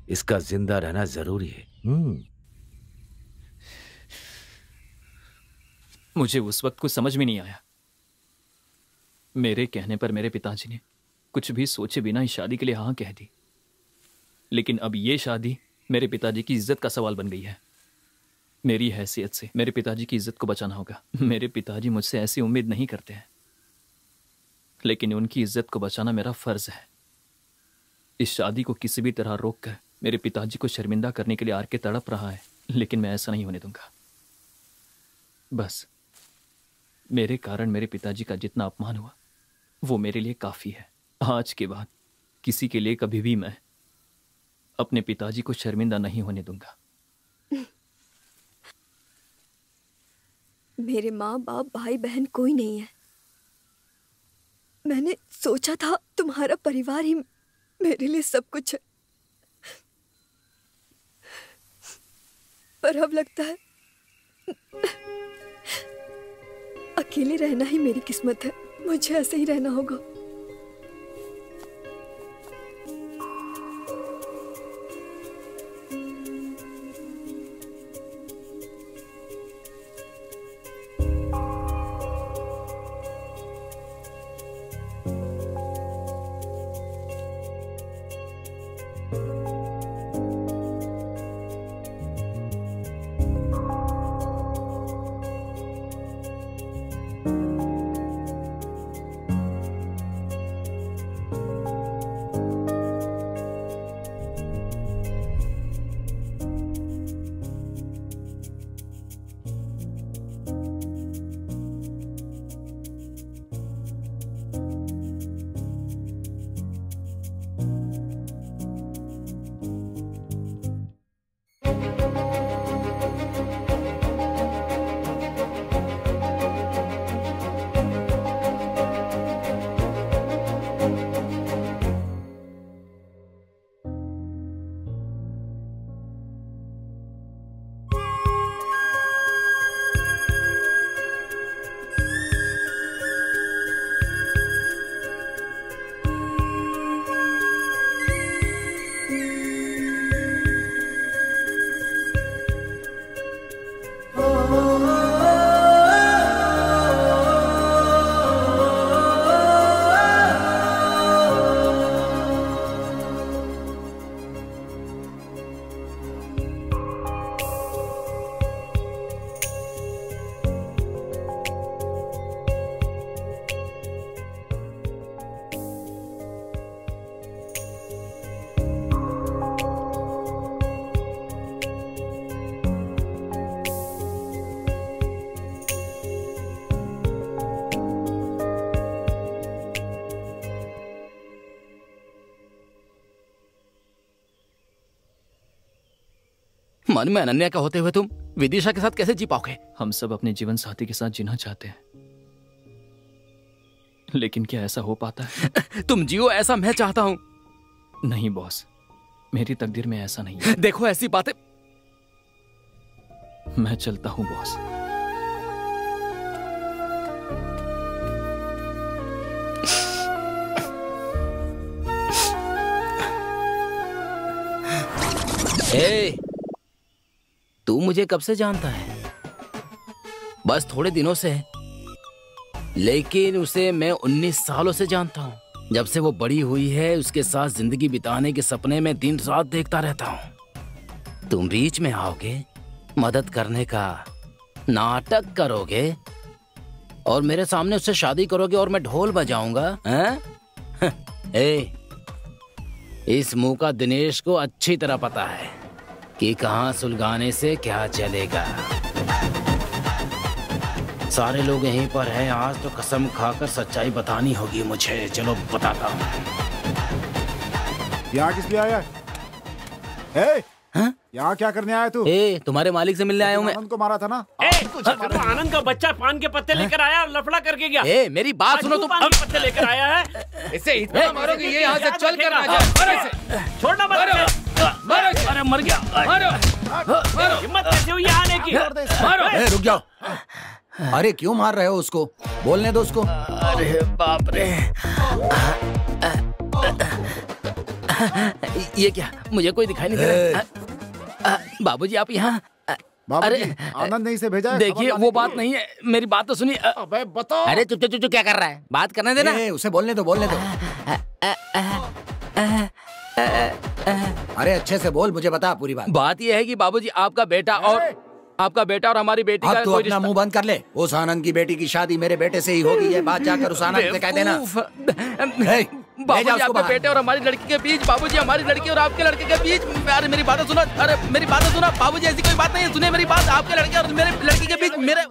इसका जिंदा रहना जरूरी है। मुझे उस वक्त कुछ समझ में नहीं आया। मेरे कहने पर मेरे पिताजी ने कुछ भी सोचे बिना इस शादी के लिए हाँ कह दी। लेकिन अब ये शादी मेरे पिताजी की इज्जत का सवाल बन गई है। मेरी हैसियत से मेरे पिताजी की इज्जत को बचाना होगा। मेरे पिताजी मुझसे ऐसी उम्मीद नहीं करते हैं, लेकिन उनकी इज्जत को बचाना मेरा फर्ज है। इस शादी को किसी भी तरह रोककर मेरे पिताजी को शर्मिंदा करने के लिए आर के तड़प रहा है, लेकिन मैं ऐसा नहीं होने दूंगा। बस मेरे कारण मेरे पिताजी का जितना अपमान हुआ वो मेरे लिए काफी है। आज के बाद किसी के लिए कभी भी मैं अपने पिताजी को शर्मिंदा नहीं होने दूंगा। मेरे माँ बाप भाई बहन कोई नहीं है। मैंने सोचा था तुम्हारा परिवार ही मेरे लिए सब कुछ है, पर अब लगता है अकेले रहना ही मेरी किस्मत है। मुझे ऐसे ही रहना होगा। मन में अनन्या का होते हुए तुम विदिशा के साथ कैसे जी पाओगे? हम सब अपने जीवन साथी के साथ जीना चाहते हैं, लेकिन क्या ऐसा हो पाता है? तुम जियो ऐसा मैं चाहता हूं। नहीं बॉस, मेरी तकदीर में ऐसा नहीं है। देखो ऐसी बातें। मैं चलता हूं बॉस। तू मुझे कब से जानता है? बस थोड़े दिनों से, लेकिन उसे मैं 19 सालों से जानता हूँ। जब से वो बड़ी हुई है उसके साथ जिंदगी बिताने के सपने में दिन रात देखता रहता हूँ। तुम बीच में आओगे, मदद करने का नाटक करोगे और मेरे सामने उससे शादी करोगे और मैं ढोल बजाऊंगा, हैं? ए, इस मुंह का दिनेश को अच्छी तरह पता है कि कहाँ सुलगाने से क्या चलेगा। सारे लोग यहीं पर हैं, आज तो कसम खाकर सच्चाई बतानी होगी मुझे। चलो बताता हूँ। यहाँ किस लिए आया है? यहाँ क्या करने आया तू? तुम्हारे मालिक से मिलने आया हूँ मैं। आनंद को मारा था ना? तो आनंद का बच्चा पान के पत्ते लेकर आया और लफड़ा करके गया। मेरी बात सुनो तुम। पान के पत्ते लेकर आया है। इसे इतना मारो कि ये यहाँ से चल कर ना जाए। मारो इसे। छोड़ना मत। मारो। अरे मर गया। मारो। हिम्मत कैसे हुई आने की? मारो। रुक जाओ। अरे क्यों मार रहे हो उसको? बोलने दो उसको। अरे बाप रे, ये क्या? मुझे कोई दिखाई नहीं दे रहा। बाबूजी आप यहाँ? अरे आनंद ने इसे भेजा है। देखिए वो बात नहीं है, मेरी बात तो सुनिए। अबे बताओ। अरे चुप चुप चुप क्या कर रहा है? बात करने देना। उसे बोलने दो, बोलने दो। अरे अच्छे से बोल, मुझे बता पूरी बात। बात ये है कि बाबूजी आपका बेटा और हमारी बेटी का कोई अपना मुंह बंद कर ले। उस आनंद की बेटी की शादी मेरे बेटे से ही होगी, ये बात जाकर उस आनंद से कह देना। बाबूजी आपके बेटे और हमारी लड़की के बीच, बाबूजी हमारी लड़की और आपके लड़के के बीच। अरे मेरी बात सुनो, अरे मेरी बात सुनो बाबूजी, ऐसी कोई बात नहीं है। सुनिए मेरी बात, आपके लड़के और मेरे लड़की के बीच मेरे।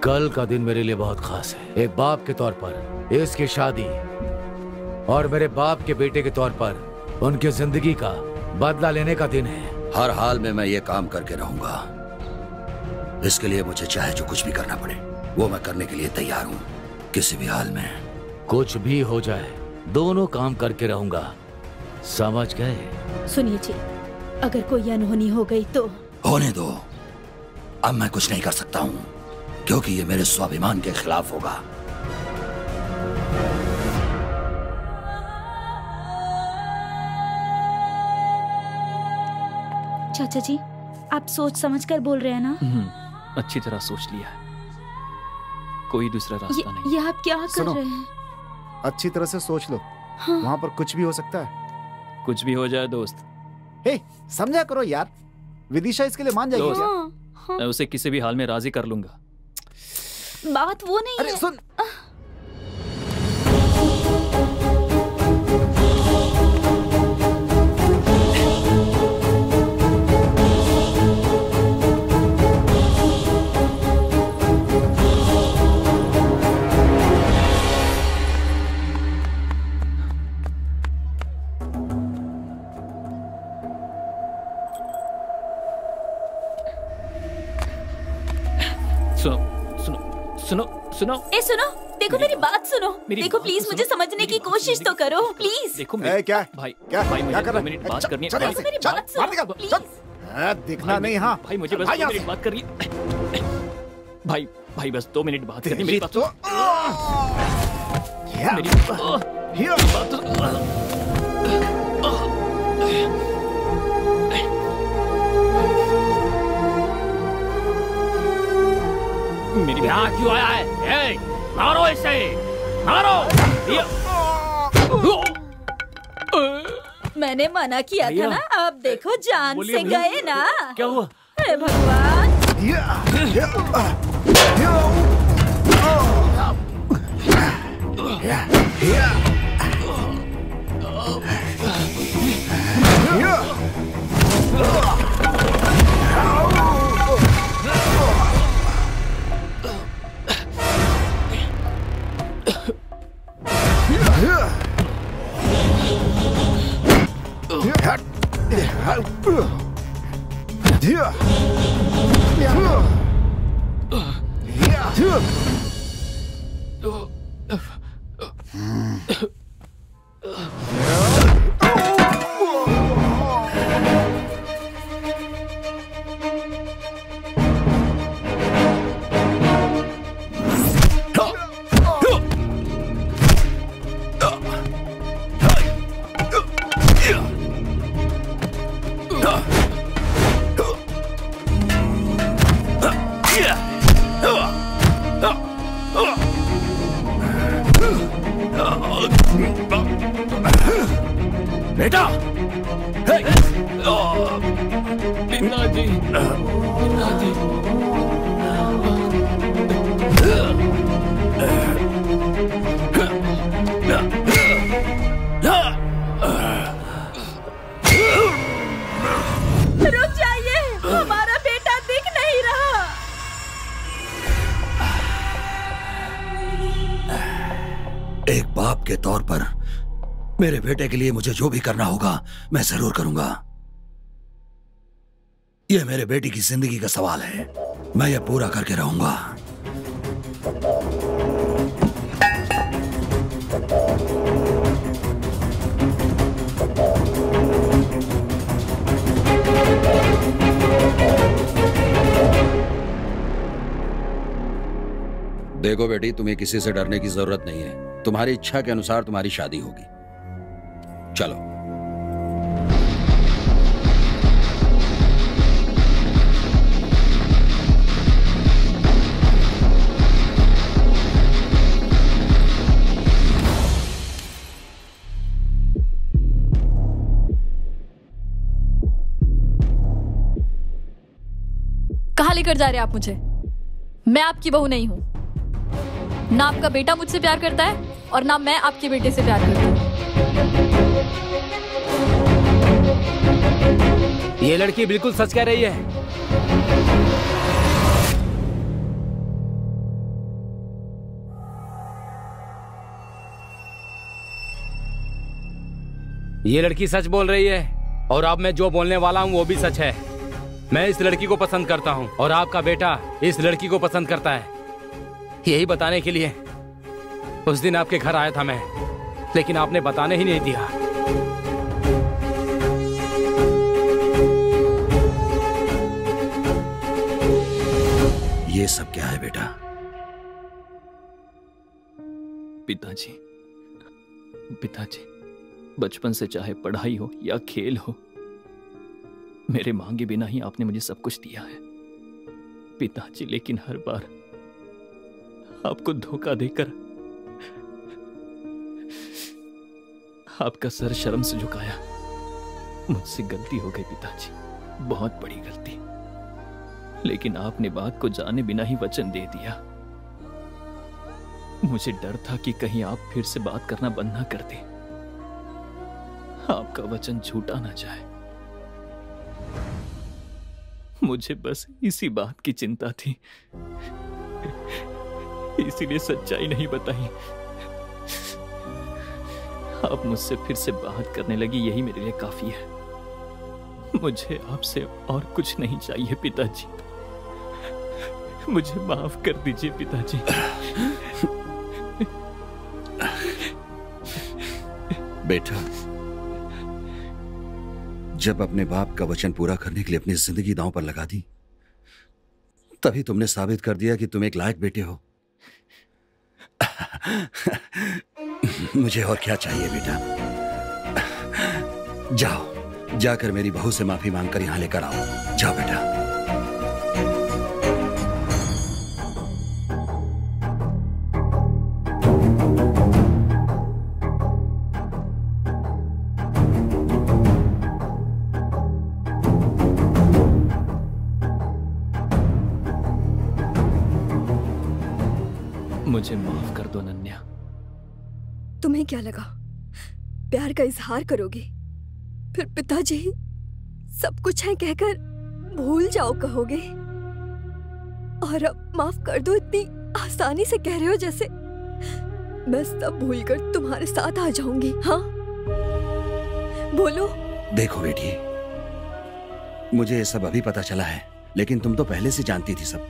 कल का दिन मेरे लिए बहुत खास है। एक बाप के तौर पर इसकी शादी और मेरे बाप के बेटे के तौर पर उनकी जिंदगी का बदला लेने का दिन है। हर हाल में मैं ये काम करके रहूंगा। इसके लिए मुझे चाहे जो कुछ भी करना पड़े वो मैं करने के लिए तैयार हूँ, किसी भी हाल में। कुछ भी हो जाए दोनों काम करके रहूंगा, समझ गए? सुनिए जी, अगर कोई अनहोनी हो गई तो? होने दो, अब मैं कुछ नहीं कर सकता हूँ क्योंकि ये मेरे स्वाभिमान के खिलाफ होगा। चाचा जी, आप सोच समझ कर बोल रहे हैं ना? अच्छी तरह सोच लिया है, कोई दूसरा रास्ता नहीं। ये आप क्या कर रहे हैं? अच्छी तरह से सोच लो। हाँ। वहाँ पर कुछ भी हो सकता है। कुछ भी हो जाए दोस्त। हे, समझा करो यार, विदिशा इसके लिए मान जाएगी क्या? हाँ। मैं उसे किसी भी हाल में राजी कर लूंगा। बात वो नहीं है। अरे सुन, सुनो। ए सुनो, देखो मेरी बात सुनो। देखो प्लीज मुझे समझने की कोशिश तो करो प्लीज। देखो क्या भाई क्या कर रहा है? मिनट बात करनी है। मेरी बात सुनो प्लीज। दिखना नहीं। हाँ भाई मुझे बस 2 मिनट बात करनी। भाई बस 2 मिनट बात करनी। मेरी बात सुनो। मेरी बात तो मेरी यहाँ क्यों आया है? मारो इसे, मारो। मैंने मना किया था ना, अब देखो जान से गए ना। क्या हुआ? हे भगवान। बेटा, पिताजी, पिताजी। रुक जाइए, हमारा बेटा दिख नहीं रहा। एक बाप के तौर पर मेरे बेटे के लिए मुझे जो भी करना होगा मैं जरूर करूंगा। यह मेरे बेटी की जिंदगी का सवाल है, मैं यह पूरा करके रहूंगा। देखो बेटी, तुम्हें किसी से डरने की जरूरत नहीं है। तुम्हारी इच्छा के अनुसार तुम्हारी शादी होगी। चलो। कहाँ लेकर जा रहे हैं आप मुझे? मैं आपकी बहू नहीं हूँ। ना आपका बेटा मुझसे प्यार करता है और ना मैं आपके बेटे से प्यार करती हूँ। ये लड़की बिल्कुल सच कह रही है। ये लड़की सच बोल रही है और अब मैं जो बोलने वाला हूँ वो भी सच है। मैं इस लड़की को पसंद करता हूँ और आपका बेटा इस लड़की को पसंद करता है। यही बताने के लिए उस दिन आपके घर आया था मैं, लेकिन आपने बताने ही नहीं दिया। ये सब क्या है बेटा? पिताजी, पिताजी, बचपन से चाहे पढ़ाई हो या खेल हो, मेरे मांगे बिना ही आपने मुझे सब कुछ दिया है पिताजी। लेकिन हर बार आपको धोखा देकर आपका सर शर्म से झुकाया। मुझसे गलती हो गई पिताजी, बहुत बड़ी गलती। लेकिन आपने बात को जाने बिना ही वचन दे दिया। मुझे डर था कि कहीं आप फिर से बात करना बंद ना कर दें, आपका वचन झूठा ना जाए। मुझे बस इसी बात की चिंता थी, इसीलिए सच्चाई नहीं बताई। आप मुझसे फिर से बात करने लगी, यही मेरे लिए काफी है। मुझे आपसे और कुछ नहीं चाहिए पिताजी। मुझे माफ कर दीजिए पिताजी। बेटा, जब अपने बाप का वचन पूरा करने के लिए अपनी जिंदगी दांव पर लगा दी, तभी तुमने साबित कर दिया कि तुम एक लायक बेटे हो। मुझे और क्या चाहिए बेटा? जाओ, जाकर मेरी बहू से माफी मांगकर यहां लेकर आओ। जाओ बेटा। मुझे माफ कर दो नन्या। तुम्हें क्या लगा प्यार का इजहार करोगे, फिर पिताजी सब कुछ है कहकर भूल जाओ कहोगे, और अब माफ कर दो इतनी आसानी से कह रहे हो जैसे मैं सब भूलकर तुम्हारे साथ आ जाऊंगी। हाँ बोलो। देखो बेटी, मुझे ये सब अभी पता चला है, लेकिन तुम तो पहले से जानती थी सब।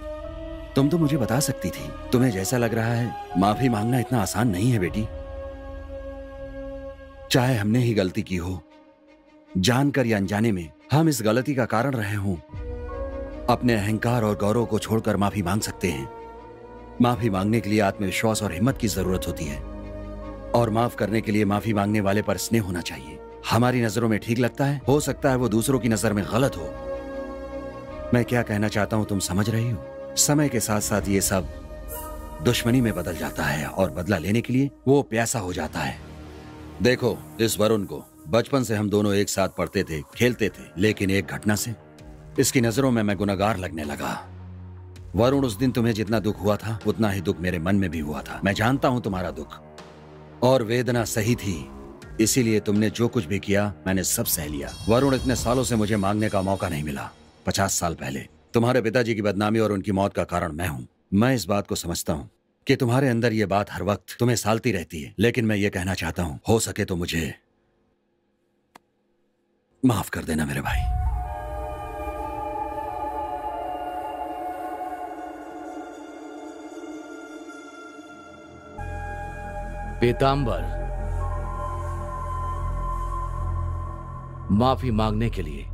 तुम तो मुझे बता सकती थी। तुम्हें जैसा लग रहा है माफी मांगना इतना आसान नहीं है बेटी। चाहे हमने ही गलती की हो, जानकर या अनजाने में हम इस गलती का कारण रहे हों, अपने अहंकार और गौरव को छोड़कर माफी मांग सकते हैं। माफी मांगने के लिए आत्मविश्वास और हिम्मत की जरूरत होती है, और माफ करने के लिए माफी मांगने वाले पर स्नेह होना चाहिए। हमारी नजरों में ठीक लगता है, हो सकता है वो दूसरों की नजर में गलत हो। मैं क्या कहना चाहता हूं तुम समझ रही हो? समय के साथ साथ ये सब दुश्मनी में बदल जाता है और बदला लेने के लिए वो प्यासा हो जाता है। देखो, इस वरुण को बचपन से हम दोनों एक साथ पढ़ते थे, खेलते थे, लेकिन एक घटना से इसकी नजरों में मैं गुनहगार लगने लगा। वरुण, उस दिन तुम्हें जितना दुख हुआ था उतना ही दुख मेरे मन में भी हुआ था। मैं जानता हूं तुम्हारा दुख और वेदना सही थी, इसीलिए तुमने जो कुछ भी किया मैंने सब सह लिया। वरुण, इतने सालों से मुझे मांगने का मौका नहीं मिला। 50 साल पहले तुम्हारे पिताजी की बदनामी और उनकी मौत का कारण मैं हूं। मैं इस बात को समझता हूं कि तुम्हारे अंदर ये बात हर वक्त तुम्हें सालती रहती है, लेकिन मैं ये कहना चाहता हूं, हो सके तो मुझे माफ कर देना मेरे भाई। पीताम्बर, माफी मांगने के लिए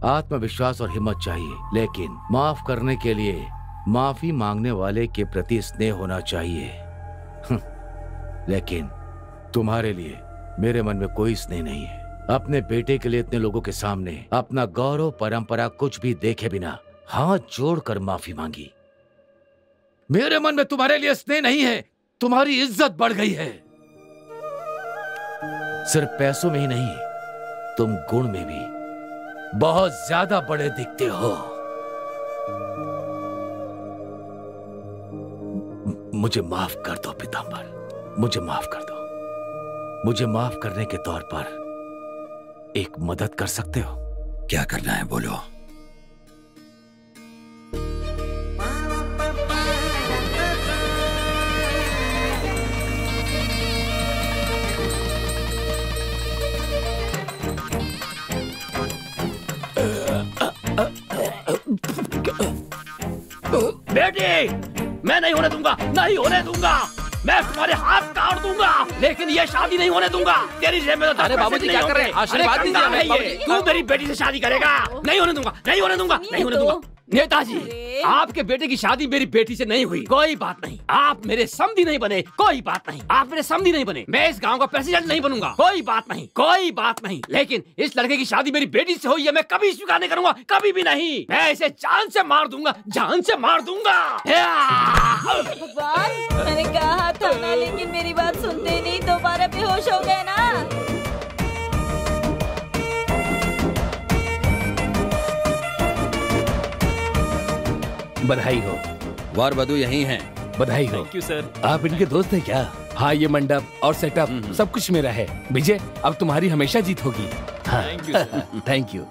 आत्मविश्वास और हिम्मत चाहिए, लेकिन माफ करने के लिए माफी मांगने वाले के प्रति स्नेह होना चाहिए। लेकिन तुम्हारे लिए मेरे मन में कोई स्नेह नहीं है। अपने बेटे के लिए इतने लोगों के सामने अपना गौरव, परंपरा कुछ भी देखे बिना हाथ जोड़कर माफी मांगी। मेरे मन में तुम्हारे लिए स्नेह नहीं है, तुम्हारी इज्जत बढ़ गई है। सिर्फ पैसों में ही नहीं, तुम गुण में भी बहुत ज्यादा बड़े दिखते हो। मुझे माफ कर दो पीताम्बर, मुझे माफ कर दो। मुझे माफ करने के तौर पर एक मदद कर सकते हो? क्या करना है बोलो। बेटी, मैं नहीं होने दूंगा, नहीं होने दूंगा। मैं तुम्हारे हाथ काट दूंगा, लेकिन ये शादी नहीं होने दूंगा। तेरी जेब में तो अरे बाबूजी क्या कर रहे हैं? आशीर्वाद दीजिए हमें बाबूजी। तू मेरी बेटी से शादी करेगा? नहीं होने दूंगा, नहीं होने दूंगा, नहीं होने दूंगा। नेताजी, आपके बेटे की शादी मेरी बेटी से नहीं हुई, कोई बात नहीं। आप मेरे समधी नहीं बने, कोई बात नहीं। आप मेरे समधी नहीं बने, मैं इस गांव का प्रेसिडेंट नहीं बनूंगा, कोई बात नहीं, कोई बात नहीं। लेकिन इस लड़के की शादी मेरी बेटी से हुई है, मैं कभी स्वीकार नहीं करूंगा, कभी भी नहीं। मैं इसे जान से मार दूंगा, जान से मार दूंगा। भगवान, मैंने कहा था ना, लेकिन मेरी बात सुनते नहीं, दोबारा बेहोश हो गए ना। बधाई हो। वर वधू यही हैं। बधाई हो। Thank you sir. आप इनके दोस्त हैं क्या? हाँ, ये मंडप और सेटअप सब कुछ मेरा है। विजय, अब तुम्हारी हमेशा जीत होगी। हाँ, thank you sir. Thank you.